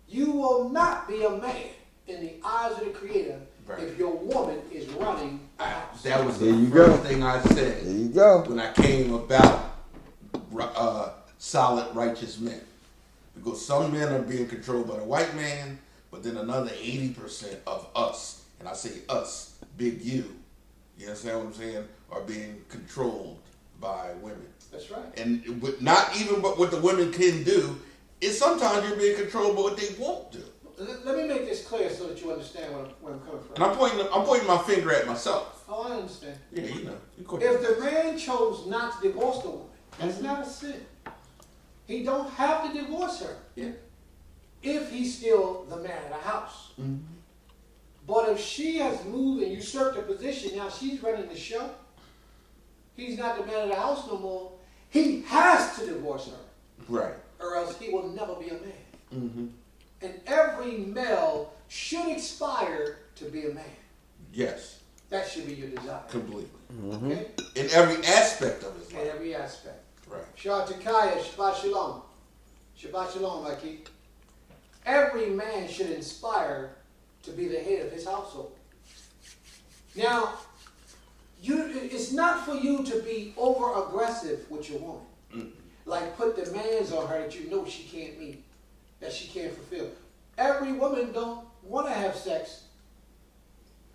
You will not be a man in the eyes of the Creator Right. if your woman is running a house. That was There the you first go. thing I There said you go. when I came about solid, righteous men. Because some men are being controlled by the white man, but then another 80% of us, and I say us, big you understand what I'm saying, are being controlled by women. That's right. And not even what the women can do, is sometimes you're being controlled by what they won't do. Let me make this clear so that you understand where I'm coming And from. I'm pointing my finger at myself. Oh, I understand. Yeah, you know. If the man chose not to divorce the woman, that's not a sin. He don't have to divorce her. Yeah. If he's still the man of the house. But if she has moved and usurped her position, now she's running the show. He's not the man of the house no more. He has to divorce her, Right. or else he will never be a man. And every male should aspire to be a man. Yes. That should be your desire. Completely. Okay? In every aspect of his In life. every aspect. Right. Shah Takaya, Shabbat Shalom. Shabbat Shalom, Aki. Every man should inspire to be the head of his household. Now, it's not for you to be over aggressive with your woman. Like put demands on her that you know she can't meet, that she can't fulfill. Every woman don't want to have sex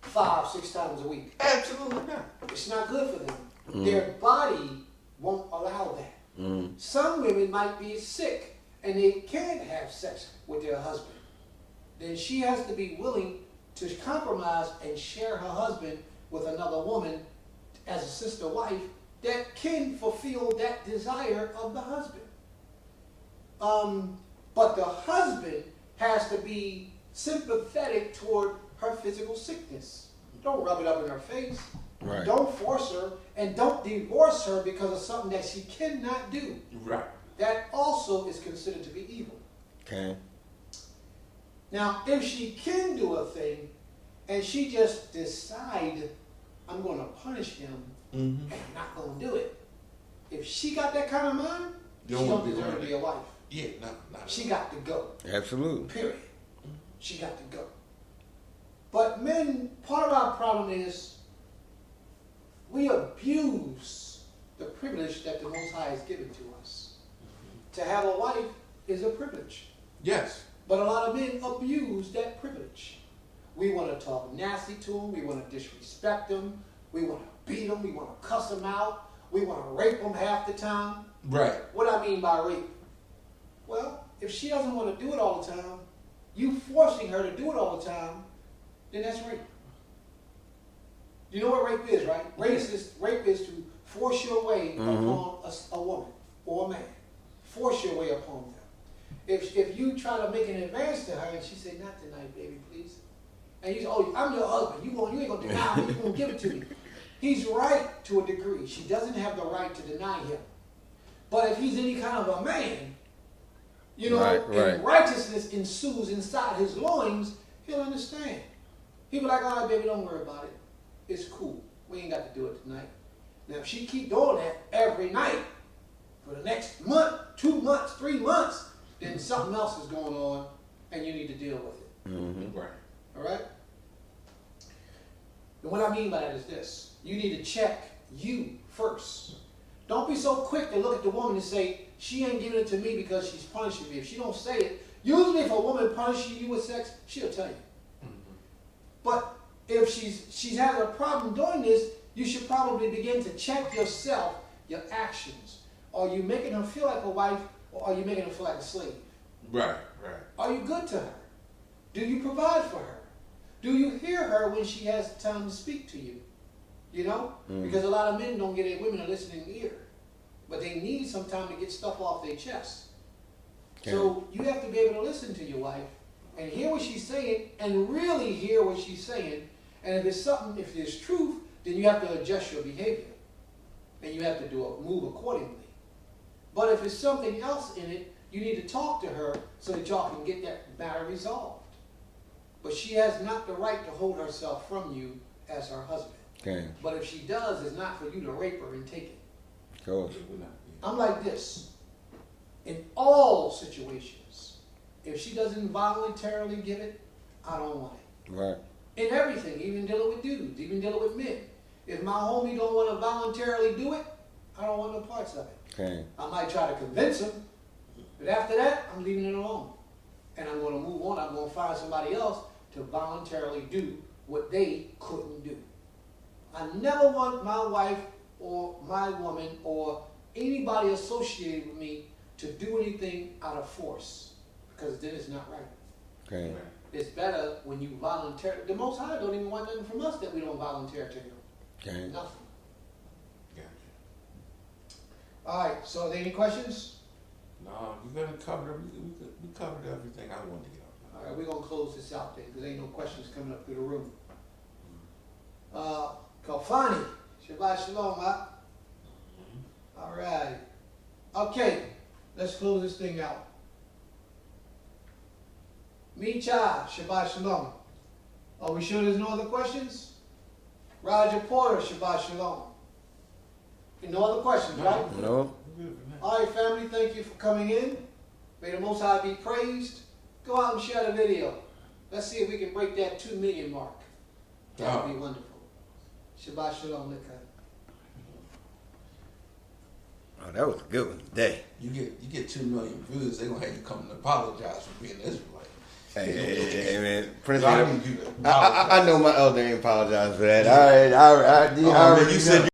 5-6 times a week. Absolutely not. It's not good for them. Their body won't allow that. Some women might be sick and they can't have sex with their husband. Then she has to be willing to compromise and share her husband with another woman as a sister wife that can fulfill that desire of the husband. But the husband has to be sympathetic toward her physical sickness. Don't rub it up in her face. Right. Don't force her, and don't divorce her because of something that she cannot do. Right. That also is considered to be evil. Okay. Now, if she can do a thing, and she just decide, I'm going to punish him, and I'm not going to do it. If she got that kind of mind, You she don't don't wanna be deserve to around be a wife. Yeah, no, not She got to go. Absolutely. Period. She got to go. But men, part of our problem is we abuse the privilege that the Most High has given to us. To have a wife is a privilege. Yes. But a lot of men abuse that privilege. We want to talk nasty to them. We want to disrespect them. We want to beat them. We want to cuss them out. We want to rape them half the time. Right. What I mean by rape? Well, if she doesn't want to do it all the time, you forcing her to do it all the time, then that's rape. You know what rape is, right? Rape is to force your way upon a woman or a man. Force your way upon them. If you try to make an advance to her and she say, not tonight, baby, please. And you say, oh, I'm your husband. You ain't going to deny me. You're going to give it to me. He's right to a degree. She doesn't have the right to deny him. But if he's any kind of a man, you know, and righteousness ensues inside his loins, he'll understand. He'll be like, all right, baby, don't worry about it. It's cool. We ain't got to do it tonight. Now, if she keep doing that every night for the next month, 2 months, 3 months, then something else is going on, and you need to deal with it. Mm-hmm. Right. All right? And what I mean by that is this. You need to check you first. Don't be so quick to look at the woman and say, she ain't giving it to me because she's punishing me. If she don't say it, usually if a woman punishes you with sex, she'll tell you. But if she's having a problem doing this, you should probably begin to check yourself, your actions. Are you making her feel like a wife, or are you making her feel like a slave? Right, right. Are you good to her? Do you provide for her? Do you hear her when she has time to speak to you? You know? Because a lot of men don't get their women a listening ear. But they need some time to get stuff off their chest. Okay. So you have to be able to listen to your wife and hear what she's saying and really hear what she's saying. And if there's truth, then you have to adjust your behavior. And you have to move accordingly. But if there's something else in it, you need to talk to her so that y'all can get that matter resolved. But she has not the right to hold herself from you as her husband. Okay. But if she does, it's not for you to rape her and take it. Cool. I'm like this. In all situations, if she doesn't voluntarily give it, I don't want it. Right. In everything, even dealing with dudes, even dealing with men. If my homie don't want to voluntarily do it, I don't want no parts of it. Okay. I might try to convince him, but after that, I'm leaving it alone. And I'm going to move on. I'm going to find somebody else to voluntarily do what they couldn't do. I never want my wife or my woman or anybody associated with me to do anything out of force, because then it's not right. Okay. It's better when you volunteer. The Most High don't even want nothing from us that we don't volunteer to Him. Okay. Nothing. Gotcha. All right. So, are there any questions? No, you got to cover. We covered everything I wanted to get off. All right. We're gonna close this out then, because ain't no questions coming up through the room. Kofani, Shabbat Shalom, huh? All right. Okay. Let's close this thing out. Micha, Shabbat Shalom. Are we sure there's no other questions? Roger Porter, Shabbat Shalom. No other questions, right? No. All right, family, thank you for coming in. May the Most High be praised. Go out and share the video. Let's see if we can break that 2 million mark. That would be wonderful. Shabbat Shalom, Nikai. Oh, that was a good one today. You get 2 million views, they're gonna have you come and apologize for being Israelite. Hey, man, Prince. I need you to I know my elder ain't apologize for that. All right, man, you said